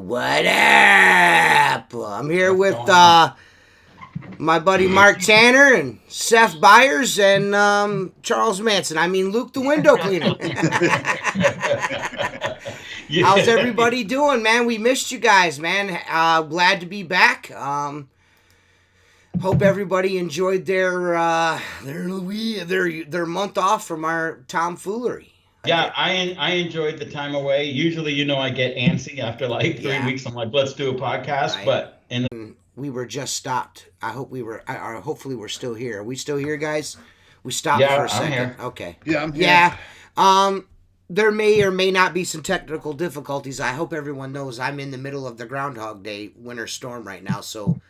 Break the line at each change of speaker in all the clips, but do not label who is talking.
What up? I'm here with my buddy Mark Tanner and Seth Byers and Charles Manson. I mean, Luke the window cleaner. How's everybody doing, man? We missed you guys, man. Glad to be back. Hope everybody enjoyed their month off from our tomfoolery.
Yeah, I enjoyed the time away. Usually, I get antsy after like 3 weeks. I'm like, let's do a podcast. Right. But
we were just stopped. I hope we were. Hopefully, we're still here. Are we still here, guys? We stopped for a second.
I'm here.
Okay.
Yeah, I'm here.
Yeah. There may or may not be some technical difficulties. I hope everyone knows I'm in the middle of the Groundhog Day winter storm right now, so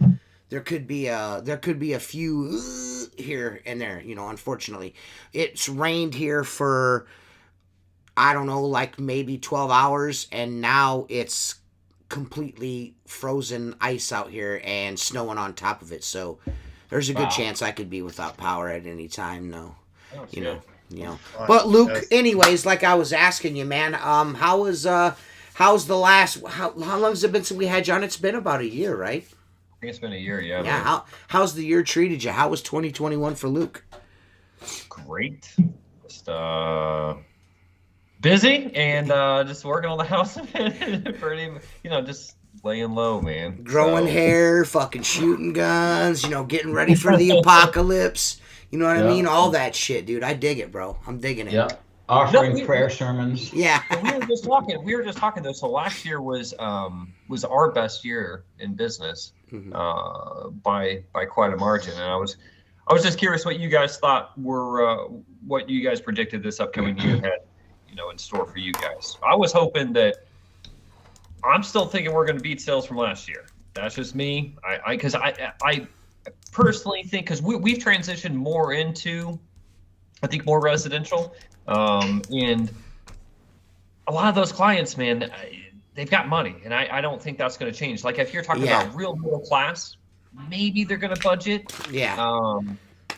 there could be a few here and there. Unfortunately, it's rained here for, I don't know, like maybe 12 hours, and now it's completely frozen ice out here and snowing on top of it. So there's a good chance I could be without power at any time. No, But Luke, anyways, like I was asking you, man, how's the last? How long has it been since we had you on? It's been about a year, right?
I think it's been a year, yeah.
Yeah. How's the year treated you? How was 2021 for Luke?
Great. Just busy and just working on the house pretty, just laying low, man.
Growing hair, fucking shooting guns, getting ready for the apocalypse. You know what I mean? All that shit, dude. I dig it, bro. I'm digging it.
Yeah. Offering prayer sermons.
Yeah.
We were just talking though. So last year was our best year in business, by quite a margin. And I was just curious what you guys thought were what you guys predicted this upcoming year had, in store for you guys. I was hoping that. I'm still thinking we're going to beat sales from last year. That's just me. Because I personally think, because we've transitioned more into, I think, more residential, and a lot of those clients, man, they've got money, and I don't think that's going to change. Like if you're talking about real middle class, maybe they're going to budget.
Yeah.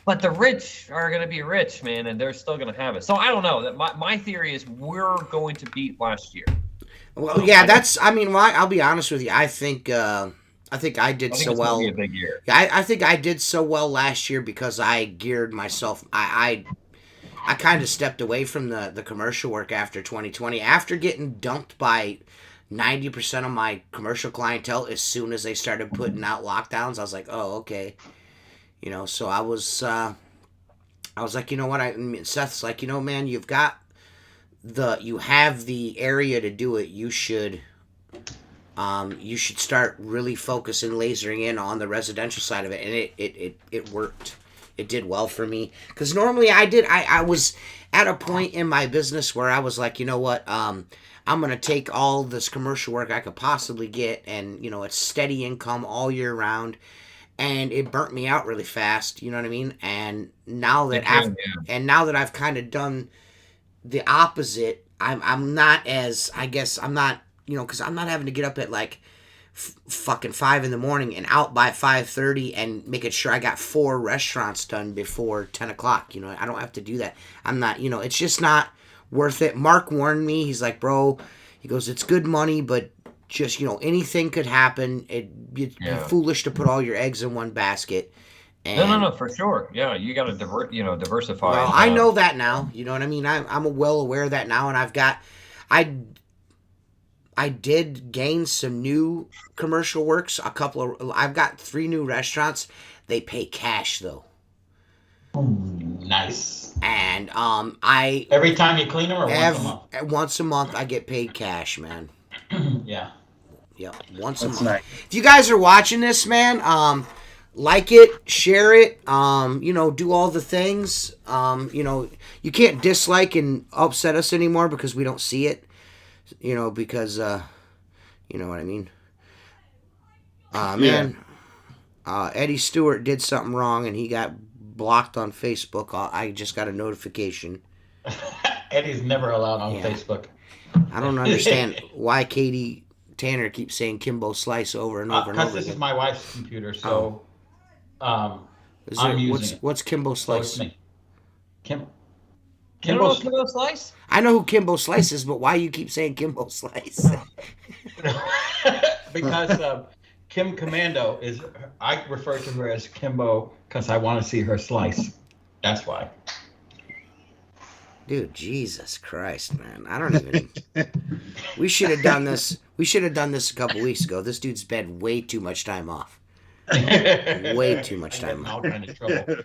But the rich are going to be rich, man, and they're still going to have it. So I don't know. That my theory is we're going to beat last year.
Well, yeah, I'll be honest with you. I think I did so well.
Be a big year.
I think I did so well last year because I geared myself. I kind of stepped away from the commercial work after 2020. After getting dumped by 90% of my commercial clientele as soon as they started putting out lockdowns, I was like, oh, okay. So I was like, you know what? Seth's like, man, you have the area to do it. You should start really focusing, lasering in on the residential side of it, and it worked. It did well for me because normally I was at a point in my business where I was like, you know what, I'm gonna take all this commercial work I could possibly get, and it's steady income all year round. And it burnt me out really fast, you know what I mean? And now that I've kind of done the opposite, I'm not as, I guess I'm not, because I'm not having to get up at like fucking 5 a.m. and out by 5:30 and making sure I got 4 restaurants done before 10 o'clock. I don't have to do that. I'm not, it's just not worth it. Mark warned me. He's like, bro, he goes, it's good money, but just, anything could happen. It'd be foolish to put all your eggs in one basket. And,
no, for sure. Yeah, you got to diversify.
Well, I know that now. You know what I mean? I'm well aware of that now, and I did gain some new commercial works. I've got 3 new restaurants. They pay cash though.
Nice.
And
every time you clean them, or once a month?
Once a month, I get paid cash, man.
Yeah.
Once a month.
Nice.
If you guys are watching this, man, like it, share it, do all the things. You can't dislike and upset us anymore because we don't see it. Because you know what I mean. Man, Eddie Stewart did something wrong and he got blocked on Facebook. I just got a notification.
Eddie's never allowed on Facebook.
I don't understand why Katie Tanner keeps saying Kimbo Slice over and over and over again.
Because this is my wife's computer, so I'm using it.
What's Kimbo Slice?
So it's me.
You don't know Kimbo Slice?
I know who Kimbo Slice is, but why you keep saying Kimbo Slice?
Because Kim Commando is, I refer to her as Kimbo because I want to see her slice. That's why.
Dude, Jesus Christ, man. I don't even. We should have done this. We should have done this a couple weeks ago. This dude's been way too much time off. Way too much time off.
All kind of trouble.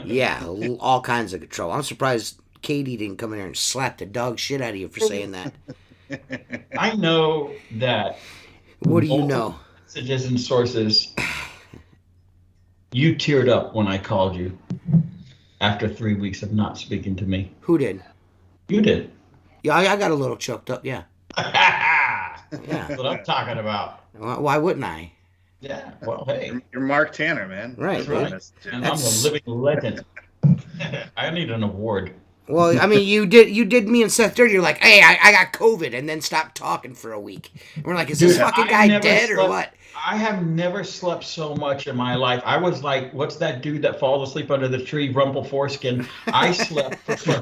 Yeah, all kinds of trouble. I'm surprised Katie didn't come in here and slap the dog shit out of you for saying that.
I know that.
What do you know?
Messages and sources. You teared up when I called you after 3 weeks of not speaking to me.
Who did?
You did.
Yeah, I got a little choked up, yeah.
Yeah. That's what I'm talking about.
Why wouldn't I?
Yeah, well, hey.
You're Mark Tanner, man.
Right.
That's right. And I'm a living legend. I need an award.
Well, I mean, you did me and Seth dirty. You're like, hey, I got COVID, and then stopped talking for a week. And we're like, is this fucking guy dead or what?
I have never slept so much in my life. I was like, what's that dude that falls asleep under the tree, rumple foreskin? I slept for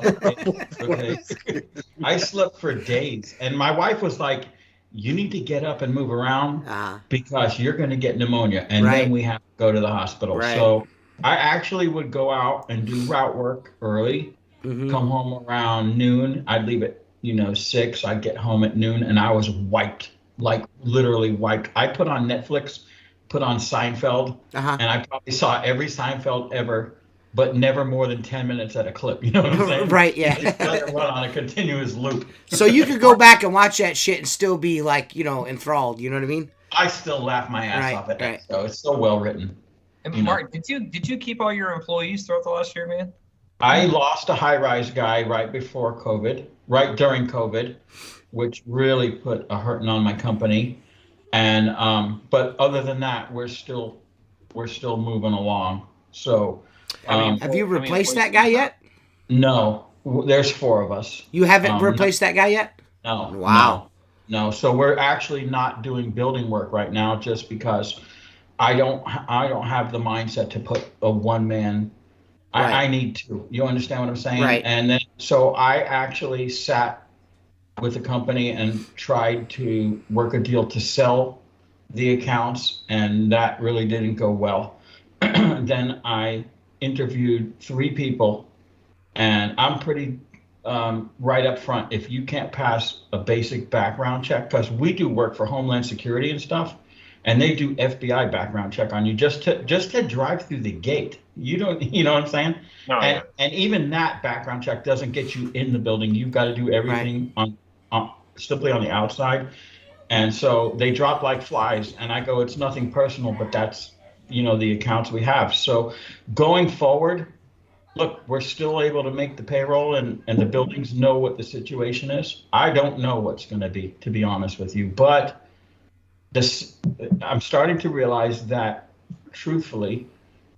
days. Okay? I slept for days. And my wife was like, you need to get up and move around because you're going to get pneumonia. And then we have to go to the hospital. Right. So I actually would go out and do route work early, come home around noon. I'd leave at 6. I'd get home at noon, and I was wiped. Like literally wiped. I put on Netflix, put on Seinfeld, and I probably saw every Seinfeld ever, but never more than 10 minutes at a clip. You know what I'm saying?
Right, yeah.
Let it run on a continuous loop.
So you could go back and watch that shit and still be like, enthralled. You know what I mean?
I still laugh my ass off at it. So it's so well written.
And Mark, did you keep all your employees throughout the last year, man?
I lost a high-rise guy right before COVID, right during COVID, which really put a hurting on my company. And but other than that, we're still moving along. So
have you replaced that guy yet?
No, there's 4 of us.
You haven't replaced that guy yet?
No.
Wow.
No. So we're actually not doing building work right now just because I don't have the mindset to put a one-man. Right. I need to. You understand what I'm saying?
Right.
And then so I actually sat with the company and tried to work a deal to sell the accounts, and that really didn't go well. Then I interviewed 3 people, and I'm pretty right up front. If you can't pass a basic background check, because we do work for Homeland Security and stuff, and they do FBI background check on you just to drive through the gate. You know what I'm saying?
No,
and even that background check doesn't get you in the building. You've got to do everything on simply on the outside. And so they drop like flies, and I go, it's nothing personal, but that's the accounts we have. So going forward, look, we're still able to make the payroll, and the buildings know what the situation is. I don't know what's going to be, to be honest with you, but I'm starting to realize that, truthfully,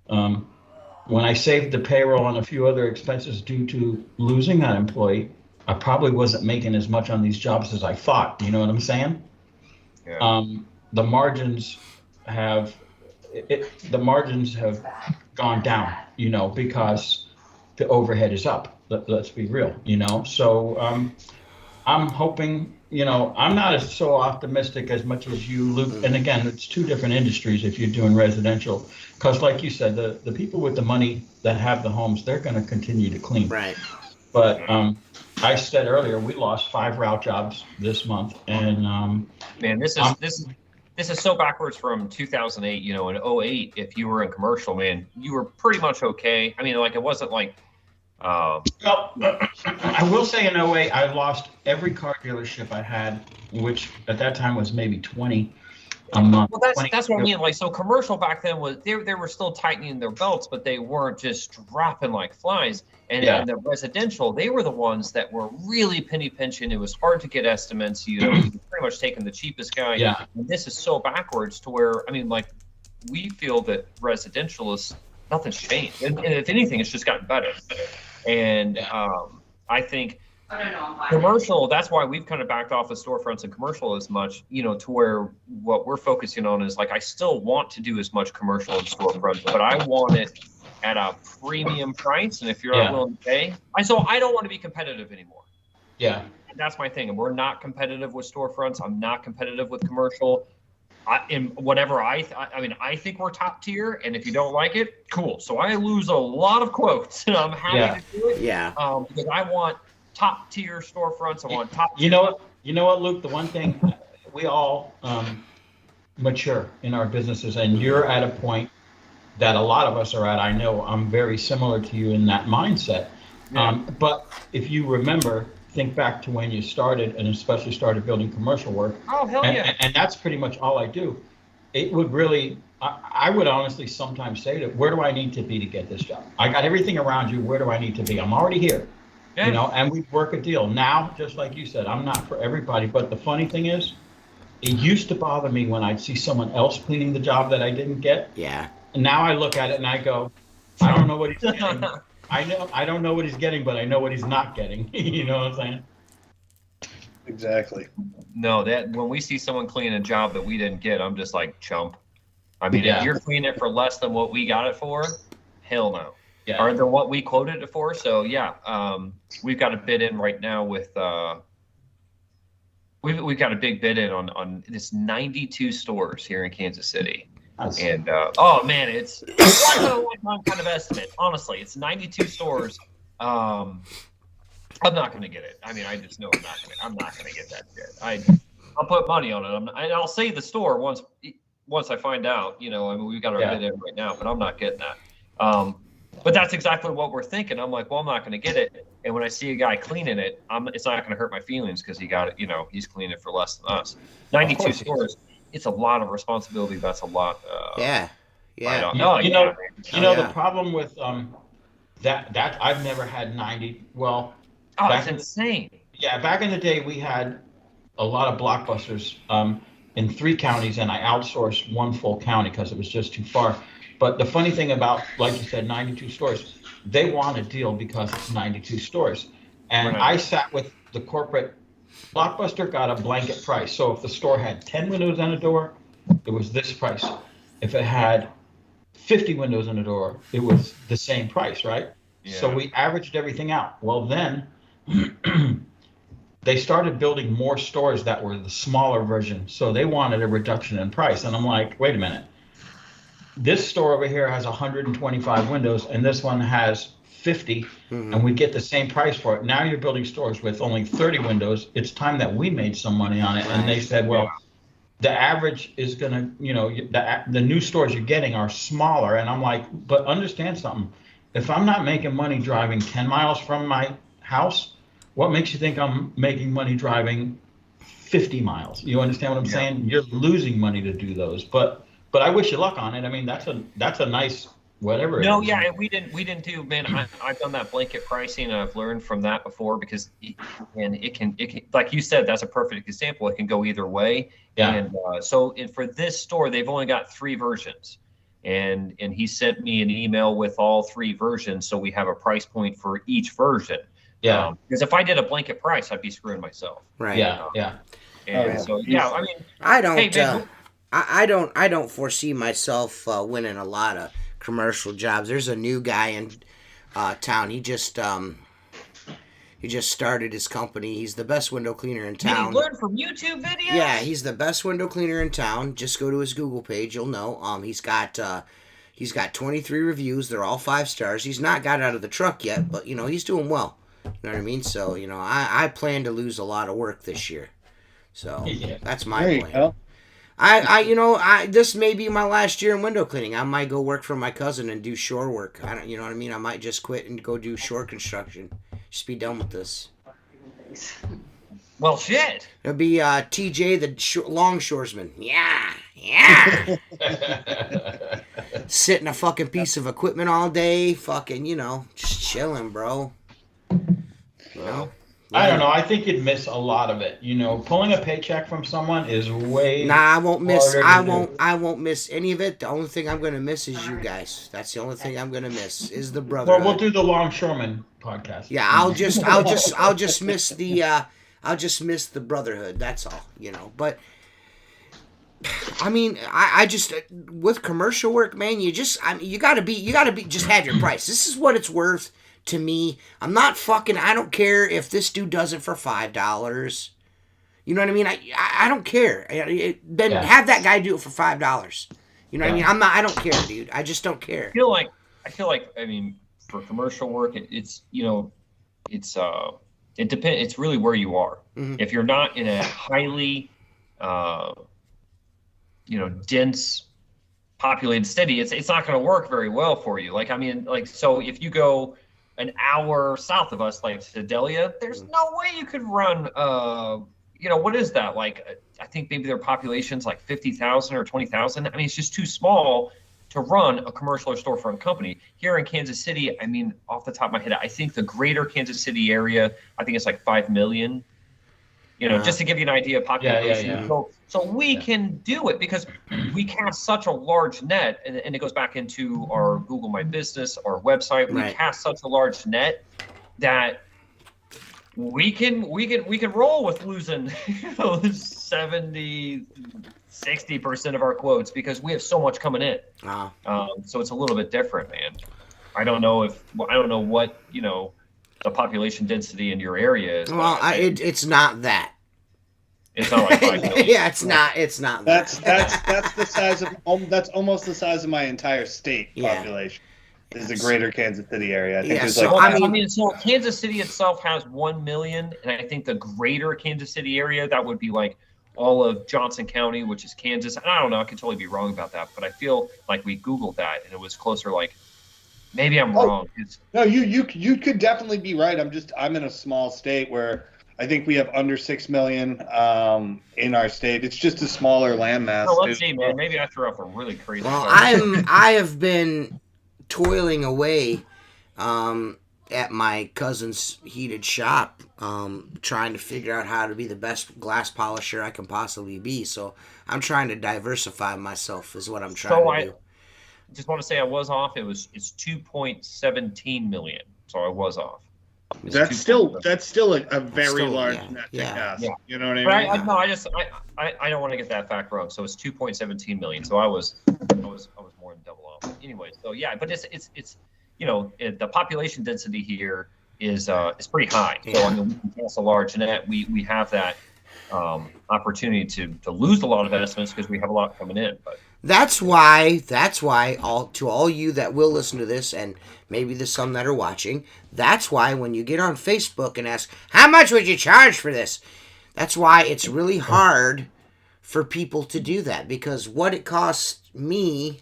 when I saved the payroll and a few other expenses due to losing that employee, I probably wasn't making as much on these jobs as I thought. You know what I'm saying? Yeah. The margins have gone down, because the overhead is up. Let's be real, So I'm hoping, I'm not as so optimistic as much as you, Luke. And again, it's 2 different industries if you're doing residential, because like you said, the people with the money that have the homes, they're going to continue to clean.
Right.
But I said earlier, we lost 5 route jobs this month, and
man, this is so backwards from 2008. In 2008, if you were in commercial, man, you were pretty much okay. I mean, like it wasn't like.
Well, I will say in 2008, I lost every car dealership I had, which at that time was maybe 20 a month.
Well, that's what I mean. Like, so commercial back then was they were still tightening their belts, but they weren't just dropping like flies. And the residential, they were the ones that were really penny pinching. It was hard to get estimates. You were pretty much taking the cheapest guy.
Yeah.
And this is so backwards to where, I mean, like, we feel that residential is nothing's changed, and if anything, it's just gotten better. And I think commercial, that's why we've kind of backed off of storefronts and commercial as much, to where what we're focusing on is like, I still want to do as much commercial and storefront, but I want it at a premium price, and if you're not willing to pay, I don't want to be competitive anymore.
Yeah.
And that's my thing. And we're not competitive with storefronts. I'm not competitive with commercial. In whatever I think we're top tier, and if you don't like it, cool. So I lose a lot of quotes, and I'm happy to do it.
Yeah.
Because I want top tier storefronts. I want top.
You know what, Luke? The one thing we all mature in our businesses, and you're at a point that a lot of us are at. I know I'm very similar to you in that mindset. Yeah. But if you remember, think back to when you started, and especially started building commercial work.
Oh, hell yeah.
And that's pretty much all I do. It would really, I would honestly sometimes say where do I need to be to get this job? I got everything around you. Where do I need to be? I'm already here, and we work a deal. Now, just like you said, I'm not for everybody. But the funny thing is, it used to bother me when I'd see someone else cleaning the job that I didn't get.
Yeah.
And now I look at it and I go, I don't know what he's getting. I don't know what he's getting, but I know what he's not getting. You know what I'm saying?
Exactly.
No, that when we see someone cleaning a job that we didn't get, I'm just like, chump. I mean, if you're cleaning it for less than what we got it for, hell no.
Yeah.
Or than what we quoted it for. So we've got a bid in right now with we've got a big bid in on this 92 stores here in Kansas City. And oh man, it's a one kind of estimate. Honestly, it's 92 stores. I'm not going to get it. I mean, I just know I'm not going to get that shit. I'll put money on it. I'll say the store once I find out. I mean, we've got our bid in right now, but I'm not getting that. But that's exactly what we're thinking. I'm like, well, I'm not going to get it. And when I see a guy cleaning it, it's not going to hurt my feelings because he got it. He's cleaning it for less than us. 92 stores. It's a lot of responsibility. That's a lot.
Yeah.
The problem with that I've never had 90. Well,
it's insane.
Yeah, back in the day we had a lot of blockbusters in 3 counties, and I outsourced 1 full county because it was just too far. But the funny thing about, like you said, 92 stores, they want a deal because it's 92 stores, and I sat with the corporate. Blockbuster got a blanket price. So if the store had 10 windows on a door, it was this price. If it had 50 windows on the door, it was the same price, right? Yeah. So we averaged everything out. Well, then they started building more stores that were the smaller version. So they wanted a reduction in price. And I'm like, wait a minute. This store over here has 125 windows, and this one has 50, and we get the same price for it. Now you're building stores with only 30 windows. It's time that we made some money on it. And they said, well, the average is going to, the new stores you're getting are smaller. And I'm like, but understand something. If I'm not making money driving 10 miles from my house, what makes you think I'm making money driving 50 miles? You understand what I'm saying? You're losing money to do those. But I wish you luck on it. I mean, that's a nice whatever.
No, yeah, and we didn't do, man. I've done that blanket pricing, and I've learned from that before because, it can, like you said, that's a perfect example. It can go either way. Yeah. And for this store, they've only got 3 versions, and he sent me an email with all 3 versions, so we have a price point for each version. Yeah. Because if I did a blanket price, I'd be screwing myself.
Right.
Yeah.
And so I mean,
I don't foresee myself winning a lot of commercial jobs. There's a new guy in town. He just started his company. He's the best window cleaner in town.
Did he learn from YouTube videos?
Yeah, he's the best window cleaner in town. Just go to his Google page, you'll know. He's got 23 reviews. They're all 5 stars. He's not got out of the truck yet, but he's doing well. You know what I mean? So I plan to lose a lot of work this year. So that's my plan. Go. This may be my last year in window cleaning. I might go work for my cousin and do shore work. You know what I mean? I might just quit and go do shore construction. Just be done with this.
Well, shit.
It'll be TJ, the longshoresman. Yeah. Sitting a fucking piece of equipment all day, fucking, just chilling, bro.
I don't know. I think you'd miss a lot of it. Pulling a paycheck from someone is way.
Nah, I won't miss. I won't miss any of it. The only thing I'm gonna miss is you guys. That's the only thing I'm gonna miss is the brother.
Well, we'll do the longshoreman podcast.
Yeah, I'll just miss the brotherhood. That's all. But I mean, I just with commercial work, man, you gotta be just have your price. This is what it's worth to me. I don't care if this dude does it for $5. You know what I mean? I don't care. Then have that guy do it for $5. You know what I mean? I don't care, dude. I just don't care.
I feel like I mean, for commercial work, it's it depends. It's really where you are.
Mm-hmm.
If you're not in a highly dense populated city, it's not going to work very well for you. Like, I mean, like, so if you go an hour south of us, like Sedalia, there's no way you could run what is that? Like, I think maybe their population's like 50,000 or 20,000. I mean, it's just too small to run a commercial or storefront company. Here in Kansas City, I mean, off the top of my head, I think the greater Kansas City area, I think it's like 5 million. Just to give you an idea of population.
Yeah.
So we can do it because we cast such a large net, and it goes back into our Google My Business, our website. We cast such a large net that we can roll with losing 70, 60% of our quotes because we have so much coming in. So it's a little bit different, man. I don't know what the population density in your area is.
Well, it's not that.
It's not like 5 million.
Yeah, it's not. It's not.
That's the size of that's almost the size of my entire state population. Is the greater Kansas City area. I think there's
so Kansas City itself has 1 million, and I think the greater Kansas City area, that would be like all of Johnson County, which is Kansas. And I don't know, I could totally be wrong about that, but I feel like we Googled that and it was closer. Like, maybe I'm wrong.
No, you could definitely be right. I'm in a small state where I think we have under 6 million in our state. It's just a smaller landmass.
So let's see, man. Maybe I threw off a really crazy.
Well, I have been toiling away at my cousin's heated shop, trying to figure out how to be the best glass polisher I can possibly be. So I'm trying to diversify myself is what I'm trying to do.
Just want to say I was off. It's 2.17 million. So I was off.
That's still a very large net to cast. Yeah. You know what I mean?
I don't want to get that fact wrong. So it's 2.17 million. So I was more than double off. Anyway, so yeah, but it's the population density here is pretty high. So I mean, we can cast a large net. We have that opportunity to lose a lot of estimates because we have a lot coming in. But
that's why all you that will listen to this, and maybe there's some that are watching, that's why when you get on Facebook and ask, how much would you charge for this? That's why it's really hard for people to do that, because what it costs me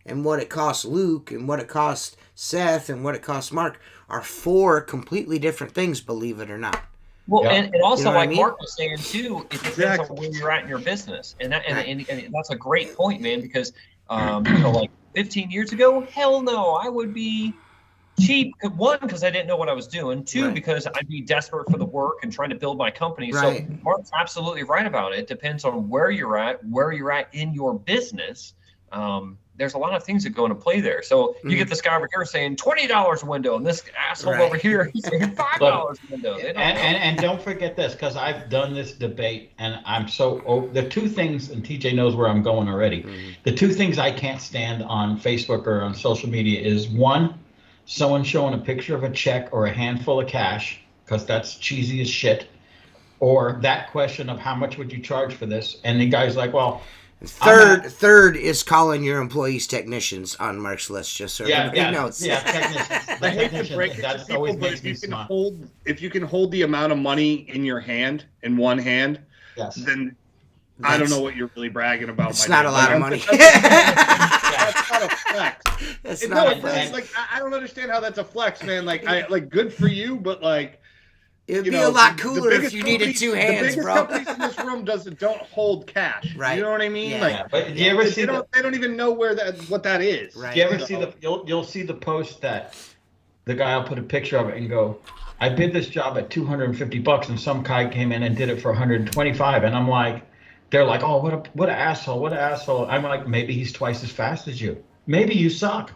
and what it costs Luke and what it costs Seth and what it costs Mark are 4 completely different things, believe it or not.
Well, and also, like Mark was saying too, it depends on where you're at in your business, and that's a great point, man. Because like 15 years ago, hell no, I would be cheap. 1, because I didn't know what I was doing. 2, because I'd be desperate for the work and trying to build my company. So Mark's absolutely right about it. It depends on where you're at in your business. There's a lot of things that go into play there. So you get this guy over here saying $20 a window, and this asshole over here saying $5 a window.
And don't forget this, because I've done this debate, and I'm the 2 things, and TJ knows where I'm going already. Mm-hmm. The 2 things I can't stand on Facebook or on social media is 1, someone showing a picture of a check or a handful of cash, because that's cheesy as shit, or that question of how much would you charge for this, and the guy's like, well.
Third is calling your employees technicians on Mark's list, just so everybody knows.
Yeah, technicians.
I hate to break it to people, but if you can hold the amount of money in your hand, in one hand, then I don't know what you're really bragging about.
It's not a lot of money.
That's not a flex. It's not a flex. Like, I don't understand how that's a flex, man. Like good for you, but like.
It'd be a lot cooler if you needed 2 hands, bro.
The biggest companies in this room don't hold cash.
Right.
You know what I mean?
Yeah. But do you ever see
they don't even know what that is.
Right.
Do you ever see you'll see the post that the guy will put a picture of it and go, I bid this job at $250 and some guy came in and did it for $125, and I'm like, they're like, oh, what an asshole. I'm like, maybe he's twice as fast as you. Maybe you suck.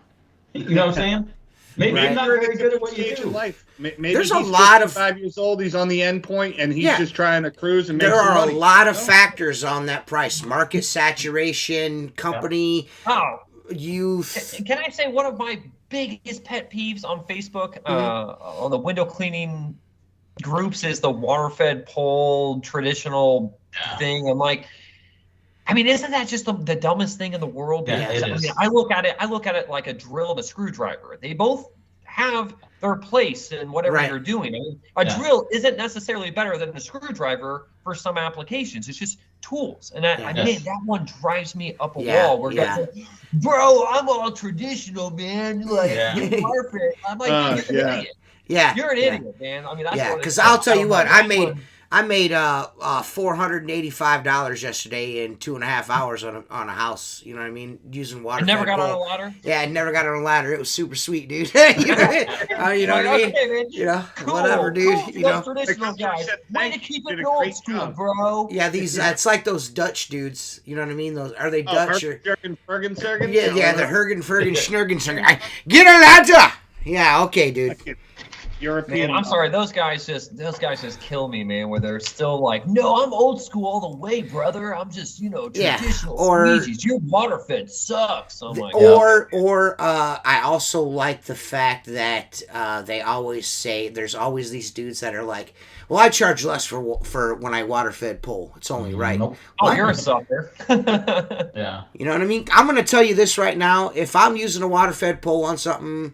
You know what I'm saying? Maybe
Right.
he's not very good at what you
Stage of
do.
life. Maybe
There's
he's
a lot of
5 years old. He's on the end point, and he's
Yeah.
just trying to cruise and make
there
some
are
money.
a lot of factors on that price: market saturation, company,
Oh,
youth.
can I say one of my biggest pet peeves on Facebook on the window cleaning groups is the water-fed pole traditional thing. I'm like, I mean, isn't that just the dumbest thing in the world?
Yeah,
Because,
it
I
is.
mean, I look at it like a drill and a screwdriver. They both have their place in whatever
Right.
you're doing. I mean, a drill isn't necessarily better than a screwdriver for some applications. It's just tools. And man, that one drives me up a wall. Where guys say, bro, I'm all traditional, man. Like, you're perfect. I'm like, you're an idiot.
Yeah,
You're an idiot, man. I mean, that's what
because
it is.
I'll tell you what, I
That
made
one-
$485 yesterday in 2.5 hours on a house. You know what I mean? Using water.
I never got on a ladder.
Yeah, I never got on a ladder. It was super sweet, dude. You know what I mean?
Okay, man.
You know,
Cool,
whatever, dude.
Cool.
You know,
Traditional guys. Way to keep
Did
it
a
old
great
school,
job.
bro.
yeah, it's like those Dutch dudes. You know what I mean? Those are they Dutch or?
Fergen?
Yeah, the Hergen, Fergen, Schnurgen. Get a ladder. Yeah, okay, dude.
European.
Man, I'm sorry. Those guys just kill me, man. Where they're still like, no, I'm old school all the way, brother. I'm just, traditional. Squeegees. Your water fed sucks. Oh my god.
Or I also like the fact that they always say there's always these dudes that are like, well, I charge less for when I water fed pull. It's only right.
Nope.
Oh, you're a sucker.
Yeah.
You know what I mean? I'm gonna tell you this right now. If I'm using a water fed pull on something,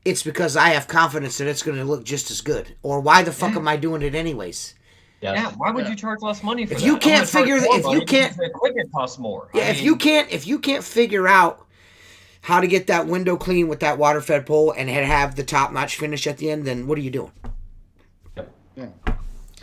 it's because I have confidence that it's going to look just as good. Or why the fuck am I doing it anyways?
Yes.
Yeah, why would you charge less money for
If
that?
you can't figure
the equipment costs more.
Yeah, if you can't figure out how to get that window clean with that water fed pole and have the top notch finish at the end, then what are you doing?
Yep.
Yeah.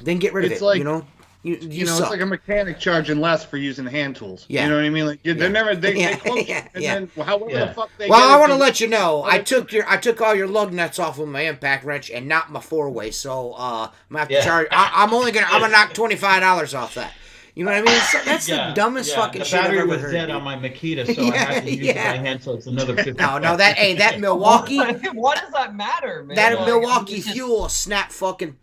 Then get rid of
It's
it.
like-
you know,
it's like a mechanic charging less for using hand tools.
Yeah.
You know what I mean? Like they never they quote you, and then however the fuck they.
Well,
get
I
it,
want to
they-
let you know, I took all your lug nuts off with my impact wrench and not my 4-way. So I'm gonna have to charge. I'm gonna knock $25 off that. You know what I mean? So that's the dumbest fucking
the
shit I've
battery
ever
was
heard.
dead on my Makita, so I had to use it by hand. So it's another 50.
No, that Milwaukee,
Why does that matter, man?
that
Like,
Milwaukee
it's just-
fuel snap fucking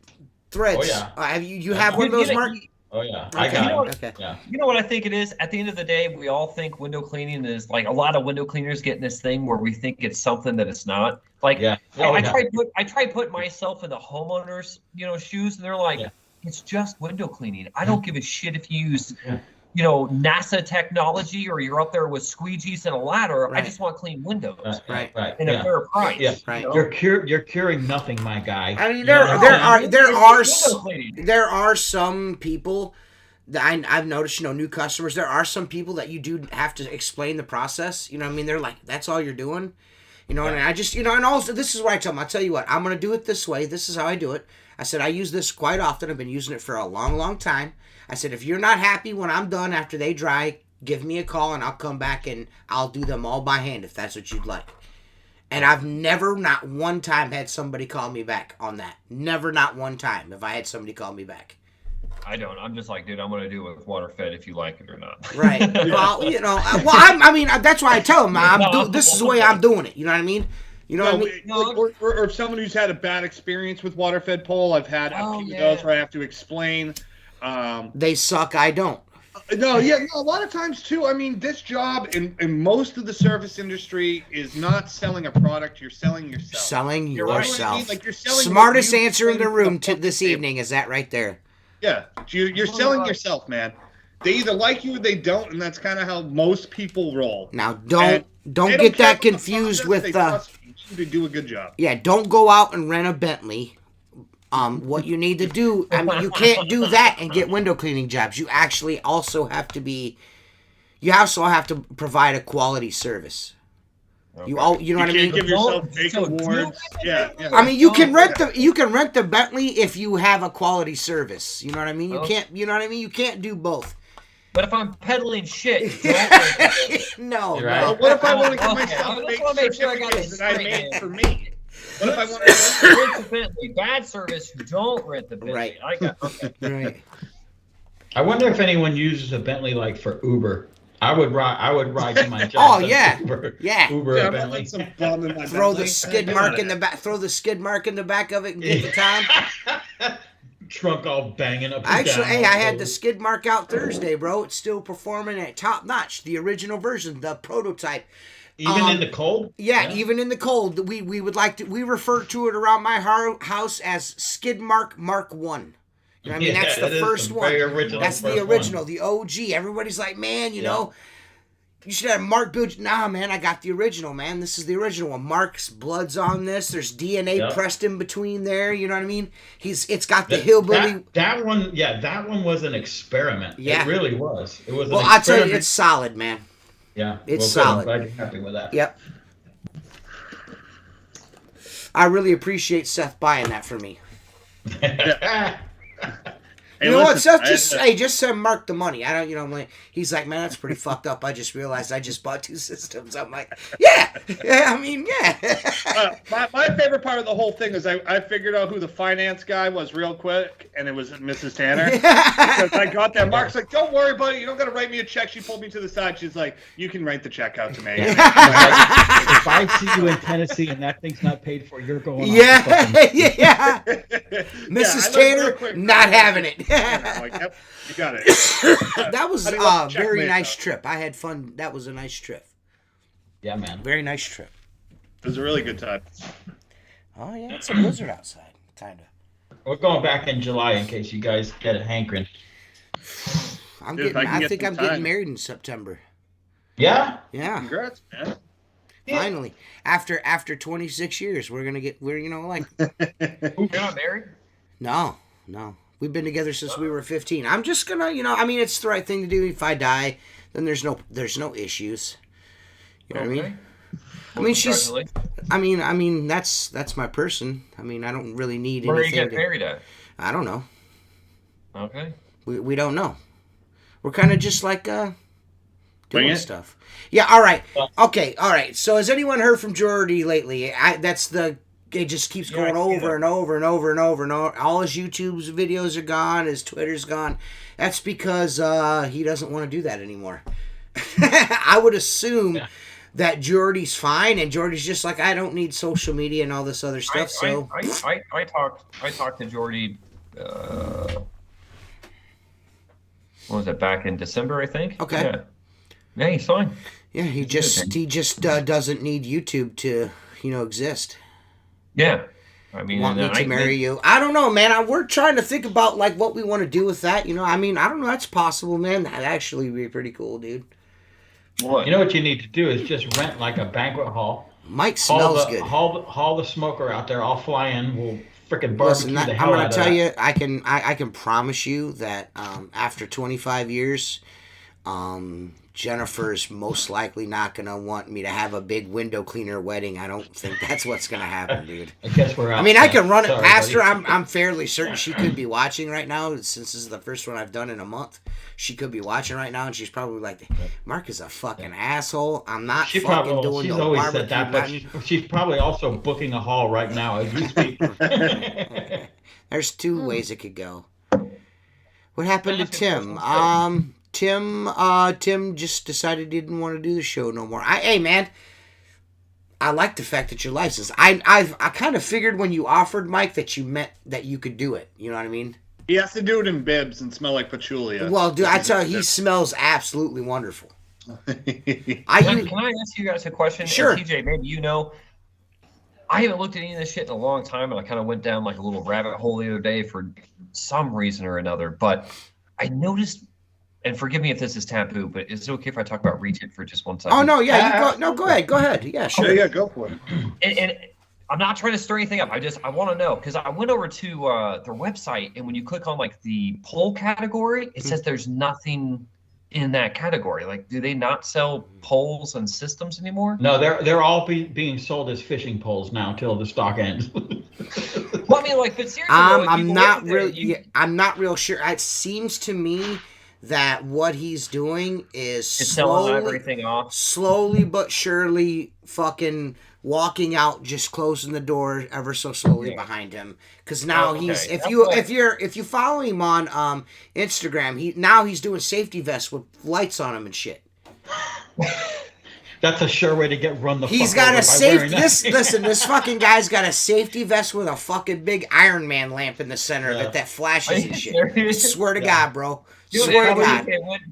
threads.
Oh, yeah.
Have you have one of those, Mark?
Oh yeah,
Okay.
I got it.
Okay.
Yeah.
You know what I think it is? At the end of the day, we all think window cleaning is like a lot of window cleaners get in this thing where we think it's something that it's not. Like,
Yeah.
I try put myself in the homeowners, shoes, and they're like, it's just window cleaning. I don't give a shit if you use, NASA technology or you're up there with squeegees and a ladder.
Right.
I just want clean windows.
Right.
In a fair price.
Yeah.
Right.
You're curing nothing, my guy.
I mean,
Window
there are some people that I've noticed, new customers. There are some people that you do have to explain the process. You know what I mean? They're like, that's all you're doing. And I just, and also this is what I tell them. I tell you what, I'm going to do it this way. This is how I do it. I said, I use this quite often. I've been using it for a long, long time. I said, if you're not happy when I'm done after they dry, give me a call and I'll come back and I'll do them all by hand if that's what you'd like. And I've never, not one time, had somebody call me back on that. Never, not one time have I had somebody call me back.
I don't. I'm just like, dude, I'm going to do it with water fed if you like it or not.
Right. Well, I mean, that's why I tell them, this is the way I'm doing it. You know what I mean? You know what I mean?
Or if someone who's had a bad experience with water-fed pole, I've had a few of those where I have to explain.
They suck. I don't.
No, a lot of times too. I mean, this job in most of the service industry is not selling a product. You're selling yourself.
Selling
You know what I mean?
yourself.
Like you're selling.
Smartest answer in the room this evening is that right there.
Yeah, you're selling yourself, man. They either like you or they don't, and that's kind of how most people roll.
Now, don't
They
get that
care
confused
about the
with
process, they trust you to do a good job.
Yeah, don't go out and rent a Bentley. What you need to do, I mean, you can't do that and get window cleaning jobs. You actually also have to provide a quality service.
Okay.
You know what I mean?
Give yourself fake awards. Yeah.
I mean, you can rent the Bentley if you have a quality service. You know what I mean? You can't. You know what I mean? You can't do both.
But if I'm peddling shit,
No.
You're right.
Well, what if I want to give
Okay,
myself
I
fake
just wanna make sure I got
certificates
this
that I
straight,
made
man.
for me? What if I want to?
rent the Bentley. Bad service, don't rent the Bentley.
Right.
Okay.
Right.
I wonder if anyone uses a Bentley like for Uber. I would ride to my
Oh,
job.
yeah.
Uber,
Yeah.
Uber
Yeah,
a
I'm
Bentley.
putting some bum in my
Throw the
Bentley.
skid
Get
mark
outta
in the
here.
back. Throw the skid mark in the back of it and get the time.
Trunk all banging up and
Actually,
down.
hey,
all
I had
over.
the skid mark out Thursday, bro. It's still performing at top notch. The original version, the prototype.
Even in the cold.
Yeah, even in the cold, we would like to. We refer to it around my house as Skid Mark Mark One. You know what I mean? That's the first one. That's the original, the OG. Everybody's like, man, you know, you should have Mark build. Nah, man, I got the original, man. This is the original one. Mark's blood's on this. There's DNA pressed in between there. You know what I mean? It's got the hillbilly.
That one, that one was an experiment.
Yeah.
It really was. It was.
Well,
an
I'll tell
experiment.
you, it's solid, man.
Yeah,
It's
good.
solid.
I'm glad you're happy with that.
Yep. I really appreciate Seth buying that for me.
Hey,
You know what,
listen,
Seth? Just send Mark the money. I don't, you know, I'm like, he's like, man, that's pretty fucked up. I just realized I just bought 2 systems. I'm like, yeah. I mean, yeah.
my favorite part of the whole thing is I figured out who the finance guy was real quick, and it was Mrs. Tanner. Because I got that. Mark's like, don't worry, buddy. You don't got to write me a check. She pulled me to the side. She's like, you can write the check out to me.
If I see you in Tennessee and that thing's not paid for, you're going.
Yeah.
Yeah,
Mrs.
I learned real
Tanner,
quick.
not having it.
I'm like, yep, you got it.
That was
How do
a
you like the
very
checkmate,
nice
though?
trip. I had fun. That was a nice trip.
Yeah, man.
Very nice trip.
It was a really good time.
Oh, yeah, it's a blizzard outside. Kind of.
We're going back in July in case you guys get a hankering.
Dude, if I can
I
get
think
some
I'm getting
time.
married in September.
Yeah.
Yeah.
Congrats, man.
Finally. After 26 years, we're, you know, like,
You're not married?
no. We've been together since we were 15. I'm just gonna, you know, I mean, it's the right thing to do. If I die, then there's no issues. You know what I mean? I mean, she's. I mean, that's my person. I mean, I don't really need
Where are you
anything.
getting married at?
I don't know.
Okay.
We don't know. We're kind of just like
Wing
doing
it?
stuff. Yeah. All right. Okay. All right. So has anyone heard from Jordy lately? It just keeps going over and over and over and over and over. All his YouTube's videos are gone. His Twitter's gone. That's because he doesn't want to do that anymore. I would assume that Jordy's fine, and Jordy's just like, I don't need social media and all this other stuff.
I talked to Jordy. What was it, back in December, I think?
Okay.
Yeah, he's fine.
Yeah, he just doesn't need YouTube to, you know, exist.
Yeah. I mean,
Want me to marry you? I don't know, man. We're trying to think about like what we want to do with that. You know, I mean, I don't know. That's possible, man. That'd actually be pretty cool, dude.
What?
You know what you need to do is just rent like a banquet hall.
Mike smells good.
Haul the smoker out there. I'll fly in. We'll freaking barbecue
Listen,
the hell
I'm
out
gonna
of
tell
that.
you, I can promise you that after 25 years, Jennifer's most likely not gonna want me to have a big window cleaner wedding. I don't think that's what's gonna happen, dude.
I guess we're out.
I mean, I can run it
Sorry,
past her.
buddy.
I'm fairly certain she could be watching right now, since this is the first one I've done in a month. She could be watching right now, and she's probably like, Mark is a fucking asshole. I'm not
She
fucking
probably,
doing
she's
no
always
barbecue.
said that, but she's probably also booking a hall right now as we speak.
There's 2 ways it could go. What happened to
That's a
Tim?
personal
Tim just decided he didn't want to do the show no more. Hey, man, I like the fact that you're licensed. I kind of figured when you offered, Mike, that you meant that you could do it. You know what I mean?
He has to do it in bibs and smell like patchouli.
Well, dude, I tell you, he smells absolutely wonderful.
Can I ask you guys a question?
Sure.
And TJ, maybe you know. I haven't looked at any of this shit in a long time, and I kind of went down like a little rabbit hole the other day for some reason or another. But I noticed, and forgive me if this is taboo, but is it okay if I talk about Regent for just 1 second?
Oh no, yeah, you go. No, go ahead. Yeah, sure.
Yeah, go for it.
And I'm not trying to stir anything up. I want to know, because I went over to their website, and when you click on like the poll category, it says there's nothing in that category. Like, do they not sell poles and systems anymore?
No, they're all being sold as fishing poles now until the stock ends.
Well, I mean, like, but seriously, though, like,
I'm
you
not
go there,
really. I'm not real sure. It seems to me that what he's doing is
It's selling everything off.
slowly but surely, fucking walking out, just closing the door ever so slowly behind him. Because now he's if you follow him on Instagram, he's doing safety vests with lights on him and shit.
That's a sure way to get run the
He's
fuck
got
over
a
by
safety.
wearing that.
This fucking guy's got a safety vest with a fucking big Iron Man lamp in the center of it that flashes and shit. I swear to God, bro. Swear to God.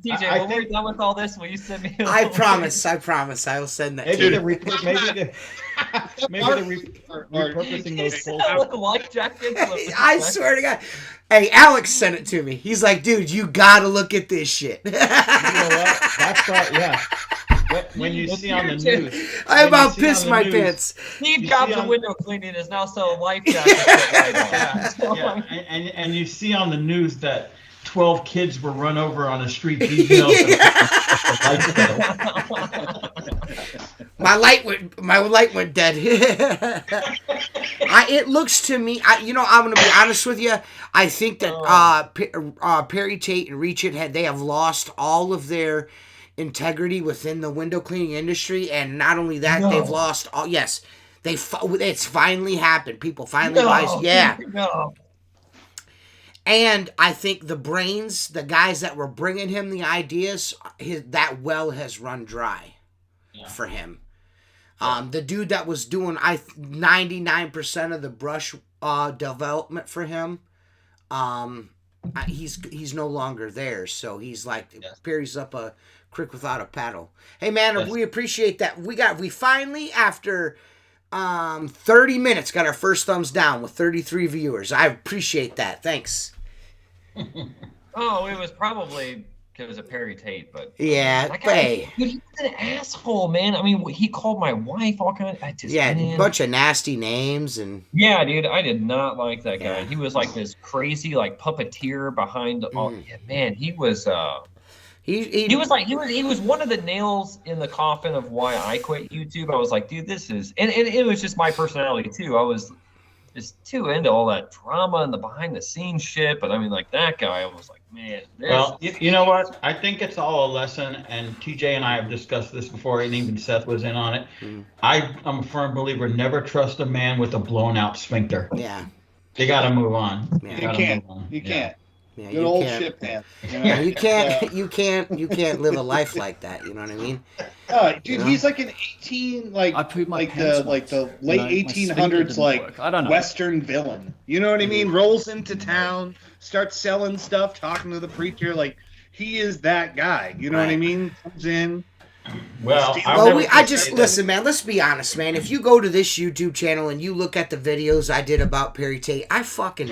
TJ, when we're done with all this, will you send me?
I promise. I will send that
Maybe
to you.
maybe they're repurposing those full.
With the life jackets.
I swear to God. Hey, Alex sent it to me. He's like, dude, you gotta look at this shit.
You know what? That's yeah. When you see on the news,
I about pissed my pants.
Steve Jobs of window cleaning is now selling life jackets.
And you see on the news that 12 kids were run over on a street. Details.
My light went dead. It looks to me, I'm gonna be honest with you. I think that Perry Tate and Reach It they have lost all of their integrity within the window cleaning industry, and not only that, they've lost all. Yes, it's finally happened. People finally realize,
No.
And I think the brains, the guys that were bringing him the ideas, that well has run dry for him. The dude that was doing 99% of the brush development for him, he's no longer there. So he's like Perry's up a creek without a paddle. Hey man, we appreciate that. We finally, after 30 minutes, got our first thumbs down with 33 viewers. I appreciate that. Thanks.
Oh, it was probably because of Perry Tate, but
yeah,
dude, he was an asshole, man. I mean, he called my wife all kinds.
A bunch of nasty names and.
Yeah, dude, I did not like that guy. He was like this crazy, like puppeteer behind all. Yeah, man, he was. He was one of the nails in the coffin of why I quit YouTube. I was like, dude, this is, and it was just my personality too. I was just too into all that drama and the behind the scenes shit. But I mean, like that guy, I was like, man.
Well, you know what? I think it's all a lesson, and TJ and I have discussed this before, and even Seth was in on it. I'm a firm believer: never trust a man with a blown out sphincter.
Yeah,
you got to move on.
Yeah.
You can't.
Yeah,
good old shit pants.
You can't live a life like that. You know what I mean?
Dude, he's like an the late 1800s Western villain. You know what I mean? Rolls into town, starts selling stuff, talking to the preacher. Like he is that guy. You know what I mean? Comes in.
Well,
listen, man. Let's be honest, man. If you go to this YouTube channel and you look at the videos I did about Perry Tate, I fucking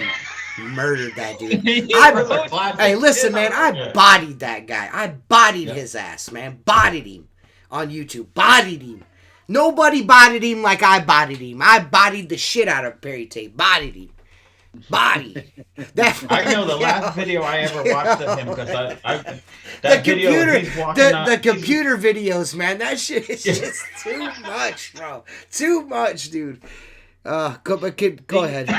murdered that dude. Hey, listen, man. I bodied that guy. I bodied his ass, man. Bodied him on YouTube. Bodied him. Nobody bodied him like I bodied him. I bodied the shit out of Perry Tate. Bodied him. Body.
I know the last video I ever watched of him because
the computer videos, man. That shit is just too much, bro. Too much, dude. Go ahead.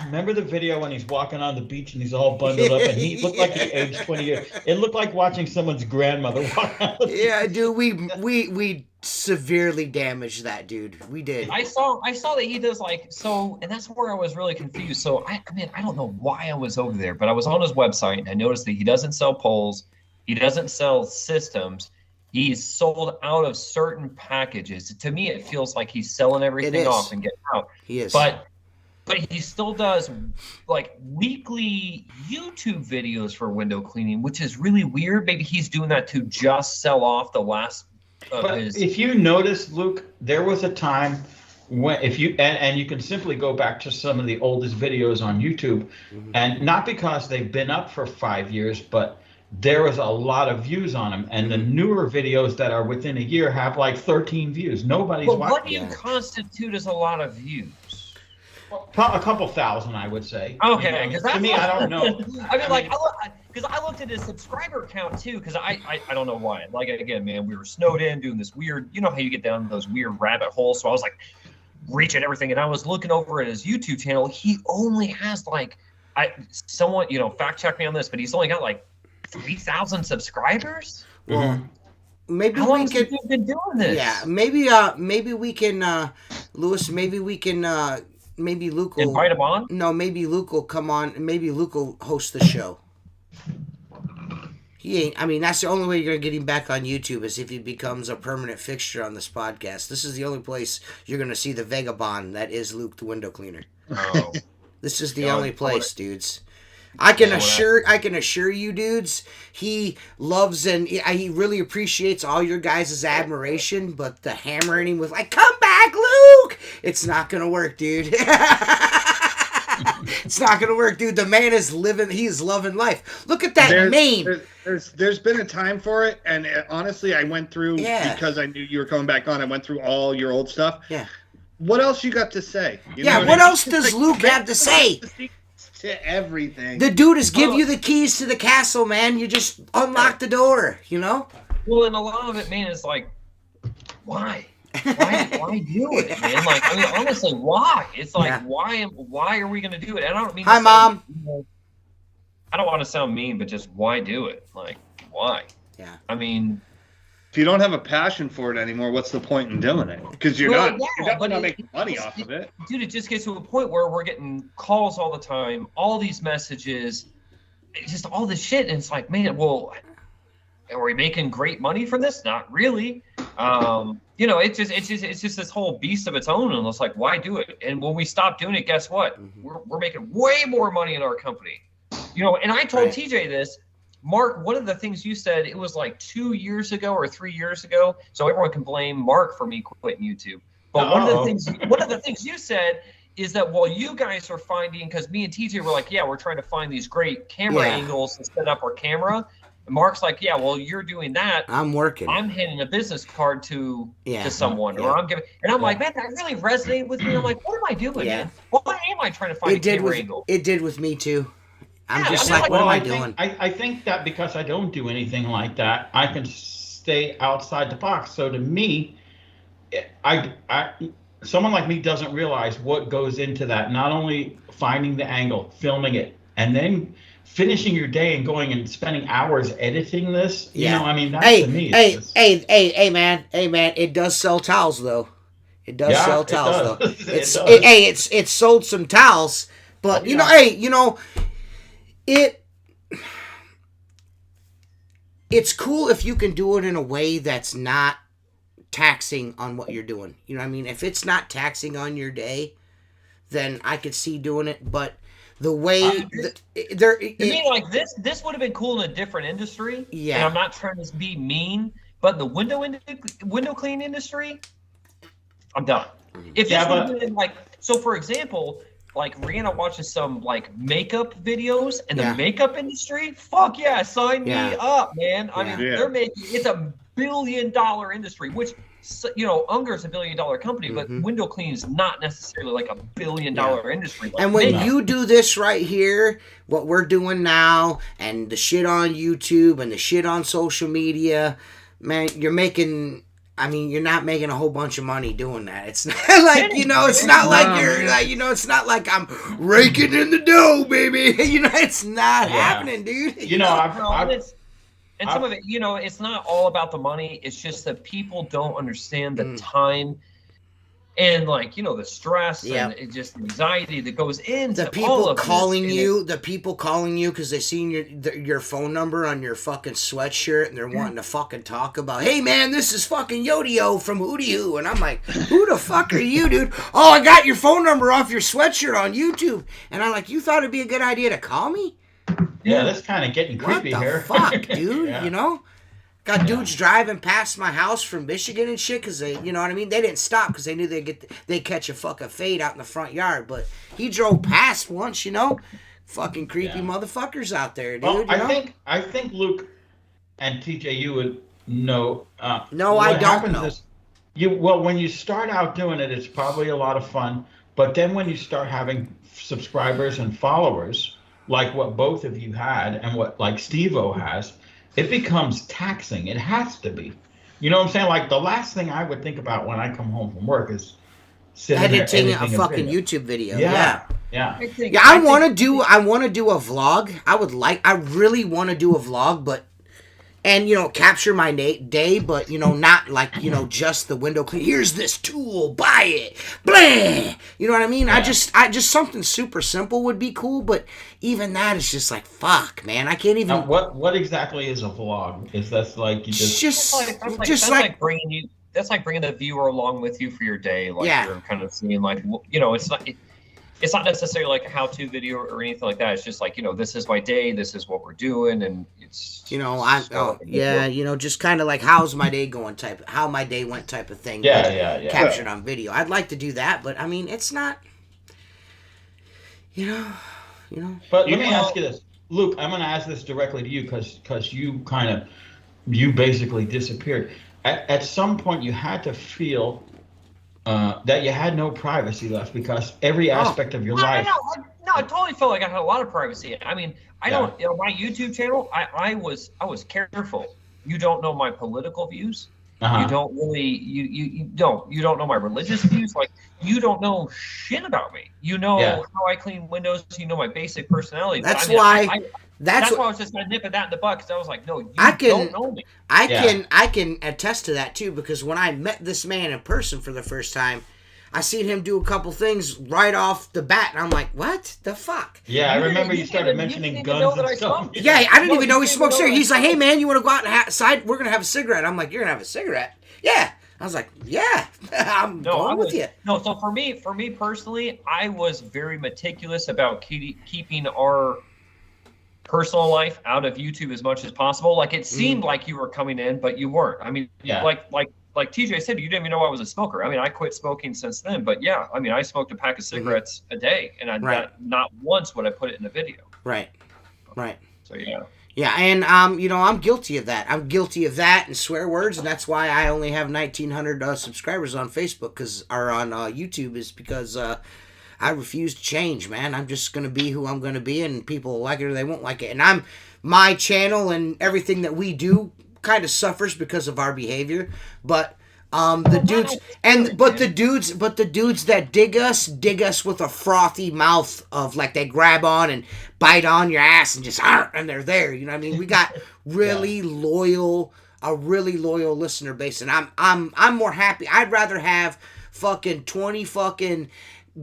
Remember the video when he's walking on the beach and he's all bundled up and he looked like he aged 20 years. It looked like watching someone's grandmother walk on the beach.
Yeah, dude, we severely damaged that dude. We did.
I saw that he does and that's where I was really confused. So I don't know why I was over there, but I was on his website and I noticed that he doesn't sell poles, he doesn't sell systems. He's sold out of certain packages. To me, it feels like he's selling everything off and getting out.
He is.
But he still does weekly YouTube videos for window cleaning, which is really weird. Maybe he's doing that to just sell off the last of his.
If you notice, Luke, there was a time when you can simply go back to some of the oldest videos on YouTube, and not because they've been up for 5 years, but there was a lot of views on them, and the newer videos that are within a year have 13 views. Nobody's watching.
What do you constitute as a lot of views?
A couple thousand, I would say.
Okay, because
to me, I don't know.
Because I looked at his subscriber count too. Because I don't know why. Again, man, we were snowed in doing this weird. You know how you get down those weird rabbit holes. So I was reaching everything, and I was looking over at his YouTube channel. He only has someone fact check me on this, but he's only got 3,000 subscribers.
Well, maybe
how long
we can.
Have you been doing this?
Yeah, maybe we can, Lewis. Maybe we can. Maybe Luke will
invite him on.
No, maybe Luke will come on, and maybe Luke will host the show. He ain't. I mean, that's the only way you're gonna get him back on YouTube is if he becomes a permanent fixture on this podcast. This is the only place you're gonna see the vagabond that is Luke the window cleaner.
Oh.
This is the only place, dudes. I can assure you, dudes. He loves and he really appreciates all your guys' admiration, but the hammering him with like, "Come back, Luke!" It's not gonna work, dude. It's not gonna work, dude. The man is living. He's loving life. Look at that mane.
There's been a time for it, and honestly, I went through because I knew you were coming back on. I went through all your old stuff.
Yeah.
What else you got to say?
What else does Luke have to say?
To everything.
The dude is give you the keys to the castle, man. You just unlock the door, you know?
Well, and a lot of it, man, is like, why? Why do it, man? Like, I mean, honestly, why? It's like, why are we going to do it? And I don't mean.
Hi, Mom.
I don't want to sound mean, but just why do it? Like, why?
Yeah.
I mean,
if you don't have a passion for it anymore, what's the point in doing it? Because you're definitely not making money off of it.
Dude, it just gets to a point where we're getting calls all the time, all these messages, just all this shit, and it's like, man, well, are we making great money from this? Not really. You know, it's just this whole beast of its own, and it's like, why do it? And when we stop doing it, guess what? We're making way more money in our company. You know, and I told TJ this. Mark, one of the things you said, it was like 2 years ago or 3 years ago, so everyone can blame Mark for me quitting YouTube. But one of the things you said is that while you guys are finding, because me and TJ were like, we're trying to find these great camera angles to set up our camera. And Mark's like, well, you're doing that.
I'm working.
I'm handing a business card to someone, or I'm giving, and I'm like, man, that really resonated with me. I'm like, what am I doing, man? Why am I trying to find a camera angle?
It did with me too. I'm just like, what am I doing?
I think that because I don't do anything like that, I can stay outside the box. So to me, someone like me doesn't realize what goes into that. Not only finding the angle, filming it, and then finishing your day and going and spending hours editing this. You know, I mean, that's to me.
Hey, man, it does sell towels though. It does sell towels though. It's sold some towels, but it's cool if you can do it in a way that's not taxing on what you're doing. You know what I mean? If it's not taxing on your day, then I could see doing it. But the way
like this would have been cool in a different industry. Yeah. And I'm not trying to be mean, but the window clean industry, I'm done. If this would have been like, so for example, like Rihanna watches some like makeup videos in the makeup industry. Fuck yeah, sign me up, man. I mean, they're making it's $1 billion industry, which Unger's $1 billion company, but window clean is not necessarily like $1 billion industry. Like,
and when you do this right here, what we're doing now, and the shit on YouTube and the shit on social media, man, you're not making a whole bunch of money doing that. It's not like, it's not like you're like, it's not like I'm raking in the dough, baby. It's not happening, dude.
And some of it, it's not all about the money. It's just that people don't understand the time and the stress and just anxiety that goes into all of this.
The people calling you because they seen your phone number on your fucking sweatshirt and they're wanting to fucking talk about, hey man, this is fucking Yodio from Hootie Hoo, and I'm like, who the fuck are you, dude? Oh, I got your phone number off your sweatshirt on YouTube, and I'm like, you thought it'd be a good idea to call me?
Yeah, that's kind of getting creepy here.
What the fuck, dude? Got dudes driving past my house from Michigan and shit because they, you know what I mean? They didn't stop because they knew they'd catch a fucking fade out in the front yard. But he drove past once, fucking creepy motherfuckers out there, dude.
Well, I think Luke and TJ, you would know.
No, I don't know.
When you start out doing it, it's probably a lot of fun. But then when you start having subscribers and followers, like what both of you had and what like Steve-O has, it becomes taxing. It has to be. You know what I'm saying? Like the last thing I would think about when I come home from work is
editing a fucking YouTube video.
Yeah.
I want to do a vlog. I really want to do a vlog, but and capture my day, but not like just the window clean. Here's this tool, buy it, blah. You know what I mean?
Yeah.
I just something super simple would be cool, but even that is just like fuck, man. I can't even.
Now, what exactly is a vlog? Is that like you
just
like bringing you. That's like bringing the viewer along with you for your day. Like you're kind of seeing like it's not necessarily like a how-to video or anything like that. It's just like, this is my day, this is what we're doing, and it's
just kind of like how's my day going how my day went type of thing.
Yeah.
Captured on video. I'd like to do that, but I mean, it's not.
But let me ask you this, Luke. I'm going to ask this directly to you because you basically disappeared. At some point, you had to feel that you had no privacy left because every aspect of your life.
No, I totally felt like I had a lot of privacy. I mean, I don't. My YouTube channel, I was careful. You don't know my political views. You don't really. You don't know my religious views. Like you don't know shit about me. You know how I clean windows. You know my basic personality.
That's why I
was just gonna nip at that in the butt because I was like, no, you don't know me.
I can attest to that too because when I met this man in person for the first time, I seen him do a couple things right off the bat, and I'm like, what the fuck?
Yeah, I remember you started mentioning guns and stuff.
Yeah, I didn't even know he smoked cigarettes. He's like, hey man, you want to go outside? We're gonna have a cigarette. I'm like, you're gonna have a cigarette? Yeah. I was like, yeah, I'm going with you.
No, so for me personally, I was very meticulous about keeping our personal life out of YouTube as much as possible. Like it seemed like you were coming in, but you weren't. I mean, like TJ said, you didn't even know I was a smoker. I mean, I quit smoking since then, but yeah, I mean, I smoked a pack of cigarettes a day, and not once would I put it in a video.
Right.
So yeah.
Yeah, and I'm guilty of that. I'm guilty of that and swear words, and that's why I only have 1,900 subscribers on Facebook or on YouTube is because I refuse to change, man. I'm just gonna be who I'm gonna be, and people will like it or they won't like it. And my channel and everything that we do kind of suffers because of our behavior, but the dudes that dig us with a frothy mouth of like they grab on and bite on your ass and just and they're there. You know what I mean? We got really loyal listener base, and I'm more happy. I'd rather have fucking 20 fucking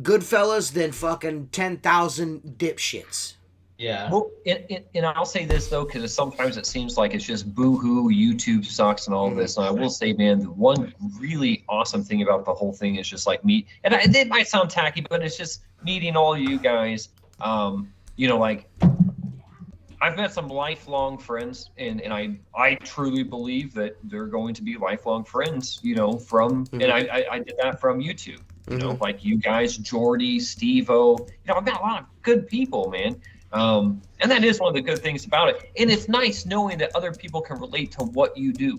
good fellas than fucking 10,000 dipshits.
Yeah.
Well, and I'll say this though, because sometimes it seems like it's just boo-hoo, YouTube sucks and all this. And I will say, man, the one really awesome thing about the whole thing is just like and it might sound tacky, but it's just meeting all you guys. Like I've met some lifelong friends, and I truly believe that they're going to be lifelong friends. And I did that from YouTube. Like you guys, Jordy, Steve-O. I've got a lot of good people, man. And that is one of the good things about it. And it's nice knowing that other people can relate to what you do.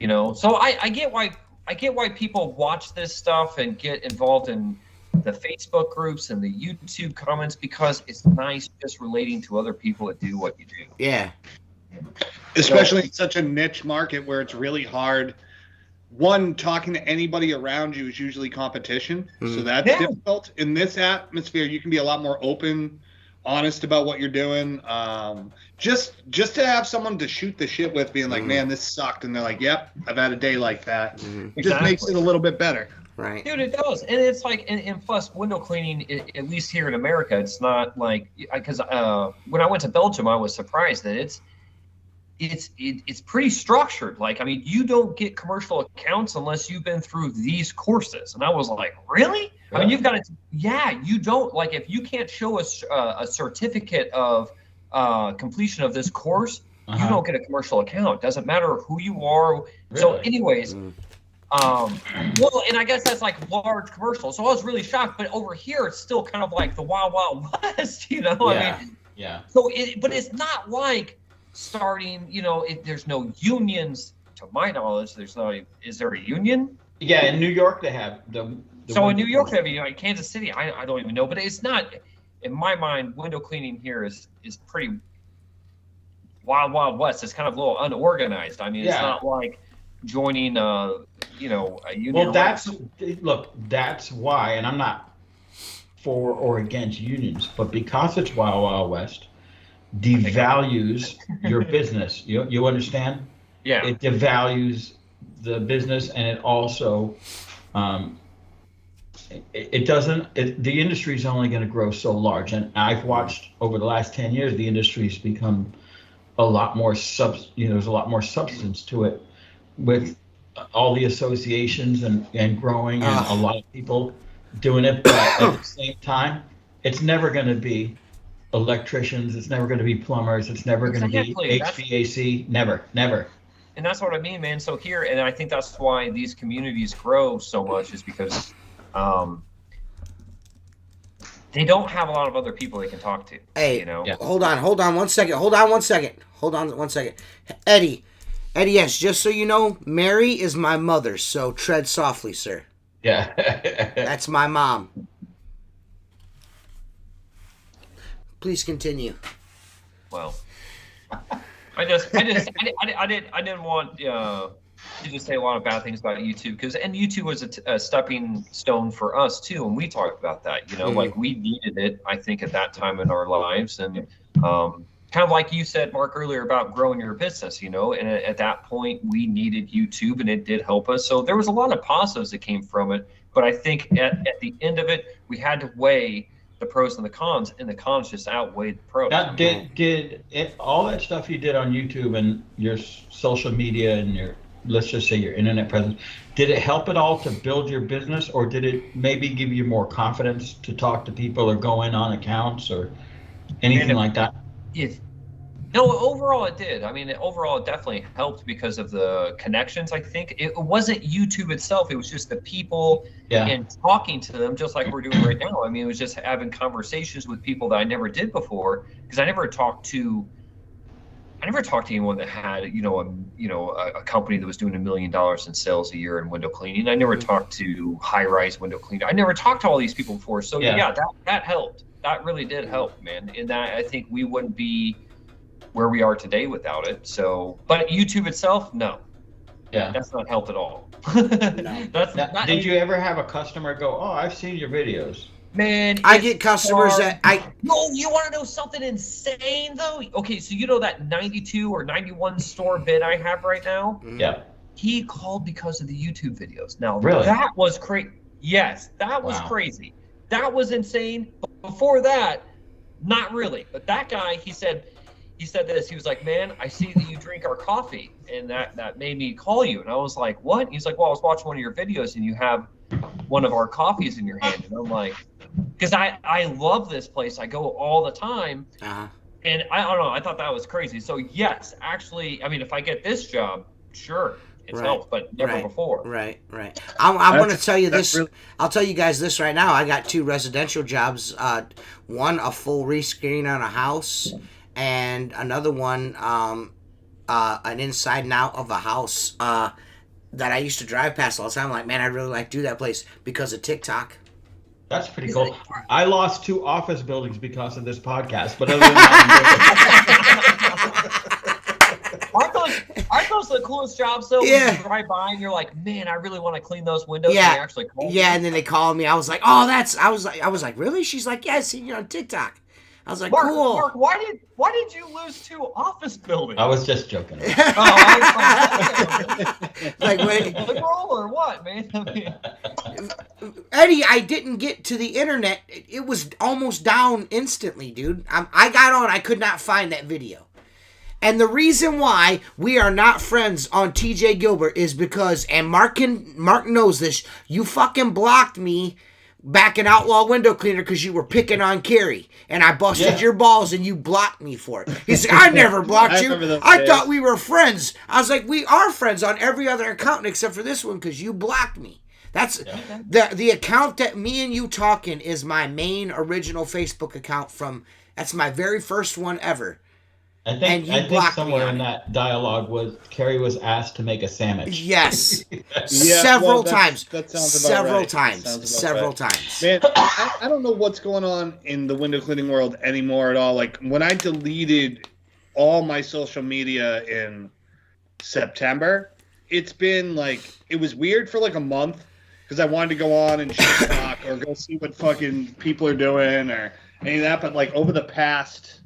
So I get why people watch this stuff and get involved in the Facebook groups and the YouTube comments, because it's nice just relating to other people that do what you do.
Yeah.
Especially in such a niche market where it's really hard. One, talking to anybody around you is usually competition. So that's difficult. In this atmosphere, you can be a lot more open, honest about what you're doing. Just to have someone to shoot the shit with, being like, man, this sucked, and they're like, yep, I've had a day like that. It just makes it a little bit better.
Right.
Dude, it does. And it's like, and plus window cleaning, at least here in America, it's not like, because when I went to Belgium, I was surprised that it's pretty structured. Like, I mean, you don't get commercial accounts unless you've been through these courses. And I was like, really? Yeah. I mean, you've got to, you don't, like, if you can't show a certificate of completion of this course, you don't get a commercial account. Doesn't matter who you are. Really? So anyways, well, and I guess that's like large commercial. So I was really shocked, but over here, it's still kind of like the Wild Wild West,
Yeah.
I mean, so but it's not like starting, there's no unions to my knowledge. Is there a union?
Yeah, in New York they have the
so in New York they have, in Kansas City, I don't even know, but it's not, in my mind, window cleaning here is pretty Wild Wild West. It's kind of a little unorganized. I mean, it's not like joining a union.
Well, that's why, and I'm not for or against unions, but because it's Wild Wild West, devalues your business. You understand?
Yeah.
It devalues the business, and it also the industry is only going to grow so large. And I've watched over the last 10 years, the industry's become a lot more there's a lot more substance to it with all the associations and growing and a lot of people doing it. But at the same time, it's never going to be electricians. It's never going to be plumbers. It's never going to be HVAC. Never.
And that's what I mean, man. So here, and I think that's why these communities grow so much, is because they don't have a lot of other people they can talk to.
Hey,
Yeah.
Hold on 1 second. Hold on 1 second. Eddie, yes, just so you know, Mary is my mother, so tread softly, sir.
Yeah.
That's my mom. Please continue.
Well, I didn't want to just say a lot of bad things about YouTube, and YouTube was a stepping stone for us too, and we talked about that. Like we needed it, I think, at that time in our lives, and kind of like you said, Mark, earlier about growing your business. And at that point we needed YouTube, and it did help us. So there was a lot of positives that came from it, but I think at the end of it, we had to weigh the pros and the cons just outweighed the pros.
Now, did all that stuff you did on YouTube and your social media and your, let's just say, your internet presence, did it help at all to build your business, or did it maybe give you more confidence to talk to people or go in on accounts or anything like that?
No, overall it did. I mean, overall it definitely helped because of the connections. I think it wasn't YouTube itself. It was just the people and talking to them, just like we're doing right now. I mean, it was just having conversations with people that I never did before, because I never talked to anyone that had, a company that was doing $1 million in sales a year in window cleaning. I never talked to high-rise window cleaning. I never talked to all these people before. So that helped. That really did help, man. And that, I think we wouldn't be where we are today without it. So, but YouTube itself, no. Yeah. That's not helped at all.
Did you ever have a customer go, "Oh, I've seen your videos"?
Man, I get customers that
No, you want to know something insane though? Okay, so you know that 92 or 91 store bid I have right now?
Yeah.
He called because of the YouTube videos. Now,
really?
That was crazy. Yes, that was crazy. That was insane. But before that, not really. But that guy, he said this. He was like, "Man, I see that you drink our coffee, and that made me call you." And I was like, "What?" He's like, "Well, I was watching one of your videos, and you have one of our coffees in your hand." And I'm like, because I love this place. I go all the time. And I don't know. I thought that was crazy. So yes, actually, I mean, if I get this job, sure, it's helped, but never before.
Right. I'm going to tell you this. I'll tell you guys this right now. I got 2 residential jobs. One, a full rescreen on a house, and another one, an inside and out of a house that I used to drive past all the time. I'm like, man, I really like to do that place because of TikTok.
That's pretty cool. I lost 2 office buildings because of this podcast, but other than that,
aren't those the coolest jobs though?
Yeah.
When you drive by and you're like, man, I really want to clean those windows.
Yeah.
And they actually call me.
And then they called me. I was like, oh, I was like, really? She's like, yeah, I seen you on TikTok. I was like,
Mark,
cool.
Mark, why did you lose 2 office buildings?
I was just joking.
Like, wait.
Liberal or what, man?
Eddie, I didn't get to the internet. It was almost down instantly, dude. I got on. I could not find that video. And the reason why we are not friends on TJ Gilbert is because, and Mark knows this, you fucking blocked me back in Outlaw Window Cleaner because you were picking on Carrie, and I busted your balls and you blocked me for it. He's like, I never blocked you. I thought we were friends. I was like, we are friends on every other account except for this one because you blocked me. That's the account that me and you talking is my main original Facebook account that's my very first one ever.
I think somewhere in that dialogue was Carrie was asked to make a sandwich.
Yes. Several times.
That sounds about
Several
right.
times. Several times.
Man, I don't know what's going on in the window cleaning world anymore at all. Like when I deleted all my social media in September, it's been like, it was weird for like a month because I wanted to go on and shit talk or go see what fucking people are doing or any of that. But like over the past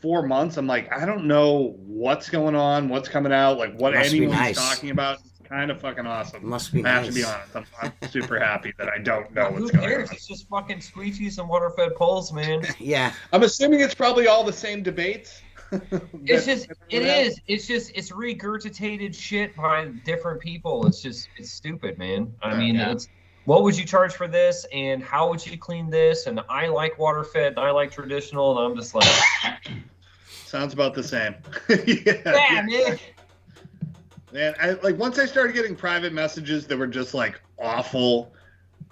4 months. I'm like, I don't know what's going on, what's coming out, like what
Must be
anyone's
nice.
talking about. It's kind of fucking awesome.
Must be
I have to
nice.
be honest. I'm super happy that I don't know
Who
what's going
cares?
on.
It's just fucking squeegees and water-fed poles, man.
Yeah.
I'm assuming it's probably all the same debates.
It's regurgitated shit by different people. It's stupid, man. I mean, it's what would you charge for this, and how would you clean this? And I like water fed, and I like traditional, and I'm just like,
Sounds about the same.
man.
Man, once I started getting private messages that were just like awful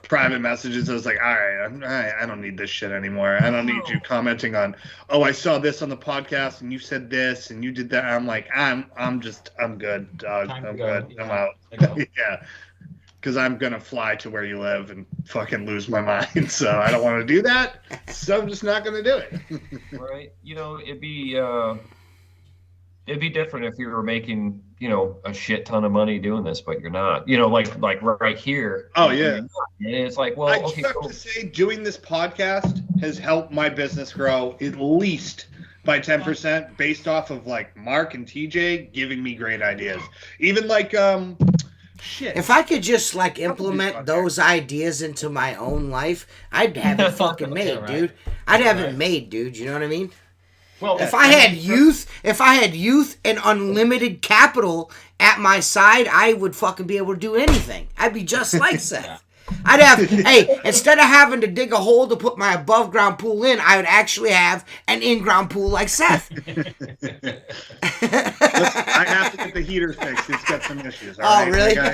private messages, I was like, all right, I don't need this shit anymore. I don't need you commenting on, oh, I saw this on the podcast and you said this and you did that. I'm like, I'm good, dog. I'm good.
Yeah.
I'm out. Yeah. Because I'm going to fly to where you live and fucking lose my mind. So I don't want to do that. So I'm just not going to do it.
Right. It'd be different if you were making, a shit ton of money doing this, but you're not, like right here.
Oh, yeah.
And it's like, well,
I
okay,
just have to say, doing this podcast has helped my business grow at least by 10% based off of like Mark and TJ giving me great ideas. Even like, shit.
If I could just like implement those ideas into my own life, I'd have it fucking made,
right.
dude. I'd have it made, dude. You know what I mean?
Well,
If I had youth and unlimited capital at my side, I would fucking be able to do anything. I'd be just like Seth. I'd have, instead of having to dig a hole to put my above ground pool in, I would actually have an in-ground pool like Seth.
I have to get the heater fixed. It's got some issues. All right,
really?
okay?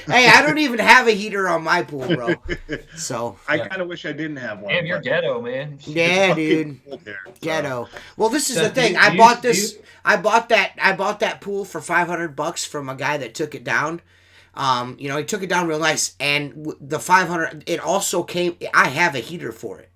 Hey, I don't even have a heater on my pool, bro. So
I kind of wish I didn't have one.
damn, you're
but
ghetto, man.
yeah,
fucking
dude.
cold here, so.
Ghetto. Well, this is the
Seth,
thing.
do
I
you-
bought
do
this.
you-
I bought that pool for $500 from a guy that took it down. He took it down real nice, and the $500. It also came. I have a heater for it.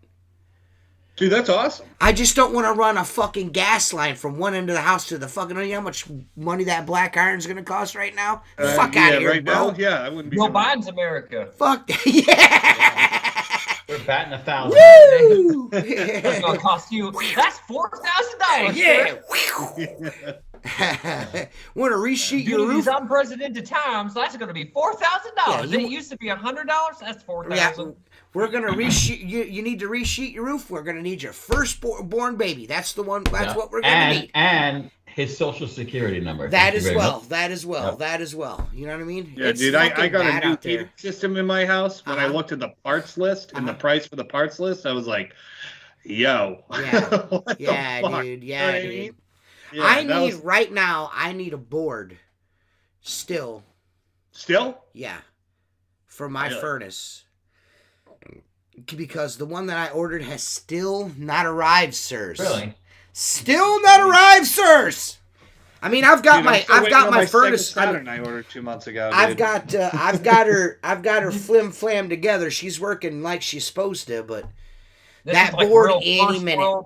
Dude, that's awesome.
I just don't want to run a fucking gas line from one end of the house to the fucking. You know how much money that black iron's gonna cost right now? Fuck out of here,
right
bro.
now, yeah, I wouldn't be.
Joe
doing that.
Biden's America.
Fuck yeah.
we're batting 1,000.
Woo!
It's gonna cost you. That's $4,000.
Yeah. Want to resheet your roof?
Because I'm president of times, that's going to be $4,000.
Yeah,
It used to be $100. That's $4,000.
Yeah, we're gonna resheet. You need to resheet your roof. We're gonna need your firstborn baby. That's the one. That's what we're gonna need.
And his social security number.
That
Thank you
as
very
well.
much.
That as well.
Yep.
That as well. You know what I mean?
Yeah,
It's
dude, I
fucking
got
bad
a new
out there.
heating system in my house. When I looked at the parts list and the price for the parts list, I was like, yo.
Yeah.
What the
Yeah,
fuck?
dude.
You know
Yeah,
what I
dude.
mean? Yeah,
I
that
need
was-
right now. I need a board. Still,
Still?
yeah, for my
Really?
furnace. Because the one that I ordered has still not arrived, sirs.
Really?
Still not arrived, sirs. I mean, I've got
Dude, I'm
my,
still
I've
waiting
got
on
my
Sega
furnace.
Saturn I ordered 2 months ago.
I've
dude.
got her flim flam together. She's working like she's supposed to, but
This
that
is like
board
real
any
first
minute.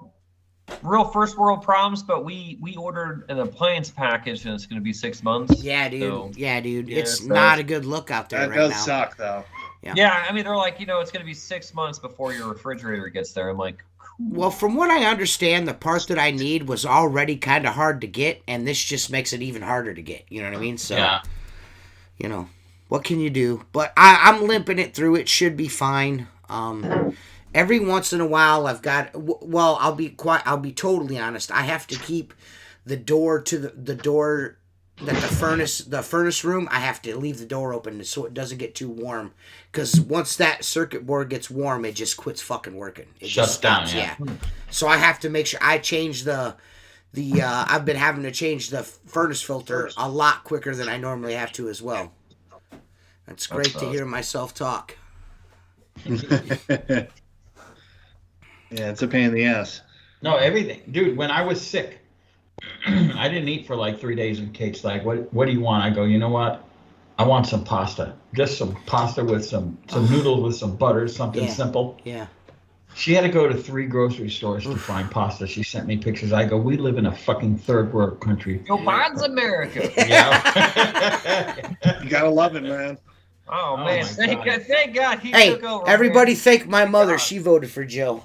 Real first world problems, but we ordered an appliance package and it's going to be 6 months.
Yeah, dude.
So,
Yeah, dude.
yeah,
It's
so-
not a good look out there
That
right
does
now.
suck, though.
yeah, I mean, they're like, it's going to be 6 months before your refrigerator gets there. I'm like,
Well, from what I understand, the part that I need was already kind of hard to get, and this just makes it even harder to get. You know what I mean? So,
Yeah.
What can you do? But I'm limping it through. It should be fine. Every once in a while, I've got. Well, I'll be totally honest. I have to keep the door to the door that the furnace room. I have to leave the door open so it doesn't get too warm. Because once that circuit board gets warm, it just quits fucking working. It
Shuts
just
down,
stops.
yeah.
So I have to make sure I change I've been having to change the furnace filter a lot quicker than I normally have to as well. It's great to hear myself talk.
Yeah, it's a pain in the ass.
No, everything. Dude, when I was sick, I didn't eat for like 3 days, and Kate's like, what do you want? I go, you know what? I want some pasta. Just some pasta with some noodles with some butter, something
Yeah.
simple.
Yeah.
She had to go to 3 grocery stores to find pasta. She sent me pictures. I go, we live in a fucking third world country.
Joe Biden's America.
Yeah.
You gotta love it, man.
Oh,
Oh
man.
my
Thank
God.
God he
Hey,
took over.
everybody
man.
thank my mother.
God.
She voted for Joe.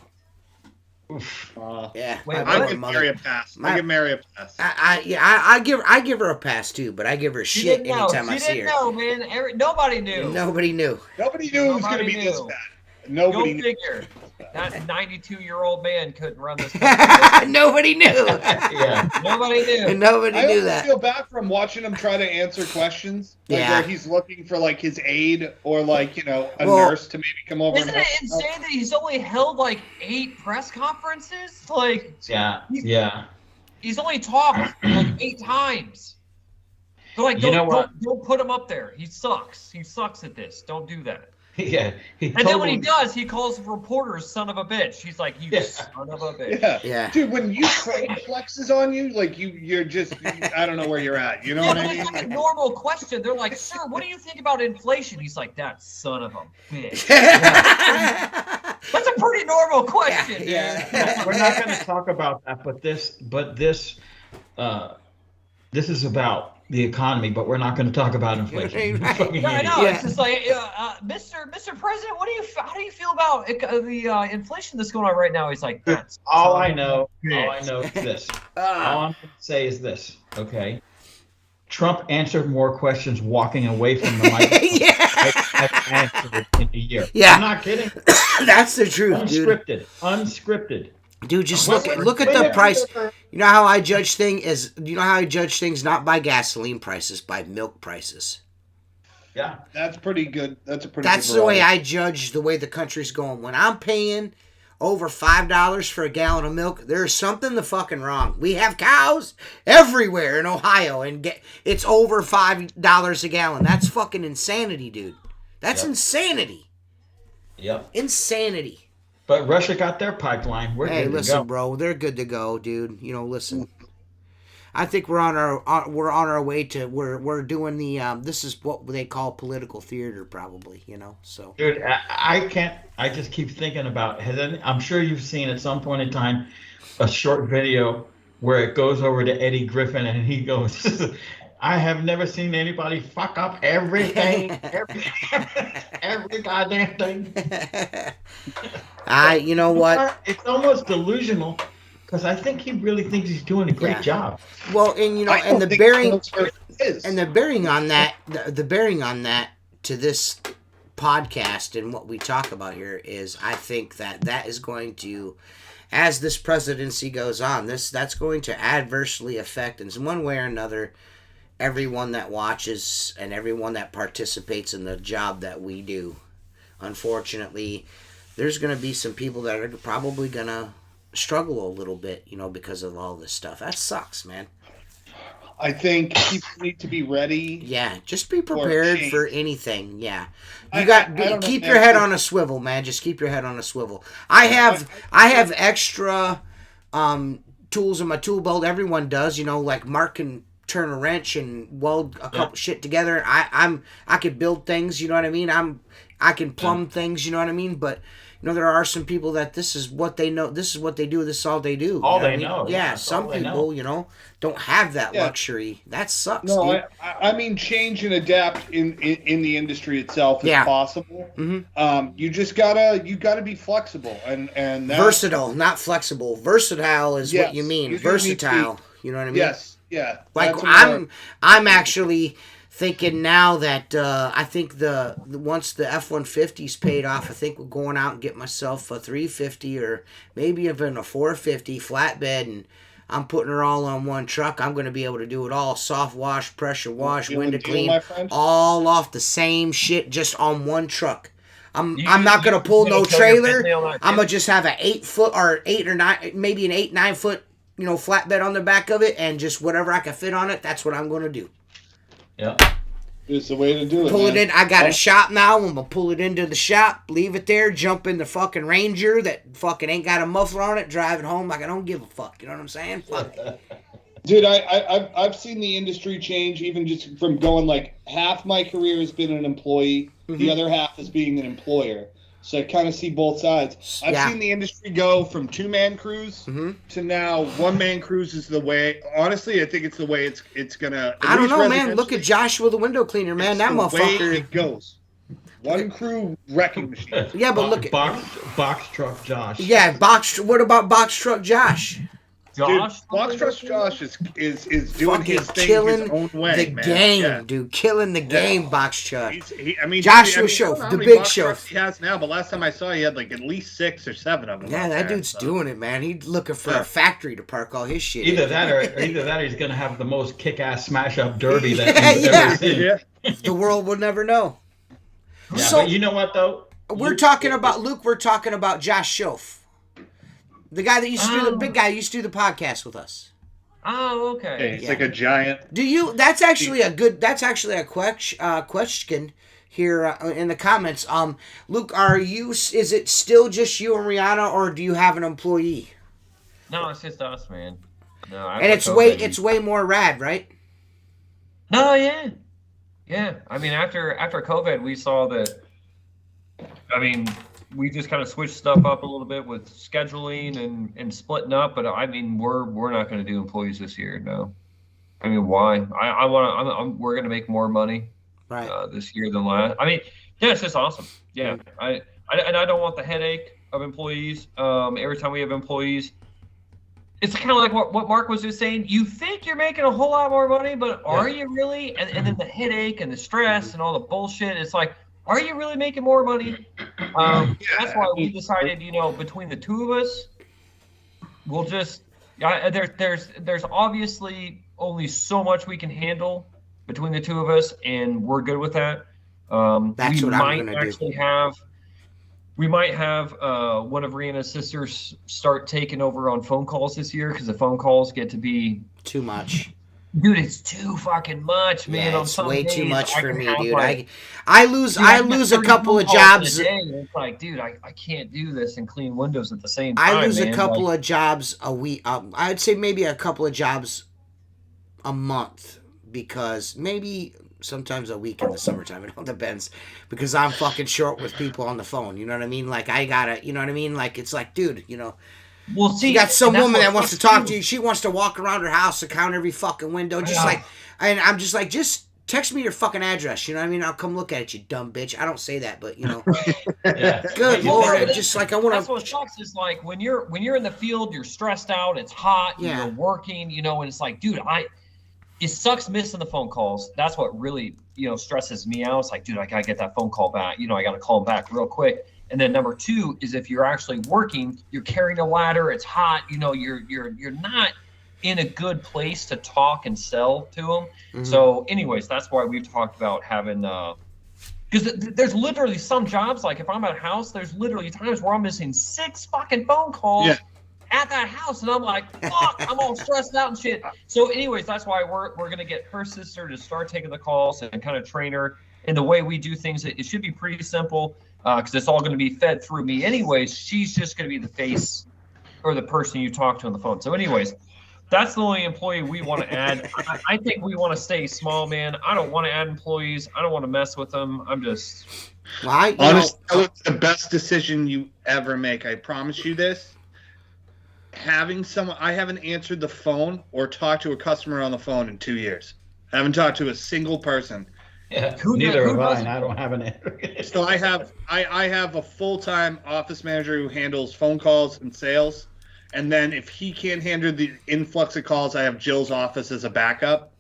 Yeah,
Wait,
my
I
poor
give
mother.
Mary a pass. I give Mary a pass.
I give her a pass too, but I give her
She
shit
didn't know.
anytime I
She
see her.
didn't know, man. Nobody knew.
Nobody knew.
Nobody knew it was going to
Nobody
be this
knew.
bad. Nobody
Go
knew.
figure. That 92-year-old man couldn't run this country.
Nobody knew.
Yeah.
Nobody knew.
Nobody
I
knew
always
that.
feel bad from watching him try to answer questions, like
Yeah.
where he's looking for like his aide or like a
Well,
nurse to maybe come over.
Isn't it insane that he's only held like 8 press conferences? Like,
Yeah.
he's only talked like 8 times. They're like,
You know what?
don't put him up there. He sucks. He sucks at this. Don't do that.
Yeah.
And then when he does, he calls reporters son of a bitch. He's like, you son of a bitch.
Yeah.
Yeah.
Dude, when you flexes on you, like you're just I don't know where you're at. You know
Yeah,
what
but
I
it's
mean?
like a normal question. They're like, sir, what do you think about inflation? He's like, that son of a bitch. That's a pretty normal question, dude.
Yeah.
We're not going to talk about that, but this is about the economy, but we're not going to talk about inflation.
Right.
Fucking
Yeah, I
idiot.
know.
Yeah.
It's just like, Mr. President, how do you feel about the inflation that's going on right now? He's like, that's
All I know is this. All
Ah.
I'm going to say is this, okay? Trump answered more questions walking away from the microphone.
Yeah.
I've answered in a year.
Yeah.
I'm not kidding.
That's the truth, dude.
Unscripted.
Dude, just look at the price. You know how I judge things not by gasoline prices, by milk prices.
Yeah.
That's pretty good. That's
That's
good
the way
variety.
I judge the way the country's going. When I'm paying over $5 for a gallon of milk, there's something the fucking wrong. We have cows everywhere in Ohio, and it's over $5 a gallon. That's fucking insanity, dude. That's insanity.
Yep.
Insanity.
But Russia got their pipeline. We're
Hey,
good
listen,
to go.
bro, they're good to go, dude. Listen. I think we're on our way to we're doing the this is what they call political theater, probably. So.
Dude, I can't. I just keep thinking about. I'm sure you've seen at some point in time a short video where it goes over to Eddie Griffin and he goes, "I have never seen anybody fuck up everything, every goddamn thing."
You know what?
It's almost delusional because I think he really thinks he's doing a great job.
Well, and
I
and
don't
the
think
bearing
that's where it is.
and the bearing on that, the bearing on that to this podcast and what we talk about here is, I think that is going to, as this presidency goes on, that's going to adversely affect in one way or another everyone that watches and everyone that participates in the job that we do. Unfortunately, there's going to be some people that are probably going to struggle a little bit, because of all this stuff. That sucks, man.
I think people need to be ready.
Yeah, just be prepared
change.
for anything. Yeah,
I
you
don't
keep
know,
your
man.
head on a swivel, man. Just keep your head on a swivel. I have extra tools in my tool belt. Everyone does, like Mark can turn a wrench and weld a couple shit together. I could build things. You know what I mean? I can plumb things. You know what I mean? But there are some people that this is what they know. This is what they do. This is all they do.
All
what
they
I mean?
know.
Yeah,
That's
some
all they
people,
know.
don't have that
Yeah.
luxury. That sucks,
No,
dude.
I mean change and adapt in the industry itself is possible.
Mhm.
You just gotta be flexible and that's,
Versatile, not flexible. Versatile is what you
Yes,
mean.
you do need to be-
Versatile. You know what I mean?
Yes, yeah.
Like
that's what
I'm actually thinking now that I think the once the F-150's paid off, I think we're going out and get myself a 350 or maybe even a 450 flatbed, and I'm putting her all on one truck. I'm going to be able to do it all: soft wash, pressure wash,
Deal and
window
deal,
clean,
my friend.
all off the same shit, just on one truck. I'm
You-
not going to
you-
pull
you
no
gonna throw your
trailer.
Bentley on that
I'm
too?
gonna just have an 8 foot or 8 or 9, maybe an 8-9 foot, flatbed on the back of it, and just whatever I can fit on it. That's what I'm gonna do.
Yeah.
It's the way to do it.
Pull it
man.
in. I got a shop now. I'm gonna pull it into the shop, leave it there, jump in the fucking Ranger that fucking ain't got a muffler on it, drive it home like I don't give a fuck. You know what I'm saying? Fuck it.
Dude, I've seen the industry change even just from going like half my career has been an employee, the other half is being an employer. So I kind of see both sides. I've
Yeah.
seen the industry go from 2-man crews to now 1-man crews is the way. Honestly, I think it's the way it's gonna.
I don't know, man. Look at Joshua the window cleaner, man. That
the way
motherfucker.
it goes. One crew wrecking machine.
Yeah, but look at
box truck Josh.
yeah, what about box truck Josh?
Josh,
Dude, Box Truck Josh is doing
Fucking
his thing
killing
his own way,
the
man.
game,
Yeah.
dude. Killing the game, Box Truck.
Joshua
Show,
I don't know
the
how many
big
box
show.
trucks he has now, but last time I saw, he had like at least 6 or 7 of them.
Yeah,
out
that
there,
dude's
so.
doing it, man. He's looking for a factory to park all his shit.
Either that or he's gonna have the most kick-ass smash-up derby that you've ever seen.
Yeah.
The world will never know.
Yeah,
So
but you know what though?
we're talking about Josh Schoaf. The guy that used to do the big guy used to do the podcast with us.
Oh, okay.
He's like a giant.
That's actually a question here in the comments. Luke, is it still just you and Rihanna, or do you have an employee?
No, it's just us, man. No,
And it's way more rad, right?
No, yeah. Yeah. I mean, after COVID, we saw that, I mean, we just kind of switched stuff up a little bit with scheduling and splitting up. But I mean, we're not going to do employees this year. No. I mean, why? We're going to make more money this year than last. I mean, yeah, it's just awesome. Yeah. I don't want the headache of employees. Every time we have employees, it's kind of like what Mark was just saying. You think you're making a whole lot more money, but are you really? And then the headache and the stress and all the bullshit. It's like, are you really making more money? That's why we decided, between the two of us, we'll just there's obviously only so much we can handle between the two of us, and we're good with that.
That's what I'm gonna do.
We might have one of Rihanna's sisters start taking over on phone calls this year, because the phone calls get to be
too much.
Dude, it's too fucking much, man.
Yeah, it's way too much for me, dude.
Like,
I lose a couple of jobs.
It's like, dude, I can't do this and clean windows at the same time.
I lose a couple of jobs a week. I'd say maybe a couple of jobs a month, because maybe sometimes a week in the summertime. It all depends, because I'm fucking short with people on the phone. You know what I mean? Like, I gotta, you know what I mean? Like, it's like, dude,
Well, see,
you got some woman that wants to talk to you. She wants to walk around her house and count every fucking window. And I'm just like, just text me your fucking address. You know what I mean? I'll come look at it, you dumb bitch. I don't say that, but
Yeah.
Good Lord, just like I want to.
That's what sucks is, like, when you're in the field, you're stressed out, it's hot, you're working, and it's like, dude, it sucks missing the phone calls. That's what really, stresses me out. It's like, dude, I gotta get that phone call back. I gotta call them back real quick. And then number two is, if you're actually working, you're carrying a ladder, it's hot, you're not in a good place to talk and sell to them. Mm-hmm. So anyways, that's why we've talked about having, because there's literally some jobs, like if I'm at a house, there's literally times where I'm missing 6 fucking phone calls at that house. And I'm like, fuck, I'm all stressed out and shit. So anyways, that's why we're going to get her sister to start taking the calls and kind of train her. And the way we do things, it should be pretty simple. Because it's all going to be fed through me anyways. She's just going to be the face or the person you talk to on the phone. So anyways, that's the only employee we want to add. I think we want to stay small, man. I don't want to add employees. I don't want to mess with them. I'm just...
Honestly, it's the best decision you ever make. I promise you this. Having someone... I haven't answered the phone or talked to a customer on the phone in 2 years. I haven't talked to a single person.
Yeah, neither have I, and I don't have an answer.
So I have a full-time office manager who handles phone calls and sales, and then if he can't handle the influx of calls, I have Jill's office as a backup.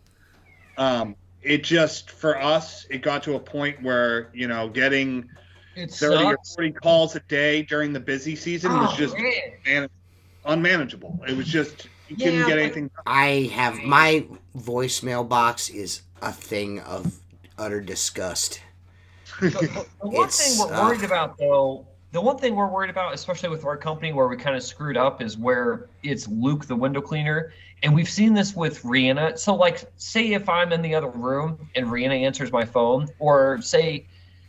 It just, for us, it got to a point where, getting 30 or 40 calls a day during the busy season was just unmanageable. It was just, you couldn't get anything done.
I have, my voicemail box is a thing of utter disgust.
The one thing we're worried about, though, especially with our company where we kind of screwed up, is where it's Luke the window cleaner. And we've seen this with Rihanna. So, like, say if I'm in the other room and Rihanna answers my phone, or say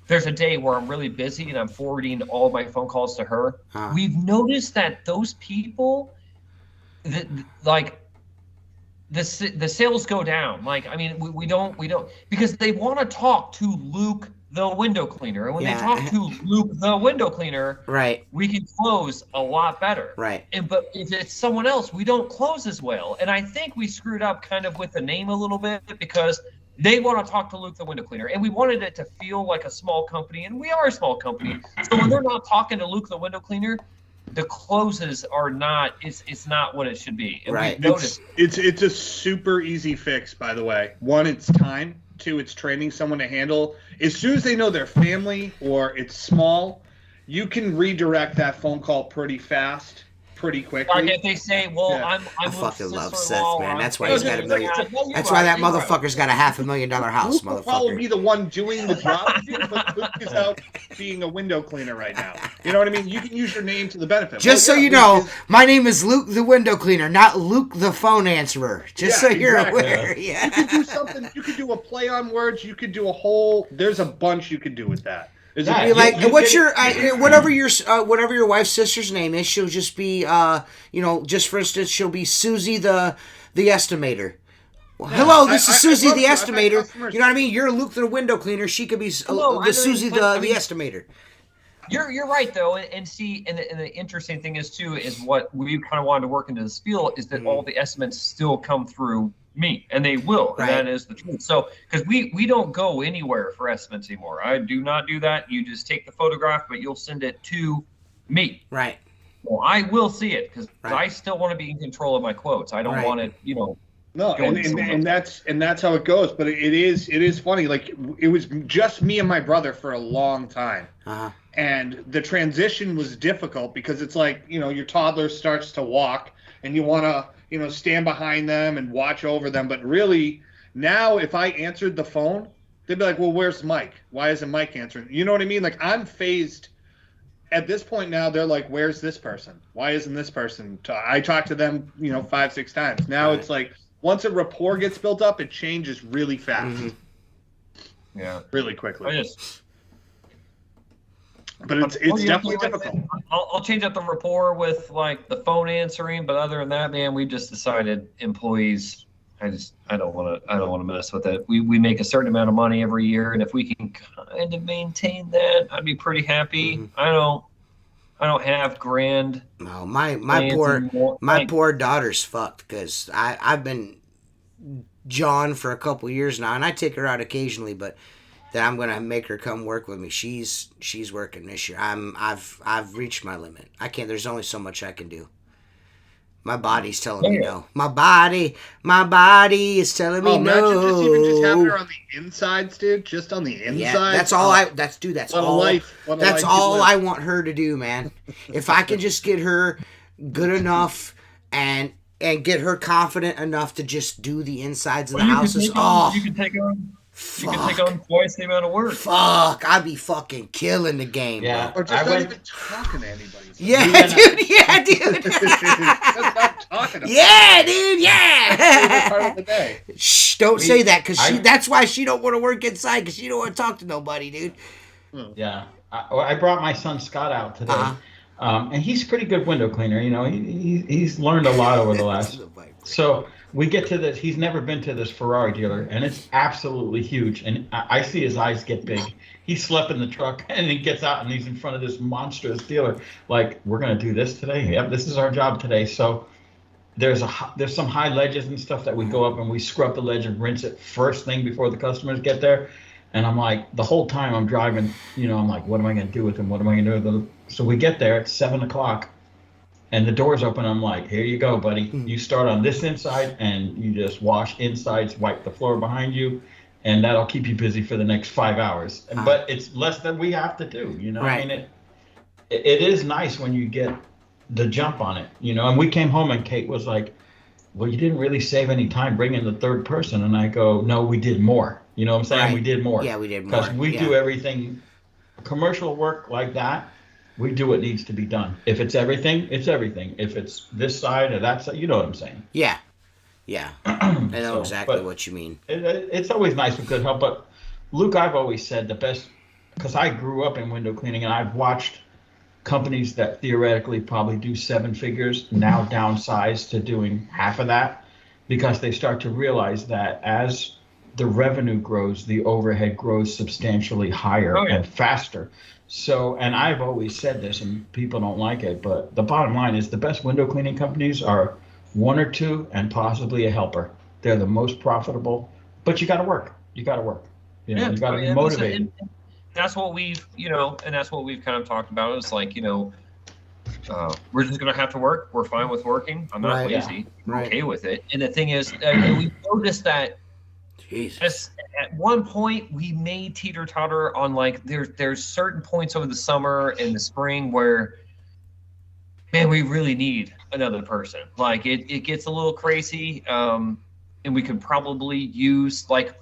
there's a day where I'm really busy and I'm forwarding all of my phone calls to her. We've noticed that those people, the sales go down. Like, I mean, we don't, because they want to talk to Luke the window cleaner. And when they talk to Luke the window cleaner,
right,
we can close a lot better.
Right.
But if it's someone else, we don't close as well. And I think we screwed up kind of with the name a little bit, because they want to talk to Luke the window cleaner, and we wanted it to feel like a small company, and we are a small company. So when they're not talking to Luke the window cleaner, the closes are not. It's not what it should be. And
Right.
we've noticed.
It's a super easy fix, by the way. One, it's time. Two, it's training someone to handle. As soon as they know their family or it's small, you can redirect that phone call pretty fast, pretty quickly.
Like if they say, "Well,
Yeah.
I'm
I
Luke's
fucking love
sister-in-law,"
Seth, man.
or
That's
I'm-
why he's got a million.
Well, you're
That's why that
right, you're right.
motherfucker's got a $500,000 house,
Luke will probably be
motherfucker.
the one doing the job, but Luke is out being a window cleaner right now. You know what I mean? You can use your name to the benefit.
Just so
Well, yeah,
you know,
Luke is-
my name is Luke the window cleaner, not Luke the phone answerer. Just
Yeah,
so you're
exactly.
aware. Yeah.
You could do something. You could do a play on words. You could do a whole. There's a bunch you could do with that. There's
Yeah,
a,
Be like,
you
what's
get-
your whatever your wife's sister's name is? She'll just be just for instance, she'll be Susie the estimator. Well, hello, this is
I
Susie
love
the
you. I've had
estimator.
customers-
You know what I mean? You're Luke the window cleaner. She could be
No, I know
Susie
you- but, I
the
mean-
estimator.
You're right though, and see, and the interesting thing is too is what we kind of wanted to work into this field is that all the estimates still come through me, and they will.
Right.
And that is the truth. So because we don't go anywhere for estimates anymore. I do not do that. You just take the photograph, but you'll send it to me.
Right.
Well, I will see it because
Right.
I still want to be in control of my quotes. I don't
Right.
want it,
no,
going
and that's how it goes. But it is funny. Like it was just me and my brother for a long time.
Uh-huh.
And the transition was difficult because it's like, your toddler starts to walk and you want to, stand behind them and watch over them. But really, now if I answered the phone, they'd be like, well, where's Mike? Why isn't Mike answering? You know what I mean? Like, I'm phased. At this point now, they're like, where's this person? Why isn't this person? I talked to them, 5-6 times. Now
Right.
it's like, once a rapport gets built up, it changes really fast,
Mhm.
yeah.
really
I
quickly.
just
But it's
Well, you know,
definitely difficult.
I'll change up the rapport with like the phone answering, but other than that, man, we just decided employees. I don't want to mess with it. We make a certain amount of money every year, and if we can kind of maintain that, I'd be pretty happy.
Mhm.
I don't have grand.
No, my
plans
poor
anymore.
my
Like,
poor daughter's fucked because I've been John for a couple years now, and I take her out occasionally, but that I'm gonna make her come work with me. She's working this year. I've reached my limit. I can't. There's only so much I can do. My body's telling me
Yeah.
no. My body is telling me
Oh, imagine
no.
even just having her on the insides, dude. Just on the inside.
Yeah, that's all That's
What a
all.
life. What a
That's
life you
all
live.
I want her to do, man. If I can just get her good enough and get her confident enough to just do the insides of the
you can
houses.
take on-
Oh,
you can take on. You can take
fuck.
on twice the amount of work.
Fuck, I'd be fucking killing the game,
Yeah.
bro.
Or just
I
not
went-
even talking to anybody.
Yeah,
Yeah.
dude. Yeah, dude.
Just not talking to
Yeah, dude.
Favorite
Yeah.
part of the day.
Shh, don't say that because
I-
that's why she don't want to work inside because she don't want to talk to nobody, dude.
Yeah, I brought my son Scott out today,
Uh-huh.
and he's a pretty good window cleaner. He's learned a lot over the last. So we get to this. He's never been to this Ferrari dealer, and it's absolutely huge. And I see his eyes get big. He slept in the truck, and he gets out, and he's in front of this monstrous dealer. Like, we're gonna do this today. Yep, this is our job today. So there's some high ledges and stuff that we go up and we scrub the ledge and rinse it first thing before the customers get there. And I'm like, the whole time I'm driving, I'm like, what am I gonna do with them? What am I gonna do with them? So we get there at 7:00. And the door's open. I'm like, here you go, buddy. You start on this inside and you just wash insides, wipe the floor behind you, and that'll keep you busy for the next 5 hours. But it's less than we have to do,
Right.
I mean, it is nice when you get the jump on it, And we came home and Kate was like, well, you didn't really save any time bringing the third person. And I go, no, we did more. You know what I'm saying?
Right.
We did more.
Yeah, we did more.
Because we do everything, commercial work like that. We do what needs to be done. If it's everything, it's everything. If it's this side or that side, you know what I'm saying.
Yeah. I know
So,
exactly
but
what you mean.
It's always nice with good help. But Luke, I've always said the best, because I grew up in window cleaning and I've watched companies that theoretically probably do 7 figures now downsize to doing half of that because they start to realize that as the revenue grows, the overhead grows substantially higher and faster. So, and I've always said this, and people don't like it, but the bottom line is the best window cleaning companies are 1 or 2 and possibly a helper. They're the most profitable, but you got to work. You got to work. You
Yeah,
got to be
and
motivated.
and that's what we've, and that's what we've kind of talked about. It's like, we're just going to have to work. We're fine with working. I'm not
Right,
lazy. I'm
right.
okay with it. And the thing is, we noticed that
Jesus.
at one point we may teeter-totter on, like, there's certain points over the summer and the spring where, man, we really need another person. Like, it gets a little crazy, and we could probably use, like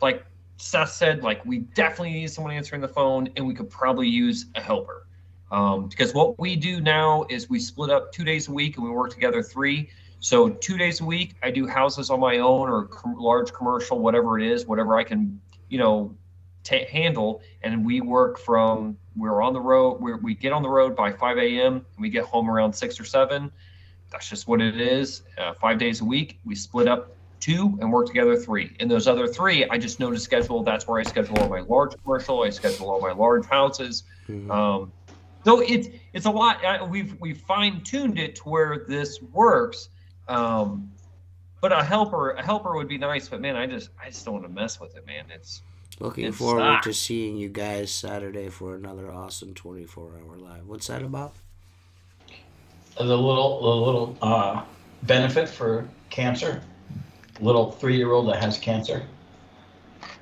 Seth said, like, we definitely need someone answering the phone, and we could probably use a helper. Because what we do now is we split up 2 days a week and we work together 3. So 2 days a week, I do houses on my own or large commercial, whatever it is, whatever I can, handle. And we work we're on the road. We get on the road by 5 a.m. and we get home around 6 or 7. That's just what it is. 5 days a week, we split up 2 and work together 3. And those other 3, I just know to schedule. That's where I schedule all my large commercial. I schedule all my large houses.
Mm-hmm.
So it's a lot. We've fine-tuned it to where this works. But a helper would be nice. But man, I just don't want to mess with it, man.
Looking forward to seeing you guys Saturday for another awesome 24-hour live. What's that about?
The little benefit for cancer. Little 3-year-old that has cancer.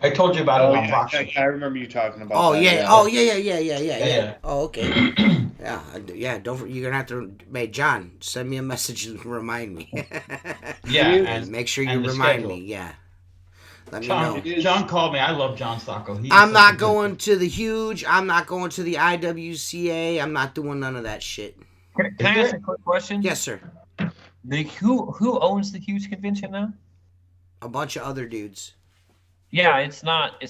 I told you about it on Fox.
I remember you talking about.
Oh
that,
yeah.
yeah.
Oh yeah. Oh okay. yeah. You're gonna have to, John, send me a message and remind me.
Yeah,
and make sure you remind me. Yeah. Let me know.
John called me. I love John Stocco.
I'm not going to the Huge. I'm not going to the IWCA. I'm not doing none of that shit.
Can I ask a quick question?
Yes, sir.
Who owns the Huge convention now?
A bunch of other dudes.
Yeah, it's not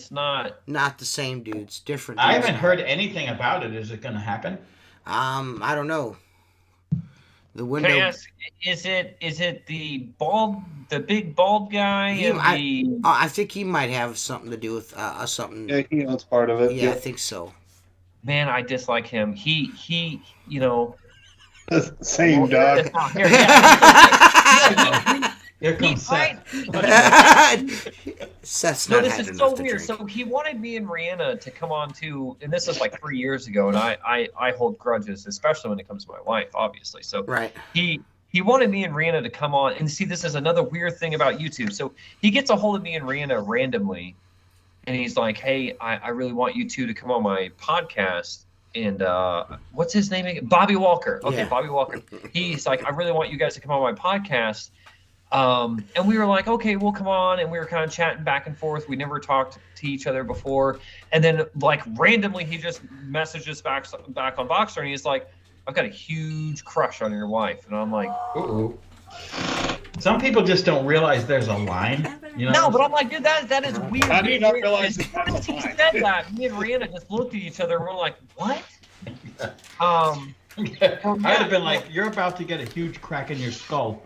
Not the same dudes. Different dudes.
I haven't heard anything about it. Is it going to happen?
I don't know. The window.
Can I ask, is it the big bald guy?
I think he might have something to do with something.
Yeah, he owns part of it.
Yeah, I think so.
Man, I dislike him. He
Same dog.
Here comes Seth.
Seth's
No,
not
this
had
is
enough
so
to
weird.
drink.
So he wanted me and Rihanna to come on to, and this is like 3 years ago, and I hold grudges, especially when it comes to my wife, obviously. So
Right.
he wanted me and Rihanna to come on, and see, this is another weird thing about YouTube. So he gets a hold of me and Rihanna randomly, and he's like, "Hey, I really want you two to come on my podcast." And what's his name again? Bobby Walker. Okay,
Yeah.
Bobby Walker. He's like, "I really want you guys to come on my podcast." And we were like, okay, we'll come on. And we were kind of chatting back and forth. We never talked to each other before. And then, like, randomly, he just messages back on Voxer, and he's like, "I've got a huge crush on your wife." And I'm like,
Ooh. Some people just don't realize there's a line.
No, but I'm like, dude, that is weird.
How do you not realize
as
that
soon as he said that, me and Rihanna just looked at each other and we're like, what?
I'd have been like, "You're about to get a huge crack in your skull."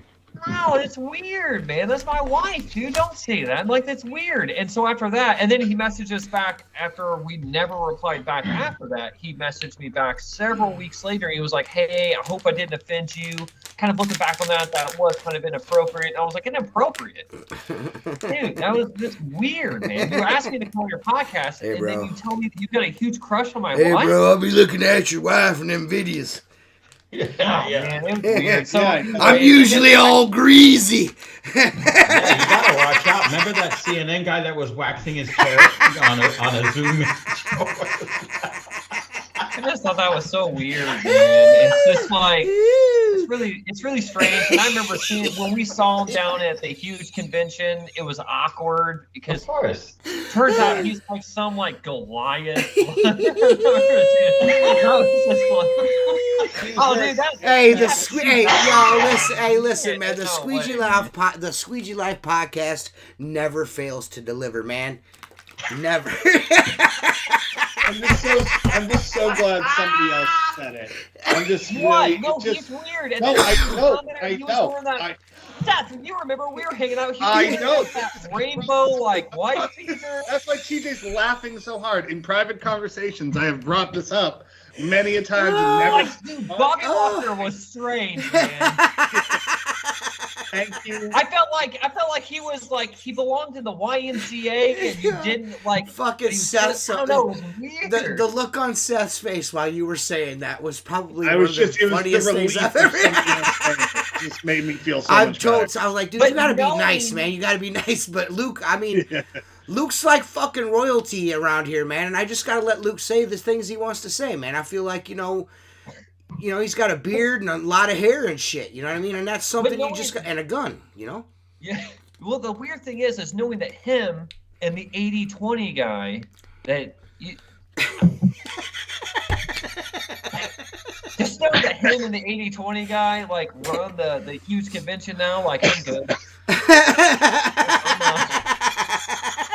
No, it's weird, man. That's my wife, dude. Don't say that. Like, that's weird. And so after that, and then he messaged us back after we never replied back after that. He messaged me back several weeks later. He was like, "Hey, I hope I didn't offend you." Kind of looking back on that was kind of inappropriate. I was like, inappropriate? Dude, that was just weird, man. You asked me to come on your podcast,
Hey,
and
bro.
then you tell me that you've got a huge crush on my
Hey,
wife?
bro, I'll be looking at your wife in them videos.
Oh, man, it was weird. So,
I'm usually all greasy.
Yeah, you gotta watch out. Remember that CNN guy that was waxing his hair on a Zoom?
I just thought that was so weird, man. It's just like, it's really strange. And I remember seeing when we saw him down at the Huge convention, it was awkward because
Of course.
turns out he's like some like Goliath. Oh, dude, that's
Hey, listen,
Yeah,
man. The
no
Squeegee
way.
Life podcast never fails to deliver, man. Never.
I'm just so glad somebody else said it. I'm just
what?
really.
No,
just,
he's weird. And
No,
then
I know.
he was wearing that- Seth, you remember we were hanging out. He was
I
wearing
know.
that rainbow like white t-shirt.
That's why TJ's laughing so hard. In private conversations, I have brought this up many a times and never.
Dude, Bobby Walker was strange, man.
Thank you.
I felt like he was like he belonged to the YMCA and you didn't like
fucking Seth.
I don't know, it was weird.
The look on Seth's face while you were saying that was probably
It was the
funniest things
relief
I've
of
ever
somebody else saying it. Just made me feel so
I've
much
told.
better.
I was like, dude,
But
you gotta
knowing-
be nice, man. You gotta be nice. But Luke, I mean, Luke's like fucking royalty around here, man. And I just gotta let Luke say the things he wants to say, man. I feel like you know, he's got a beard and a lot of hair and shit. You know what I mean? And that's something you just got, and a gun. You know?
Yeah. Well, the weird thing is knowing that him and the 80/20 guy that you. Just know that him and the 80/20 guy like run the huge convention now. Like I'm good.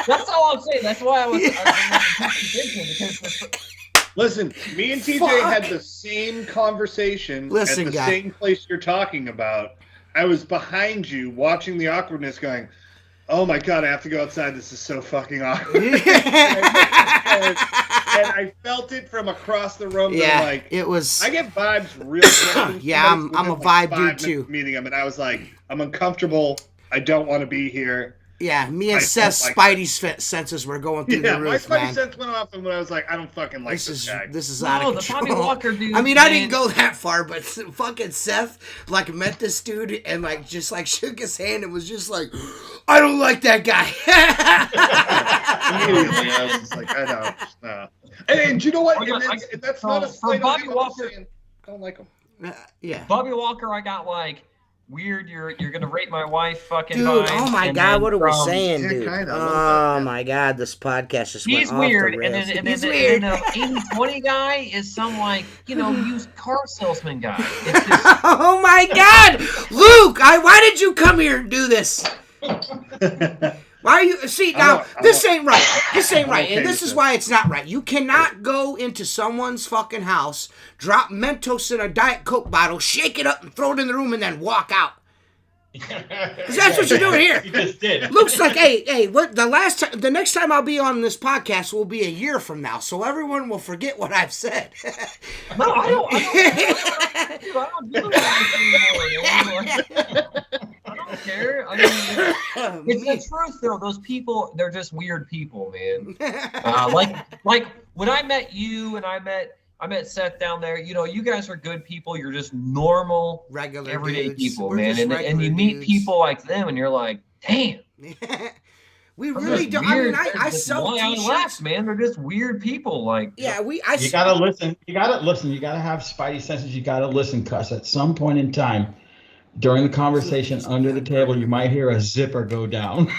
That's all I'm saying. That's why I was because
Listen, me and TJ had the same conversation at the same place you're talking about. I was behind you watching the awkwardness going, oh my God, I have to go outside. This is so fucking awkward. And I felt it from across the room.
Yeah,
like,
it was.
I get vibes real quick.
Yeah, I'm a vibe dude too.
Meeting him, and I was like, I'm uncomfortable. I don't want to be here.
Yeah, me and Seth's Spidey senses were going through the roof,
my
man.
Spidey sense went off, and when I was like, I don't fucking like this guy.
This is out of control.
The Bobby Walker dude.
I mean, I didn't go that far, but fucking Seth like met this dude and like just like shook his hand and was just like, I don't like that guy.
Immediately, I was just like, I know. No. And you know what? And that's not a slight on
Bobby
him.
Walker.
I don't like him.
Yeah.
Bobby Walker, I got like. Weird, you're gonna rape my wife, fucking.
Dude, oh my God, what are we saying, dude?
Kinda,
oh my God, this podcast just went off
weird,
the rails.
and then
He's weird.
And the 80/20 guy is some like used car salesman guy. It's just...
Oh my God, Luke! Why did you come here and do this? Why are you? See now, this ain't right. This ain't right, and this is why it's not right. You cannot go into someone's fucking house, drop Mentos in a Diet Coke bottle, shake it up, and throw it in the room, and then walk out. Because that's what you're doing here.
You just did.
Luke's like, hey, what? The next time I'll be on this podcast will be a year from now, so everyone will forget what I've said.
No, I don't do that anymore. I don't care. I mean, it's the truth, though. Those people, they're just weird people, man. Like when I met you and I met Seth down there. You guys are good people. You're just normal,
regular,
everyday
dudes.
people,
We're
man. And you meet people like them, and you're like, damn.
We really don't.
Weird.
I mean, I sell t-shirts,
man. They're just weird people. Like,
yeah,
you gotta listen. You gotta have spidey senses. You gotta listen, cuz at some point in time, during the conversation under the table, you might hear a zipper go down.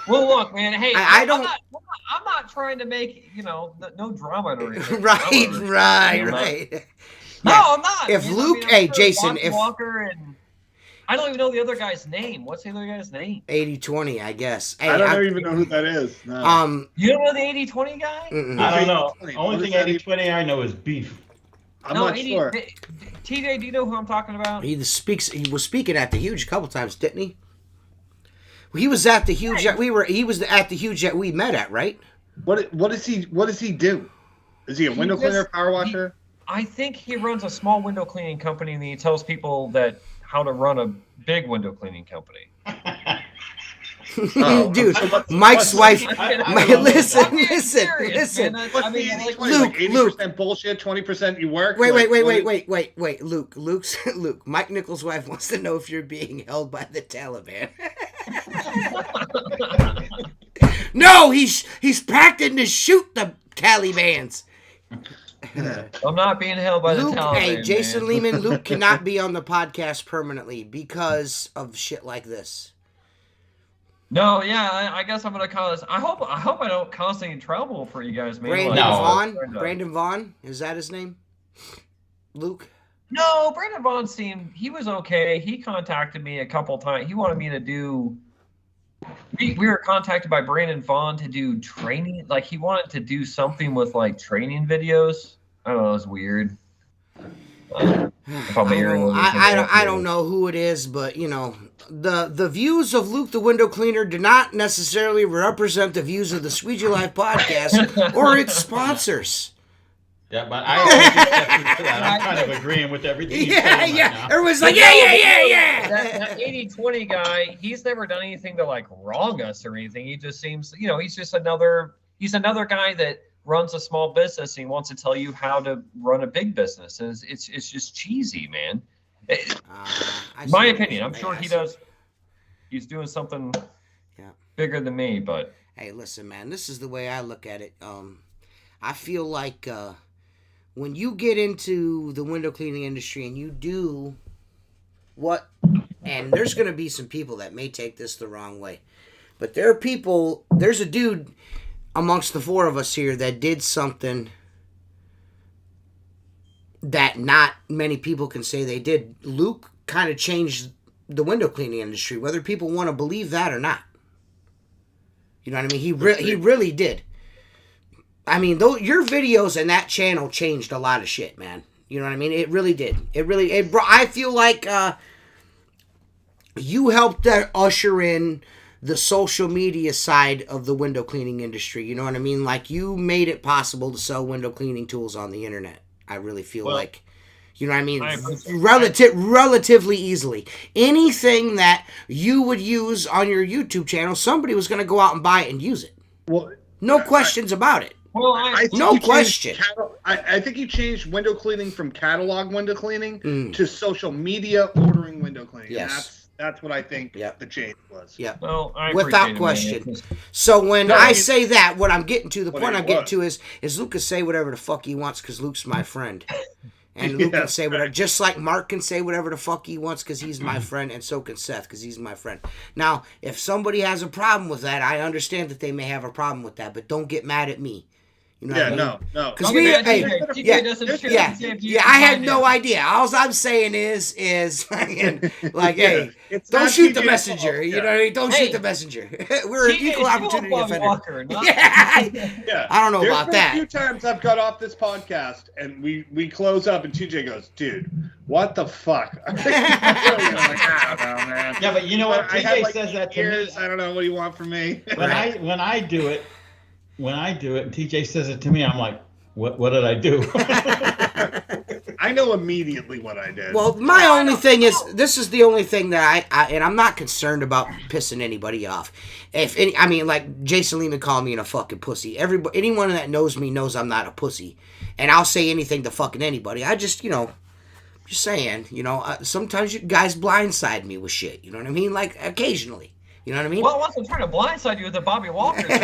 Well, look, man. Hey,
I don't.
I'm not trying to make no drama or anything.
Right.
No, I'm not.
If Luke, Jason, if
Walker and I don't even know the other guy's name. What's the other guy's name?
80/20, I guess. Hey,
I don't even know who that is. No.
You don't know the 80/20 guy?
I don't know. Only thing 80/20 I know is beef.
I'm not sure.
TJ, do you know who I'm talking about?
He was speaking at the Huge a couple times, didn't he? He was at the Huge that He was at the Huge that we met at, right?
What does he do? Is he a window cleaner, power washer?
I think he runs a small window cleaning company, and he tells people how to run a big window cleaning company.
Dude, Mike's wife. Listen.
I mean, Luke, 80% bullshit, 20% you work.
Wait. Luke. Mike Nichols' wife wants to know if you're being held by the Taliban. No, he's practicing to shoot the Talibans.
I'm not being held by the Taliban.
Hey, Jason
man.
Lehman, Luke cannot be on the podcast permanently because of shit like this.
No, yeah, I guess I'm gonna call this. I hope I don't cause any trouble for you guys, man.
Brandon Vaughn, is that his name? Luke?
No, Brandon Vaughn he was okay. He contacted me a couple times. He wanted me to do. We were contacted by Brandon Vaughn to do training. Like he wanted to do something with like training videos. I don't know. It was weird.
I don't know who it is, but the views of Luke the Window Cleaner do not necessarily represent the views of the Squeegee Life podcast or its sponsors.
Yeah, but I always accept to that. I'm kind of agreeing with everything you're saying right now.
Everyone's like, yeah.
That 80-20 guy, he's never done anything to like wrong us or anything. He just seems, he's just another guy that runs a small business and he wants to tell you how to run a big business. And it's just cheesy, man. My opinion. I'm sure he does. He's doing something bigger than me, but
hey, listen, man, this is the way I look at it. I feel like when you get into the window cleaning industry and you do what, and there's going to be some people that may take this the wrong way, but there's a dude amongst the four of us here that did something that not many people can say they did. Luke kind of changed the window cleaning industry, whether people want to believe that or not. You know what I mean? He really did. I mean, your videos and that channel changed a lot of shit, man. You know what I mean? It really did. I feel like you helped usher in the social media side of the window cleaning industry. You know what I mean? Like, you made it possible to sell window cleaning tools on the internet. I really feel like, you know what I mean? Relatively easily. Anything that you would use on your YouTube channel, somebody was going to go out and buy it and use it.
Well,
no questions about it.
Well,
no question.
I think you changed window cleaning from catalog window cleaning to social media ordering window cleaning.
Yes.
That's what I think the change was.
Yeah.
Well,
without question. So when I say that, what I'm getting to, the point I'm getting to is Luke can say whatever the fuck he wants because Luke's my friend. And Luke can say whatever, just like Mark can say whatever the fuck he wants because he's my friend, and so can Seth because he's my friend. Now, if somebody has a problem with that, I understand that they may have a problem with that, but don't get mad at me. You know what I mean?
No.
Because I had no idea. All I'm saying is like, hey, don't shoot the messenger. You know what I mean? Don't shoot the messenger. We're an equal opportunity offender. I don't know about that.
There's been a few times I've got off this podcast and we close up and TJ goes, dude, what the fuck? I'm like, I don't know, man.
Yeah, but you know what? TJ says that to me.
I don't know. What do you want from me?
When I do it, and TJ says it to me, I'm like, what did I do?
I know immediately what I did.
Well, my only thing is, this is the only thing that and I'm not concerned about pissing anybody off. Like Jason Lehman called me a fucking pussy. Anyone that knows me knows I'm not a pussy. And I'll say anything to fucking anybody. I just, just saying, sometimes you guys blindside me with shit. You know what I mean? Like, occasionally. You know what I mean?
Well, I wasn't trying to blindside you with the Bobby Walker thing.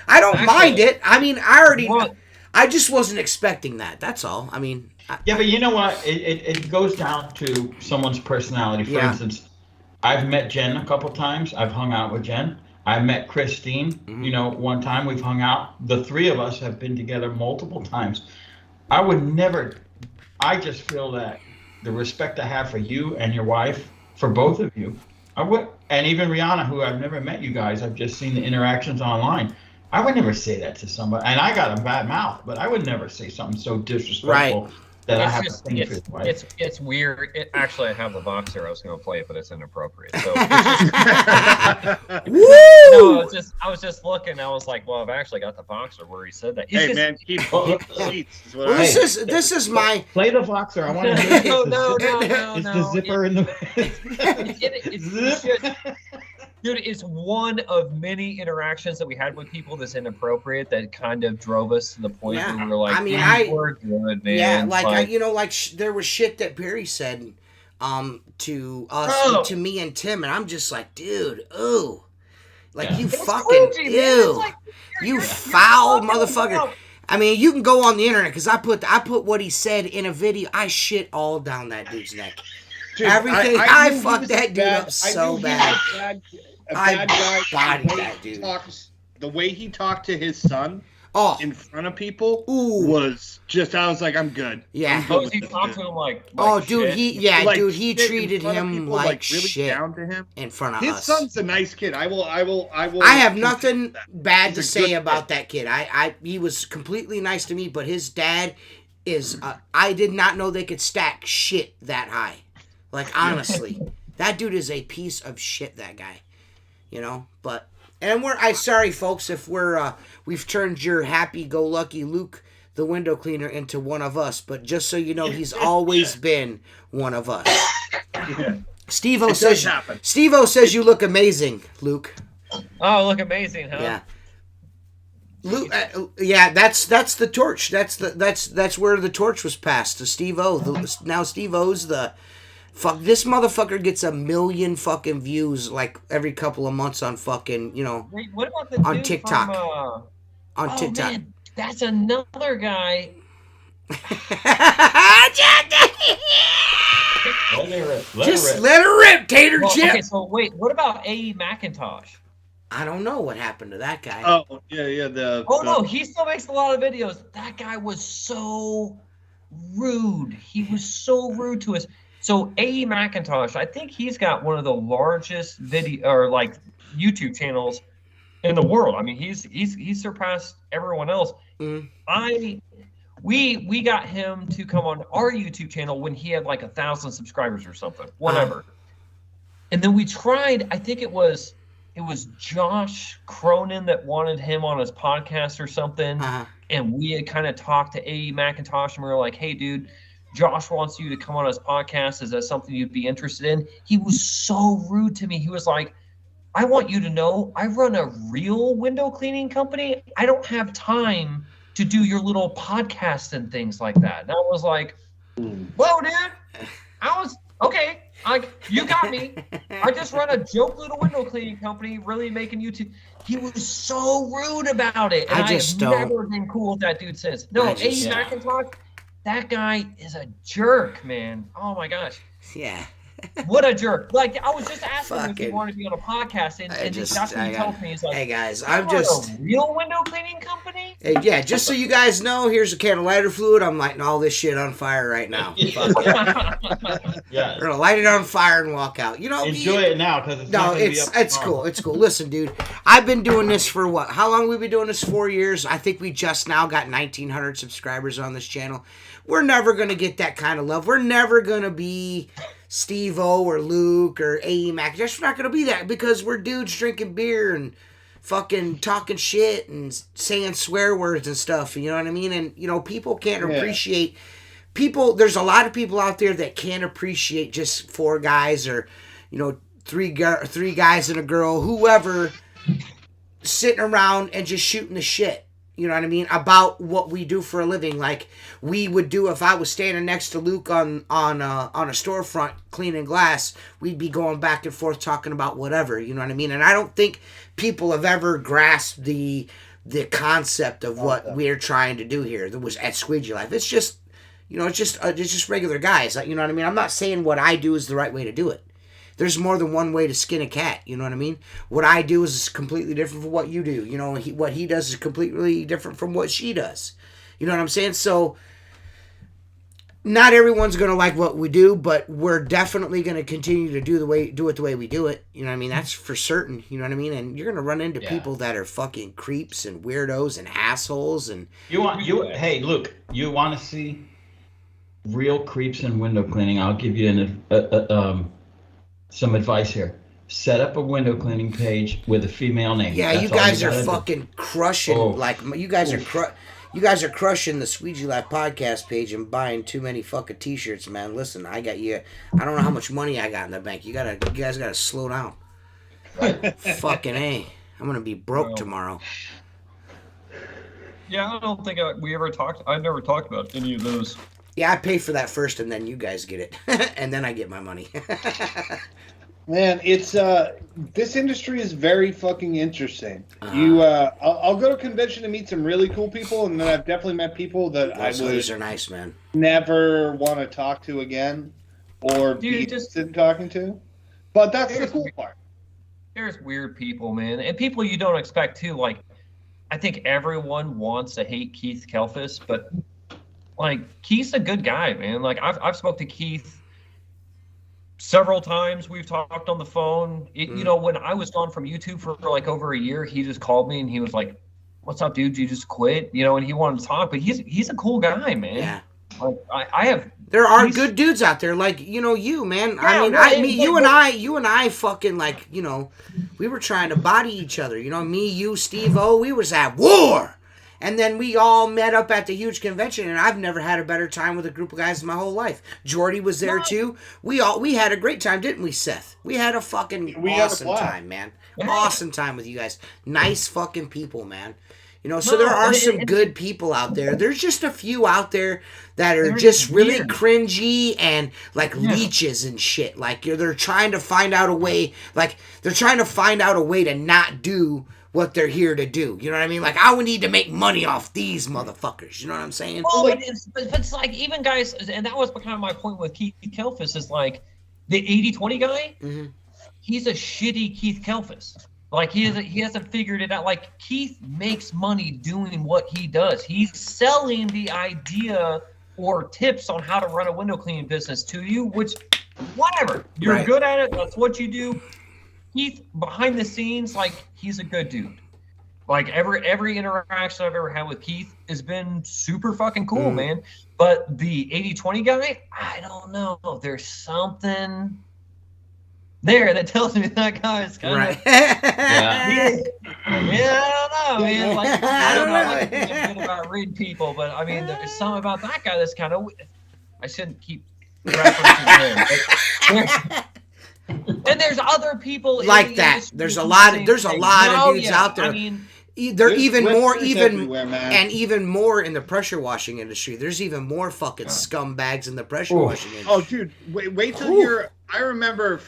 I don't mind it. I mean, I just wasn't expecting that. That's all. I mean.
Yeah, but you know what? It goes down to someone's personality. For instance, I've met Jen a couple times. I've hung out with Jen. I met Christine. Mm-hmm. One time we've hung out. The three of us have been together multiple times. I just feel that the respect I have for you and your wife, for both of you, and even Rihanna, who I've never met you guys, I've just seen the interactions online. I would never say that to somebody, and I got a bad mouth, but I would never say something so disrespectful that I have to think for his wife.
It's weird. Actually, I have the boxer. I was going to play it, but it's inappropriate. So,
Woo!
I was just looking. I was like, well, I've actually got the boxer where he said that.
Hey, man, keep seats.
Well, this is my
play the boxer. I want to hear
no.
It's the zipper in the.
Dude, it's one of many interactions that we had with people that's inappropriate that kind of drove us to the point where we were like, we're good, man.
Yeah, like there was shit that Barry said to us, to me and Tim, and I'm just like, dude, ooh. Like, you fucking, ew. Like, you foul motherfucker. I mean, you can go on the internet, because I put what he said in a video. I shit all down that dude's neck. Dude, everything. I fucked that dude up so bad. I bodied that dude.
The way he talked to his son in front of people was just, I was like, I'm good.
Yeah.
He talked to him like
dude,
shit.
He treated him like
really
shit
down to him
in front of
his
us.
His son's a nice kid. I
have nothing bad to say about that kid. He was completely nice to me, but his dad is, I did not know they could stack shit that high. Like, honestly, that dude is a piece of shit, that guy. But And sorry folks if we've turned your happy-go-lucky Luke the window cleaner into one of us, but just so you know, he's always been one of us.
Yeah.
Steve-O says you look amazing, Luke.
Oh, look amazing, huh?
Yeah. Luke, yeah, that's the torch. That's where the torch was passed to Steve-O. Now Steve-O's the fuck. This motherfucker gets 1 million fucking views like every couple of months on fucking
Wait, what about the
on
dude
TikTok.
From,
on TikTok.
Man, that's another guy.
Let her rip, Tater Chip.
Okay, so wait, what about A.E. McIntosh?
I don't know what happened to that guy.
Oh yeah.
No, he still makes a lot of videos. That guy was so rude. He was so rude to us. So A.E. McIntosh, I think he's got one of the largest YouTube channels in the world. I mean, he's surpassed everyone else. We got him to come on our YouTube channel when he had like 1,000 subscribers or something, whatever. And then we tried. I think it was Josh Cronin that wanted him on his podcast or something. And we had kind of talked to A.E. McIntosh, and we were like, "Hey, dude, Josh wants you to come on his podcast. Is that something you'd be interested in?" He was so rude to me. He was like, "I want you to know I run a real window cleaning company. I don't have time to do your little podcast and things like that." And I was like, "Whoa, dude." I was okay. You got me. I just run a joke little window cleaning company, really making YouTube. He was so rude about it. And I have never been cool with that dude since. No, A.E. McIntosh, that guy is a jerk, man. Oh my gosh.
Yeah.
What a jerk. Like, I was just asking him if he wanted to be on a podcast, and that's what he tells me. He's like,
"Hey guys,
I'm just a real window cleaning company?"
Hey, yeah, just so you guys know, here's a can of lighter fluid. I'm lighting all this shit on fire right now.
Yeah.
We're gonna light it on fire and walk out.
Enjoy it now, because
it's cool. It's cool. Listen, dude, I've been doing this for what? How long have we been doing this? 4 years. I think we just now got 1,900 subscribers on this channel. We're never gonna get that kind of love. We're never gonna be Steve-O or Luke or A.E. Mac. Just not gonna be that, because we're dudes drinking beer and fucking talking shit and saying swear words and stuff. You know what I mean? And people can't appreciate people. There's a lot of people out there that can't appreciate just 4 guys or three guys and a girl, whoever, sitting around and just shooting the shit. You know what I mean? About what we do for a living. Like we would do if I was standing next to Luke on a storefront cleaning glass, we'd be going back and forth talking about whatever. You know what I mean? And I don't think people have ever grasped the concept of what we're trying to do here. That was at Squeegee Life. It's just, it's just regular guys. You know what I mean? I'm not saying what I do is the right way to do it. There's more than one way to skin a cat, you know what I mean? What I do is completely different from what you do. What he does is completely different from what she does. You know what I'm saying? So, not everyone's going to like what we do, but we're definitely going to continue to do it the way we do it. You know what I mean? That's for certain, you know what I mean? And you're going to run into people that are fucking creeps and weirdos and assholes. And
hey, look, you want to see real creeps in window cleaning? I'll give you some advice here. Set up a window cleaning page with a female name.
Yeah, you guys are fucking crushing. You guys are crushing the Squeegee Life podcast page and buying too many fucking t-shirts, man. Listen, I got you. I don't know how much money I got in the bank. You guys gotta slow down. Right. Fucking A. I'm gonna be broke tomorrow.
Yeah, I don't think we ever talked. I've never talked about any of those.
Yeah, I pay for that first, and then you guys get it, and then I get my money.
Man, it's this industry is very fucking interesting. I'll go to a convention and meet some really cool people, and then I've definitely met people that
those are nice, man.
Never want to talk to again, or be interested in talking to. But that's the cool part.
There's weird people, man, and people you don't expect too. Like, I think everyone wants to hate Keith Kelfis, but like, Keith's a good guy, man. Like, I've spoke to Keith several times. We've talked on the phone. When I was gone from YouTube for like over a year, he just called me and he was like, "What's up, dude? You just quit?" And he wanted to talk. But he's a cool guy, man.
Yeah.
Like, I have
There are good dudes out there, like, you know, you, man.
Yeah,
you and I fucking, like, you know, we were trying to body each other. You know, me, you, Steve-O, we was at war. And then we all met up at the huge convention, and I've never had a better time with a group of guys in my whole life. Jordy was there, too. We had a great time, didn't we, Seth? We had a fucking awesome time, man. Awesome time with you guys. Nice fucking people, man. You know, so there are some good people out there. There's just a few out there that are just really cringy and like leeches and shit. Like they're trying to find out a way, to not do what they're here to do. You know what I mean? Like, I would need to make money off these motherfuckers. You know what I'm saying?
Well, it's like, even guys, and that was kind of my point with Keith Kelfis, is like the 80-20 guy. Mm-hmm. He's a shitty Keith Kelfis. Like, he hasn't figured it out. Like, Keith makes money doing what he does. He's selling the idea or tips on how to run a window cleaning business to you, which, whatever. You're good at it. That's what you do. Keith, behind the scenes, like, he's a good dude. Like, every interaction I've ever had with Keith has been super fucking cool, man. But the 80-20 guy, I don't know. There's something there that tells me that guy is kind of I don't know, man. Like, I don't know, like, I'm good about reading people, but I mean, there's something about that guy that's kind of. I shouldn't keep referencing him. And there's other people
like that. There's a lot of dudes out there. I mean, they're even more even more in the pressure washing industry. There's even more fucking scumbags in the pressure washing industry.
Oh, dude, wait till you're. I remember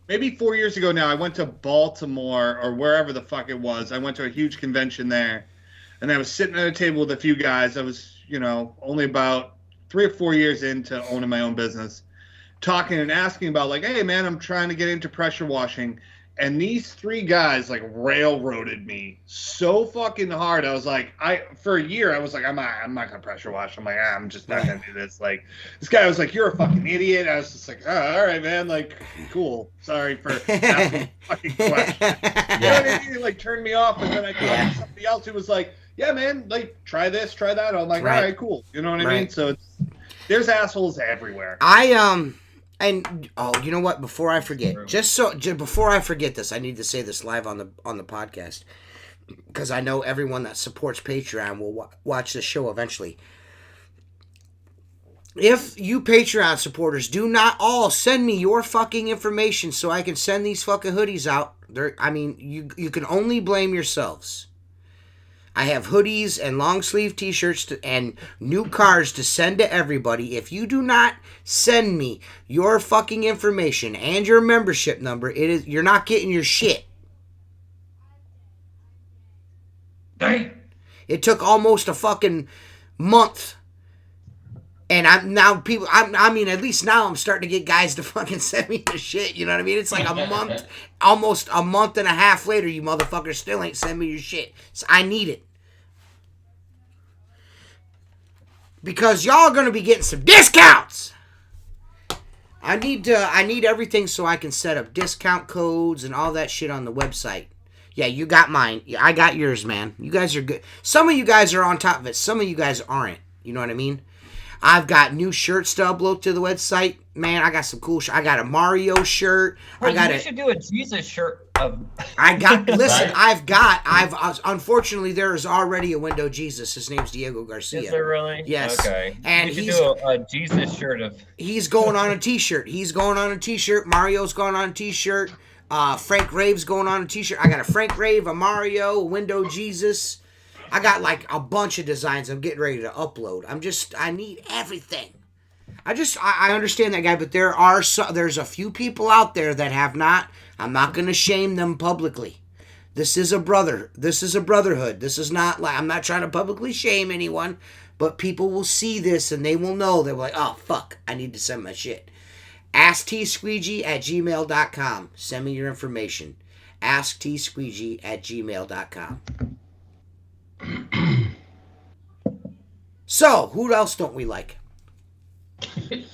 maybe 4 years ago now, I went to Baltimore or wherever the fuck it was. I went to a huge convention there, and I was sitting at a table with a few guys. I was, you know, only about 3 or 4 years into owning my own business, talking and asking about, like, hey, man, I'm trying to get into pressure washing. And these 3 guys, like, railroaded me so fucking hard. I was like, for a year, I was like, I'm not gonna pressure wash. I'm like, I'm just not gonna do this. Like, this guy was like, you're a fucking idiot. I was just like, oh, all right, man. Like, cool. Sorry for asking fucking question. You know what I mean? It, like, turned me off. And then I talked to somebody else who was like, yeah, man, like, try this, try that. I'm like, all right, cool. You know what I mean? So there's assholes everywhere.
And you know what? Before I forget, before I forget this, I need to say this live on the podcast, because I know everyone that supports Patreon will watch this show eventually. If you Patreon supporters do not all send me your fucking information so I can send these fucking hoodies out, you can only blame yourselves. I have hoodies and long sleeve t-shirts and new cards to send to everybody. If you do not send me your fucking information and your membership number, you're not getting your shit.
Dang.
It took almost a fucking month. And at least now I'm starting to get guys to fucking send me the shit. You know what I mean? It's like a month, almost a month and a half later, you motherfuckers still ain't send me your shit. So I need it. Because y'all are going to be getting some discounts. I need everything so I can set up discount codes and all that shit on the website. Yeah, you got mine. I got yours, man. You guys are good. Some of you guys are on top of it. Some of you guys aren't. You know what I mean? I've got new shirts to upload to the website. Man, I got some cool shit. I got a Mario shirt.
You should do a Jesus shirt.
Unfortunately, there is already a window Jesus. His name's Diego Garcia.
Is there really?
Yes.
Okay.
And
you should do a Jesus shirt of.
He's going on a t-shirt. Mario's going on a t-shirt. Frank Rave's going on a t-shirt. I got a Frank Rave, a Mario, a window Jesus. I got like a bunch of designs I'm getting ready to upload. I need everything. I understand that guy, but there's a few people out there that have not. I'm not going to shame them publicly. This is a brotherhood. This is not like, I'm not trying to publicly shame anyone, but people will see this and they will know. They're like, oh, fuck, I need to send my shit. AskTSqueegee@gmail.com. Send me your information. AskTSqueegee@gmail.com. So, who else don't we like?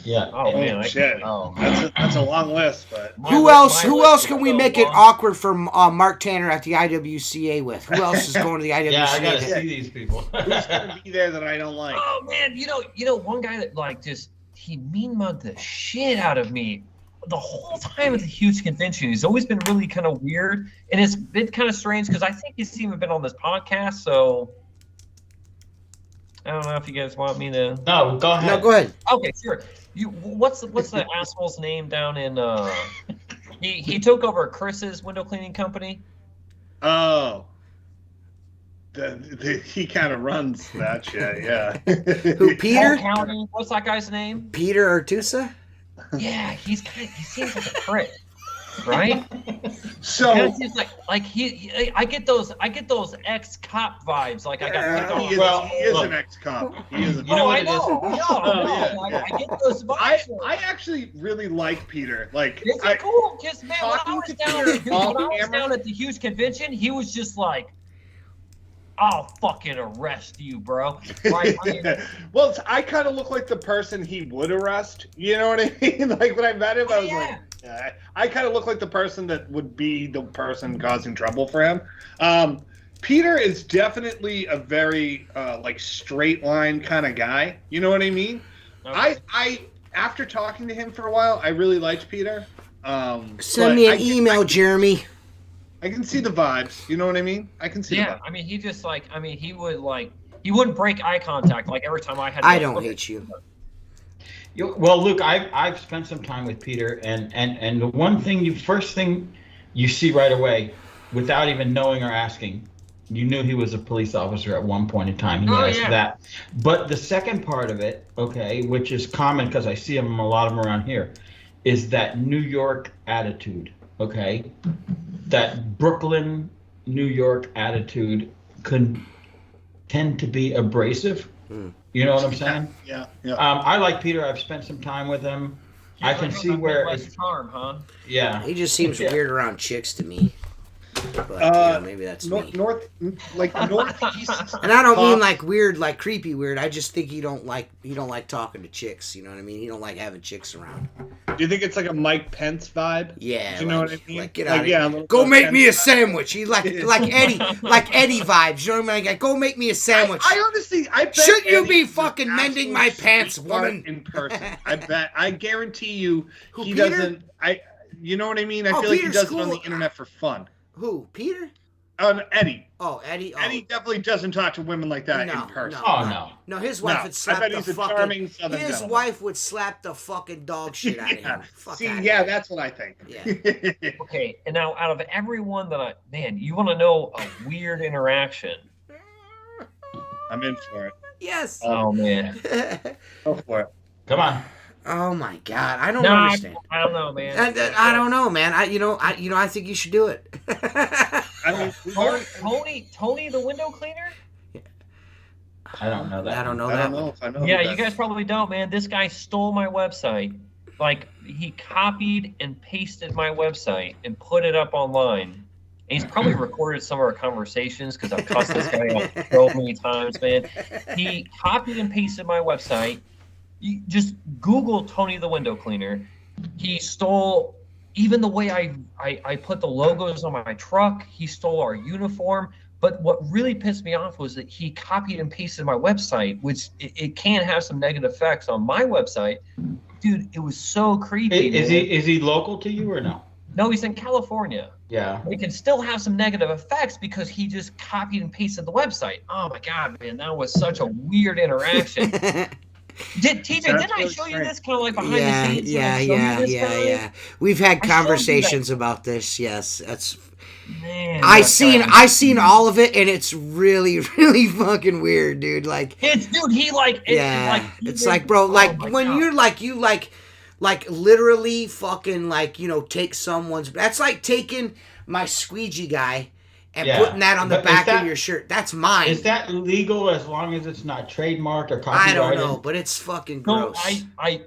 Yeah.
Oh man,
shit.
Oh,
That's a long list, but
Who else can we make it awkward for Mark Tanner at the IWCA with? Who else is going to the IWCA?
Yeah, I gotta see these people.
who's gonna be there that I don't like?
Oh man, you know, one guy that like just he mean mugged the shit out of me the whole time at the huge convention. He's always been really kind of weird, and it's been kind of strange because I think he's even been on this podcast. So I don't know if you guys want me to.
No, go ahead.
No, go ahead.
Okay, sure. What's the asshole's name down in? He took over Chris's window cleaning company.
Oh. He kind of runs that shit, yeah.
Who, Peter?
County. What's that guy's name?
Peter Artusa?
Yeah, he seems like a prick, right?
So
And it seems like I get those ex-cop vibes. Like I got
he is an ex-cop. He is.
You know what it is?
I get those vibes.
I actually really like Peter. Like,
Is it cool? Just man, when I
talking
was
to
down,
Peter
when
off
I was
camera-
down at the huge convention, he was just like, "I'll fucking arrest you, bro." Right? I mean,
well, I kind of look like the person he would arrest. You know what I mean? Like when I met him, I was like, I kind of look like the person that would be the person causing trouble for him. Peter is definitely a very like straight line kind of guy. You know what I mean?
okay.
I after talking to him for a while, I really liked Peter.
Send me an email, Jeremy.
I can see the vibes. You know what I mean? I can see.
Yeah,
the vibes.
I mean, he just like, I mean, he wouldn't break eye contact. Like every time I had.
I don't hate you.
Well, Luke, I've spent some time with Peter, and the first thing you see right away, without even knowing or asking, you knew he was a police officer at one point in time. He has that. But the second part of it, okay, which is common because I see him a lot of them around here, is that New York attitude, okay? That Brooklyn, New York attitude can tend to be abrasive. You know what I'm saying?
Yeah.
I like Peter. I've spent some time with him. I can see where
it's charm, huh?
Yeah.
He just seems weird around chicks to me. But maybe that's me.
Northeast.
And I don't mean like weird, like creepy weird. I just think he don't like talking to chicks. You know what I mean? He don't like having chicks around.
Do you think it's like a Mike Pence vibe?
Yeah.
Do you know what I mean?
Like, get out of here.
a
Go
little
make
Pence
me a
vibe.
sandwich. He like Eddie vibes. You know what I mean? Like, go make me a sandwich.
I honestly, I bet
Should you
Eddie
be
is an
fucking mending my
absolute
pants,
sweetheart
woman?
In person, I guarantee you,
Who,
he
Peter?
doesn't. You know what I mean? I
Oh,
feel like he
Peter's
does it on the
cool.
internet for fun.
Who? Peter?
Eddie.
Oh, Eddie. Oh.
Eddie definitely doesn't talk to women like that
No,
in person.
no.
Oh, no.
No, his wife
No,
would slap
I bet
the
he's a
fucking.
charming Southern
His
gentleman.
wife would slap the fucking dog shit out of him. Fuck
See,
outta
yeah,
here.
that's what I think.
Yeah.
Okay, and now out of everyone that you want to know a weird interaction?
I'm in for it.
Yes.
Oh man.
Go for it.
Come on.
Oh my god, I don't
No,
understand.
I don't know, man.
I don't know, man. I think you should do it.
I mean, we've already-
Tony, the window cleaner.
I don't know that.
I don't know
I
that.
don't know if I know.
Yeah,
that.
you guys probably don't, man. This guy stole my website. Like he copied and pasted my website and put it up online. And he's probably recorded some of our conversations because I've cussed this guy out so many times, man. He copied and pasted my website. You just Google Tony the window cleaner. He stole even the way I put the logos on my truck. He stole our uniform. But what really pissed me off was that he copied and pasted my website, which it can have some negative effects on my website. Dude, it was so creepy.
Is he local to you or no?
No, he's in California.
Yeah.
It can still have some negative effects because he just copied and pasted the website. Oh my God, man, that was such a weird interaction. TJ, didn't I show you this kind of like behind the scenes?
Yeah. We've had conversations about this. Yes, that's.
Man,
I seen all of it, and it's really, really fucking weird, dude. Like, it's like, bro, like when
God.
you're like like literally fucking like take someone's. That's like taking my Squeegee guy and putting that on the back of your shirt. That's mine.
Is that legal as long as it's not trademarked or copyrighted?
I don't know, but it's fucking gross.
I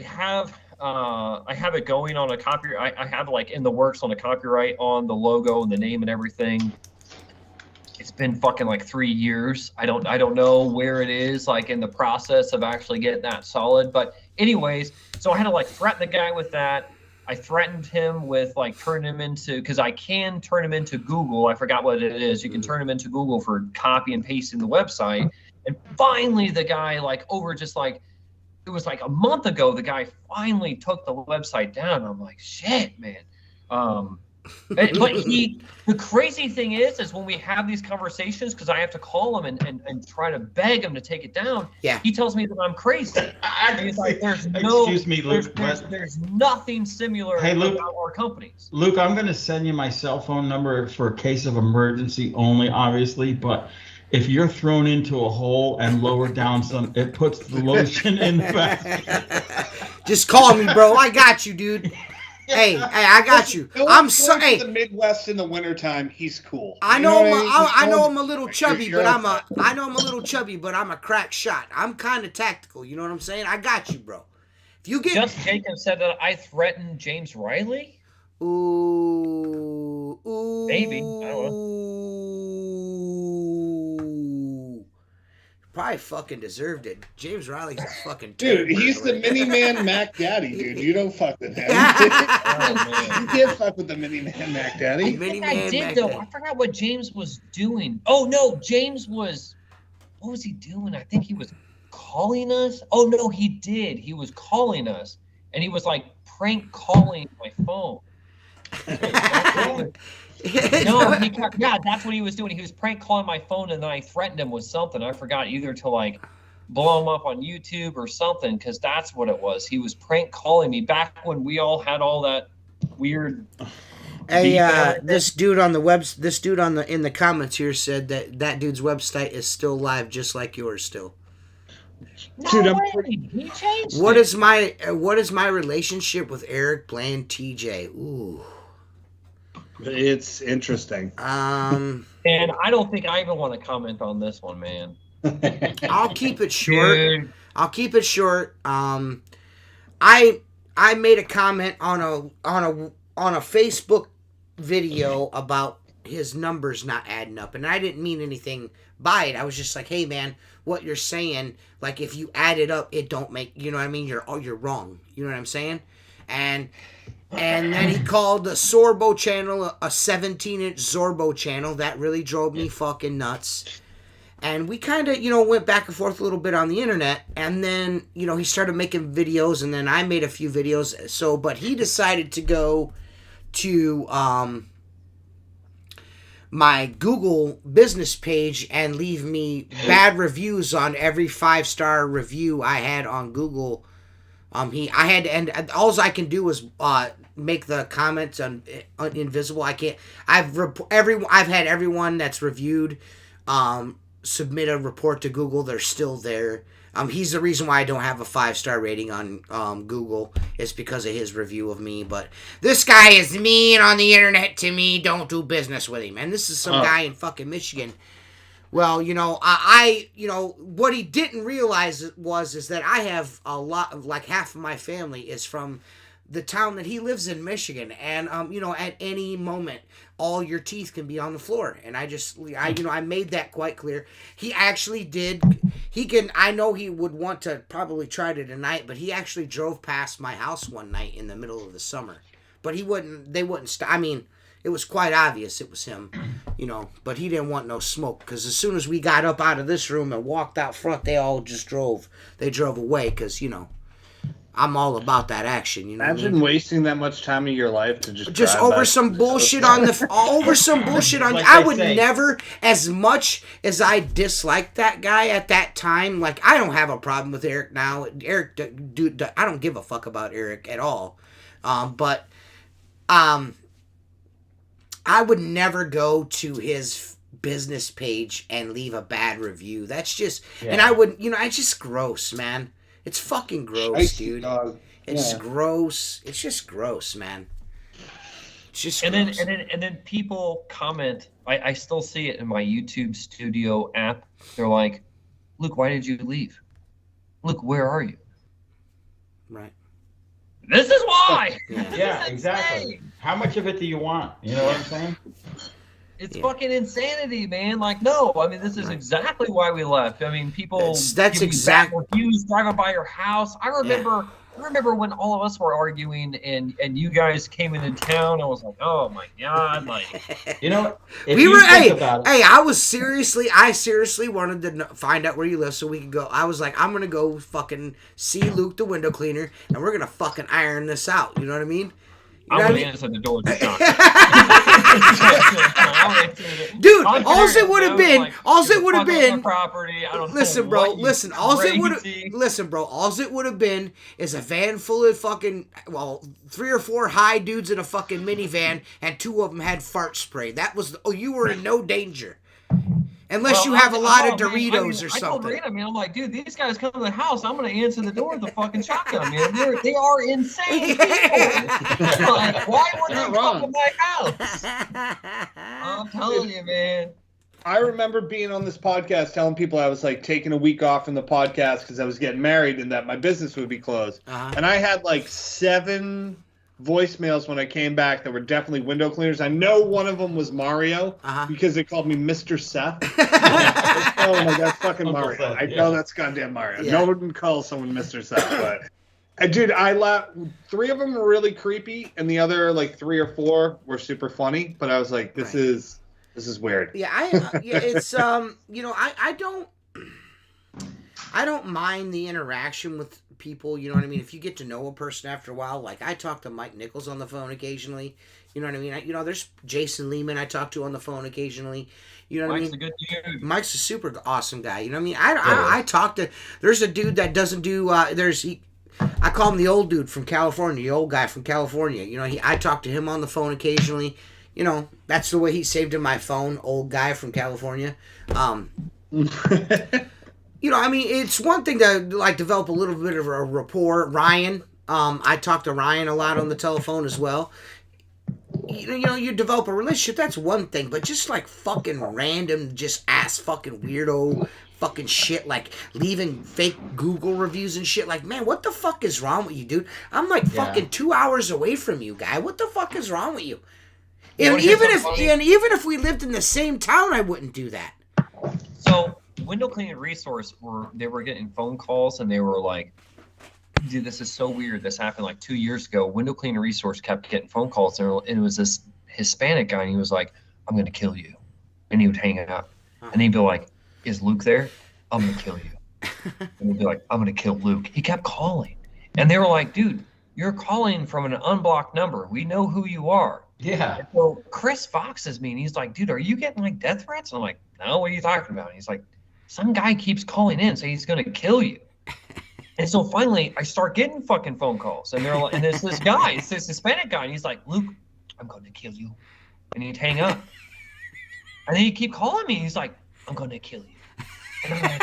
have it going on a copyright. I have like in the works on a copyright on the logo and the name and everything. It's been fucking like 3 years. I don't know where it is, like in the process of actually getting that solid. But anyways, so I had to like threaten the guy with that. I threatened him with like turning him into, because I can turn him into Google. I forgot what it is. You can turn him into Google for copy and pasting the website. And finally the guy like over just like, it was like a month ago, the guy finally took the website down. I'm like, shit, man. But the crazy thing is when we have these conversations, because I have to call him and try to beg him to take it down.
Yeah.
He tells me that I'm crazy. He's like,
Excuse me, Luke.
There's nothing similar
Luke,
about our companies.
Luke, I'm going to send you my cell phone number for a case of emergency only, obviously, but if you're thrown into a hole and lowered down some, it puts the lotion in the basket.
Just call me, bro. I got you, dude. Hey, I got you. I'm sorry.
The Midwest in the wintertime, he's cool.
I know I'm a little chubby, but I'm a crack shot. I'm kind of tactical. You know what I'm saying? I got you, bro. If you get
just Jacob said that I threatened James Riley.
Ooh,
maybe. I don't know.
Probably fucking deserved it. James Riley's a fucking
dude. He's the mini man Mac Daddy, dude. You don't fuck with him. You can't fuck with the mini man Mac Daddy.
I did though. I forgot what James was doing. Oh no, James was. What was he doing? I think he was calling us. Oh no, he did. He was calling us, and he was like prank calling my phone. Yeah, that's what he was doing. He was prank calling my phone, and then I threatened him with something. I forgot, either to like blow him up on YouTube or something, because that's what it was. He was prank calling me back when we all had all that weird.
Hey, this dude in the comments here said that dude's website is still live, just like yours still.
No way. He changed
what is my relationship with Eric playing TJ? Ooh.
It's interesting.
And I don't think I even want to comment on this one, man.
I'll keep it short. Dude. I'll keep it short. I made a comment on a Facebook video about his numbers not adding up, and I didn't mean anything by it. I was just like, hey man, what you're saying, like if you add it up, it don't make, you know what I mean? You're wrong. You know what I'm saying? And then he called the Sorbo channel a 17-inch Zorbo channel. That really drove me fucking nuts. And we kind of, went back and forth a little bit on the internet. And then, he started making videos, and then I made a few videos. So, but he decided to go to my Google business page and leave me bad reviews on every 5-star review I had on Google. All I can do is make the comments invisible. I can't. I've had everyone that's reviewed submit a report to Google. They're still there. He's the reason why I don't have a 5-star rating on Google. It's because of his review of me. But this guy is mean on the internet to me. Don't do business with him. And this is some guy in fucking Michigan. Well, what he didn't realize is that I have a lot, like half of my family is from the town that he lives in, Michigan. And, at any moment, all your teeth can be on the floor. And I made that quite clear. He actually I know he would want to probably try it tonight, but he actually drove past my house one night in the middle of the summer. But they wouldn't stop. I mean, it was quite obvious it was him, but he didn't want no smoke, because as soon as we got up out of this room and walked out front, they all just drove away, because, I'm all about that action.
Imagine wasting that much time of your life to just
over some bullshit on I would never, as much as I disliked that guy at that time, like I don't have a problem with Eric now. Eric, dude, I don't give a fuck about Eric at all. But I would never go to his business page and leave a bad review. That's just, and I wouldn't, it's just gross, man. It's fucking gross, dude. It's gross. It's just gross, man. It's just gross.
And then people comment. I still see it in my YouTube Studio app. They're like, "Luke, why did you leave? Luke, where are you?"
Right.
This is why.
Yeah, exactly. How much of it do you want? You know what I'm saying?
It's fucking insanity, man. Like, no, I mean, this is exactly why we left. I mean, people
that's exactly
reviews driving by your house. I remember when all of us were arguing and you guys came into town. I was like, oh my god, like,
You know, if
we
you
were.
think about it,
Hey, I seriously wanted to find out where you live so we could go. I was like, I'm gonna go fucking see Luke the window cleaner, and we're gonna fucking iron this out. You know what I mean? You know
I'm
what
gonna answer the door to John.
Dude, all it would have been,
property. I don't
listen,
know
bro,
what,
listen, all it would have,
crazy.
listen, bro, all it would have been is a van full of fucking, 3 or 4 high dudes in a fucking minivan, and 2 of them had fart spray. That was, you were in no danger. Unless you have a lot of Doritos or
I told
something.
Rita, man, I'm like, dude, these guys come to the house. I'm going to answer the door with the fucking shotgun, man. They are insane people. Like, why would they come to my house? I'm telling you, man.
I remember being on this podcast telling people I was like taking a week off from the podcast because I was getting married and that my business would be closed. And I had like 7 voicemails when I came back that were definitely window cleaners. I know one of them was Mario because they called me Mr. Seth. Oh my god, fucking Mario.
Seth,
I know that's goddamn Mario.
Yeah.
No one can call someone Mr. Seth, but dude, I laughed. 3 of them were really creepy and the other like 3 or 4 were super funny, but I was like, this is weird.
Yeah, it's you know, I don't mind the interaction with people, you know what I mean? If you get to know a person after a while, like I talk to Mike Nichols on the phone occasionally, you know what I mean? There's Jason Lehman I talk to on the phone occasionally, you know what
Mike's
I mean?
a good dude.
Mike's a super awesome guy, you know what I mean? I talk to, there's a dude that doesn't do, I call him the old dude from California, the old guy from California, you know, I talk to him on the phone occasionally, you know, that's the way he saved in my phone, old guy from California. You know, I mean, it's one thing to like develop a little bit of a rapport. Ryan, I talk to Ryan a lot on the telephone as well. You know, you develop a relationship. That's one thing, but just like fucking random, just ass fucking weirdo, fucking shit, like leaving fake Google reviews and shit. Like, man, what the fuck is wrong with you, dude? I'm like fucking 2 hours away from you, guy. What the fuck is wrong with you? And even if we lived in the same town, I wouldn't do that.
So Window Cleaning Resource were getting phone calls and they were like, dude, this is so weird. This happened like 2 years ago. Window Cleaning Resource kept getting phone calls and it was this Hispanic guy and he was like, I'm gonna kill you. And he would hang up. And he'd be like, is Luke there? I'm gonna kill you. And he'd be like, I'm gonna kill Luke. He kept calling. And they were like, dude, you're calling from an unblocked number. We know who you are.
yeah.
And so Chris foxes me and he's like, dude, are you getting like death threats? And I'm like, no, what are you talking about? And he's like, some guy keeps calling in saying he's gonna kill you. And so finally I start getting fucking phone calls and they're like, and it's this guy, it's this Hispanic guy, and he's like, Luke, I'm gonna kill you. And he'd hang up. And then he'd keep calling me, he's like, I'm gonna kill you. And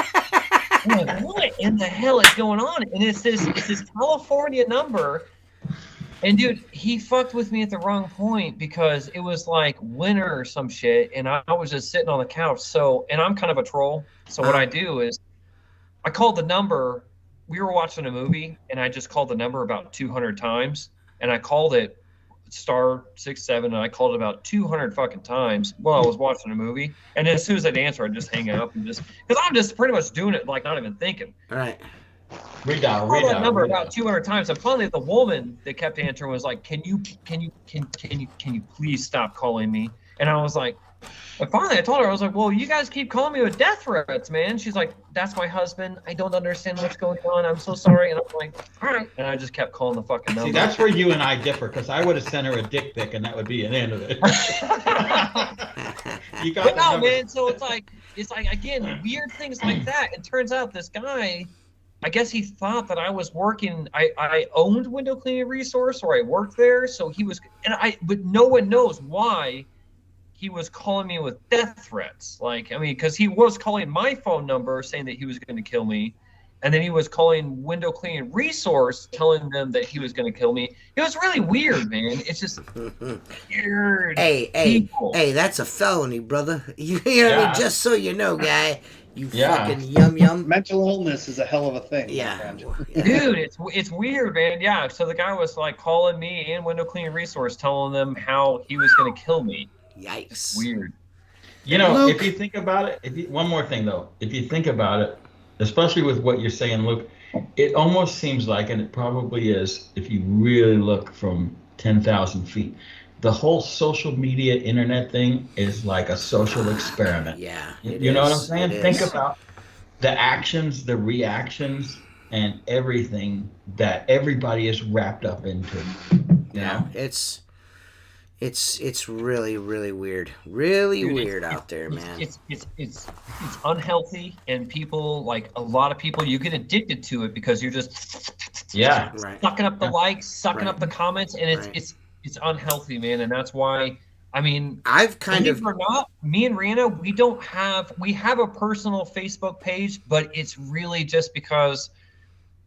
I'm like, what in the hell is going on? And it's this California number. And dude, he fucked with me at the wrong point because it was like winter or some shit, and I was just sitting on the couch. So, and I'm kind of a troll. So what I do is I called the number. We were watching a movie, and I just called the number about 200 times, and I called it *67, and I called it about 200 fucking times while I was watching a movie. And as soon as I'd answer, I'd just hang up and just because I'm just pretty much doing it like not even thinking.
All right.
Read out.
That number about 200 times. And finally, the woman that kept answering was like, "Can you please stop calling me?" And I was like, and finally, I told her, I was like, "Well, you guys keep calling me with death threats, man." She's like, "That's my husband. I don't understand what's going on. I'm so sorry." And I'm like, "All right." And I just kept calling the fucking number.
See, that's where you and I differ, because I would have sent her a dick pic, and that would be an end of it. You got
but no,
number.
man. So it's like again, weird things like that. It turns out this guy, I guess he thought that I was working. I owned Window Cleaning Resource, or I worked there. So he was, but no one knows why he was calling me with death threats. Like, I mean, because he was calling my phone number saying that he was going to kill me, and then he was calling Window Cleaning Resource telling them that he was going to kill me. It was really weird, man. It's just weird.
Hey, that's a felony, brother. You know what I mean? Just so you know, guy. You fucking yum.
Mental illness is a hell of a thing.
Yeah.
Dude, it's weird, man. Yeah. So the guy was like calling me and Window Cleaning Resource telling them how he was going to kill me.
Yikes.
Weird.
You know,
Luke.
if you think about it, one more thing though, if you think about it, especially with what you're saying, Luke, it almost seems like, and it probably is, if you really look from 10,000 feet, the whole social media internet thing is like a social experiment.
Yeah,
You know what I'm
is.
saying?
It
Think
is.
about the actions, the reactions, and everything that everybody is wrapped up into. You know?
It's really really weird, really
Dude,
weird out there,
it's,
man.
it's unhealthy, and people, like a lot of people, you get addicted to it because you're just
Yeah.
Right.
sucking up the likes, sucking
Right.
up the comments, and
Right.
it's unhealthy, man. And that's why, I mean,
I've kind
believe
of
it or not, me and Rihanna, we have a personal Facebook page, but it's really just because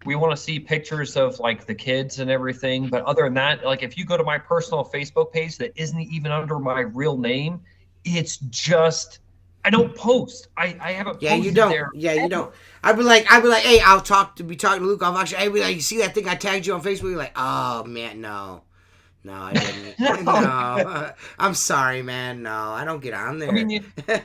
we want to see pictures of like the kids and everything. But other than that, like if you go to my personal Facebook page that isn't even under my real name, it's just I don't post. I haven't
Yeah,
posted
you don't.
there.
Yeah, you
ever.
don't. I'd be like, hey, be talking to Luke. I'll actually, I'd be like, you see that thing I tagged you on Facebook? You're like, oh man, no, I didn't. No, I'm sorry, man. No, I don't get on there.
I mean, yeah,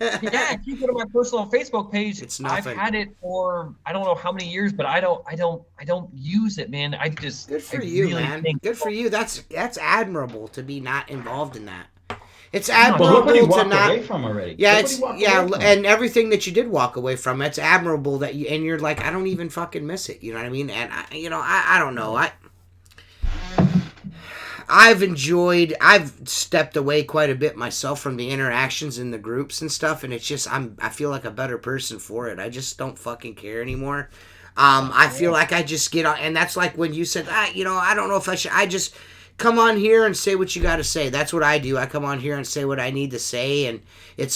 if you go to my personal Facebook page,
It's
I've
nothing.
had it for I don't know how many years, but I don't use it, man. I just
Good for
I
you,
really
man.
think
Good for you. That's admirable to be not involved in that. It's
Well, look what he
admirable to
walked
not.
away from already.
Yeah,
Look what
it's
he walked
yeah,
away from.
and everything that you did walk away from, it's admirable that you and you're like, I don't even fucking miss it. You know what I mean? And I don't know. I've stepped away quite a bit myself from the interactions in the groups and stuff, and it's just I feel like a better person for it. I just don't fucking care anymore. I feel like I just get on, and that's like when you said, I don't know if I should. I just come on here and say what you got to say. That's what I do. I come on here and say what I need to say, and it's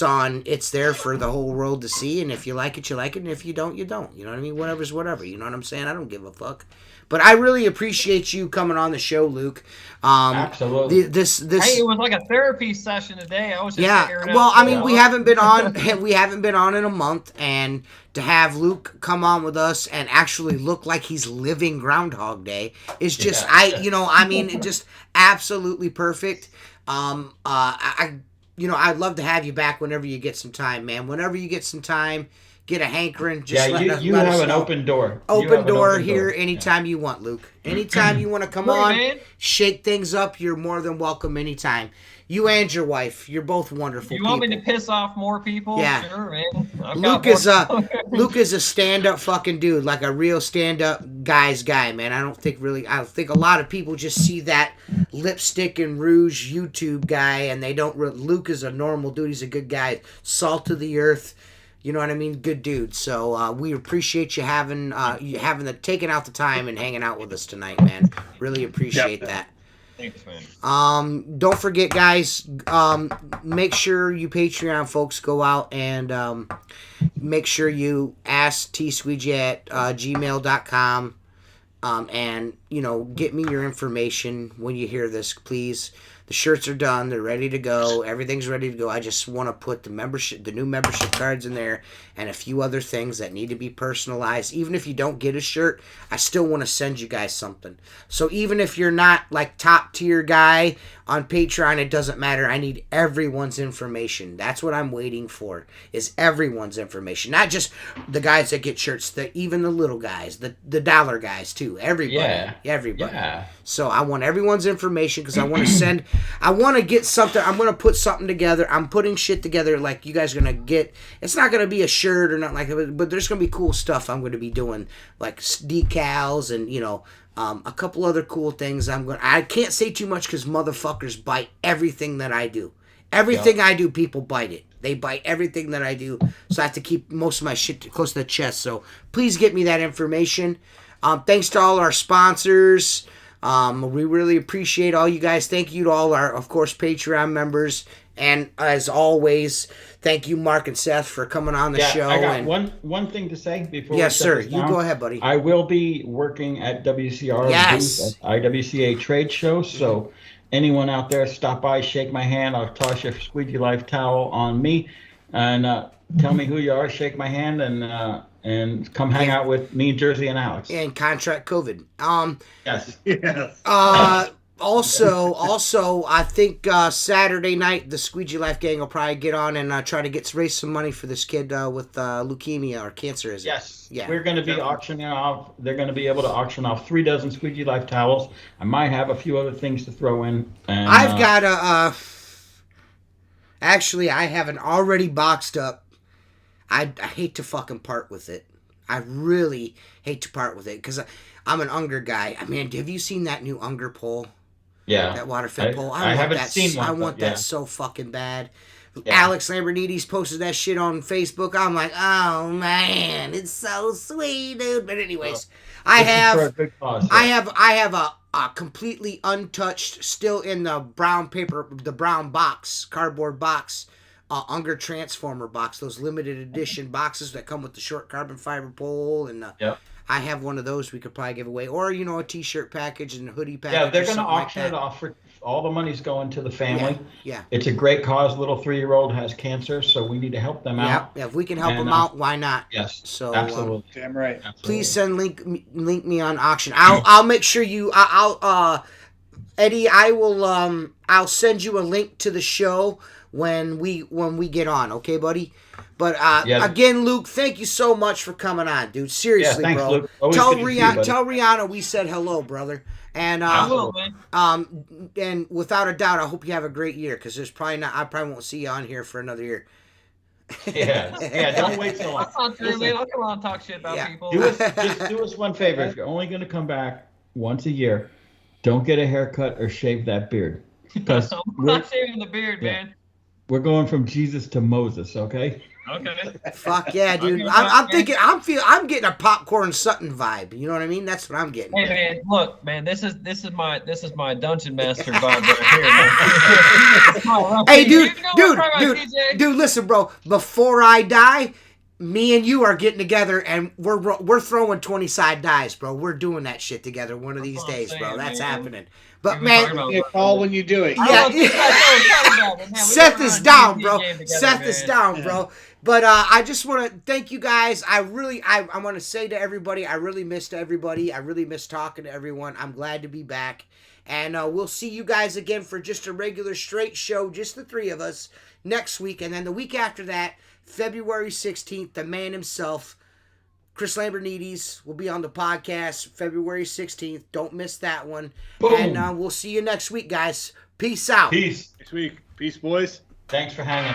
there for the whole world to see. And if you like it, you like it, and if you don't, you don't. You know what I mean? Whatever's whatever. You know what I'm saying? I don't give a fuck. But I really appreciate you coming on the show, Luke.
Absolutely.
This
hey, it was like a therapy session today. I was just
yeah.
airing
Well,
out
I mean,
the-
we haven't been on in a month, and to have Luke come on with us and actually look like he's living Groundhog Day is just it just absolutely perfect. I'd love to have you back whenever you get some time, man. Whenever you get some time, get a hankering. Just
you
let
have
us
an
know.
open door.
Open door here anytime you want, Luke. Anytime you want to come
Sure,
on,
man.
shake things up, you're more than welcome anytime. You and your wife, you're both wonderful
You want me
people.
to piss off more people?
Yeah.
Sure, man.
Luke is a stand-up fucking dude, like a real stand-up guy, man. I think a lot of people just see that lipstick and rouge YouTube guy, and they don't. Luke is a normal dude. He's a good guy, salt of the earth. You know what I mean? Good dude. So we appreciate you taking out the time and hanging out with us tonight, man. Really appreciate that.
Thanks, man.
Don't forget, guys. Make sure you Patreon folks go out and make sure you ask Squeegee at gmail.com. And get me your information when you hear this, please. The shirts are done. They're ready to go. Everything's ready to go. I just want to put the new membership cards in there and a few other things that need to be personalized. Even if you don't get a shirt, I still want to send you guys something. So even if you're not like top tier guy on Patreon, it doesn't matter. I need everyone's information. That's what I'm waiting for, is everyone's information. Not just the guys that get shirts, even the little guys, the dollar guys too. Everybody.
Yeah.
Everybody.
Yeah.
So I want everyone's information because I want to get something. I'm going to put something together. I'm putting shit together like you guys are going to get. It's not going to be a shirt or nothing like that, but there's going to be cool stuff I'm going to be doing, like decals and, a couple other cool things. I can't say too much because motherfuckers bite everything that I do. Everything I do, people bite it. They bite everything that I do. So I have to keep most of my shit close to the chest. So please get me that information. Thanks to all our sponsors. We really appreciate all you guys. Thank you to all our, of course, Patreon members. And as always, thank you, Mark and Seth, for coming on the show.
I got one thing to say before.
Yes,
we shut
sir.
this
You
down.
go ahead, buddy.
I will be working at WCR booth at IWCA trade show. So anyone out there, stop by, shake my hand. I'll toss your Squeegee Life towel on me, and tell me who you are. Shake my hand and come hang out with me, Jersey, and Alex.
And contract COVID.
Yes.
Yes.
Also, I think Saturday night the Squeegee Life Gang will probably get on and try to raise some money for this kid with leukemia or cancer. Is it?
Yes.
Yeah.
We're going to be auctioning off. They're going to be able to auction off 3 dozen Squeegee Life towels. I might have a few other things to throw in. And,
I've got a. Actually, I have an already boxed up. I hate to fucking part with it. I really hate to part with it because I'm an Unger guy. I mean, have you seen that new Unger pole?
Yeah.
That water fit pole.
I haven't seen one.
I want
yeah.
that so fucking bad.
Yeah.
Alex Lambernides posted that shit on Facebook. I'm like, oh man, it's so sweet, dude. But anyways, I have a completely untouched, still in the brown paper, the brown box, cardboard box, Unger Transformer box. Those limited edition boxes that come with the short carbon fiber pole and
Yep.
I have one of those we could probably give away. Or, a t-shirt package and a hoodie package.
Yeah, they're going to auction it off. For all the money's going to the family.
Yeah.
It's a great cause. Little 3-year-old has cancer, so we need to help them out.
Yeah, if we can help them out, why not?
Yes,
so,
absolutely.
Damn right.
Absolutely.
Please send link me on auction. I'll make sure Eddie, I will I'll send you a link to the show when we get on, okay, buddy? But again, Luke, thank you so much for coming on, dude. Seriously,
thanks,
bro.
Luke. Always
Tell
good to see you,
tell Rihanna we said hello, brother. And and without a doubt, I hope you have a great year because I probably won't see you on here for another year.
Yeah, don't wait so long.
That's not true, man. I'll come on and talk shit about people.
Just do us one favor. If you're only going to come back once a year, don't get a haircut or shave that beard. Because
I'm not shaving the beard, man.
We're going from Jesus to Moses, okay?
Okay.
Fuck yeah, dude. I'm thinking I'm getting a Popcorn Sutton vibe. You know what I mean? That's what I'm getting.
Hey man, look, man, this is my dungeon master vibe right here.
Hey, dude, listen, bro. Before I die, me and you are getting together and we're throwing 20-side dice, bro. We're doing that shit together one of these days, bro. That's happening. But man,
you call when you do it.
Yeah. Seth is down, bro. Seth is down, bro. But I just want to thank you guys. I want to say to everybody, I really missed everybody. I really missed talking to everyone. I'm glad to be back. And we'll see you guys again for just a regular straight show, just the 3 of us, next week. And then the week after that, February 16th, the man himself, Chris Lambernides, will be on the podcast February 16th. Don't miss that one. Boom. And we'll see you next week, guys. Peace out.
Peace.
Next week. Peace, boys.
Thanks for hanging.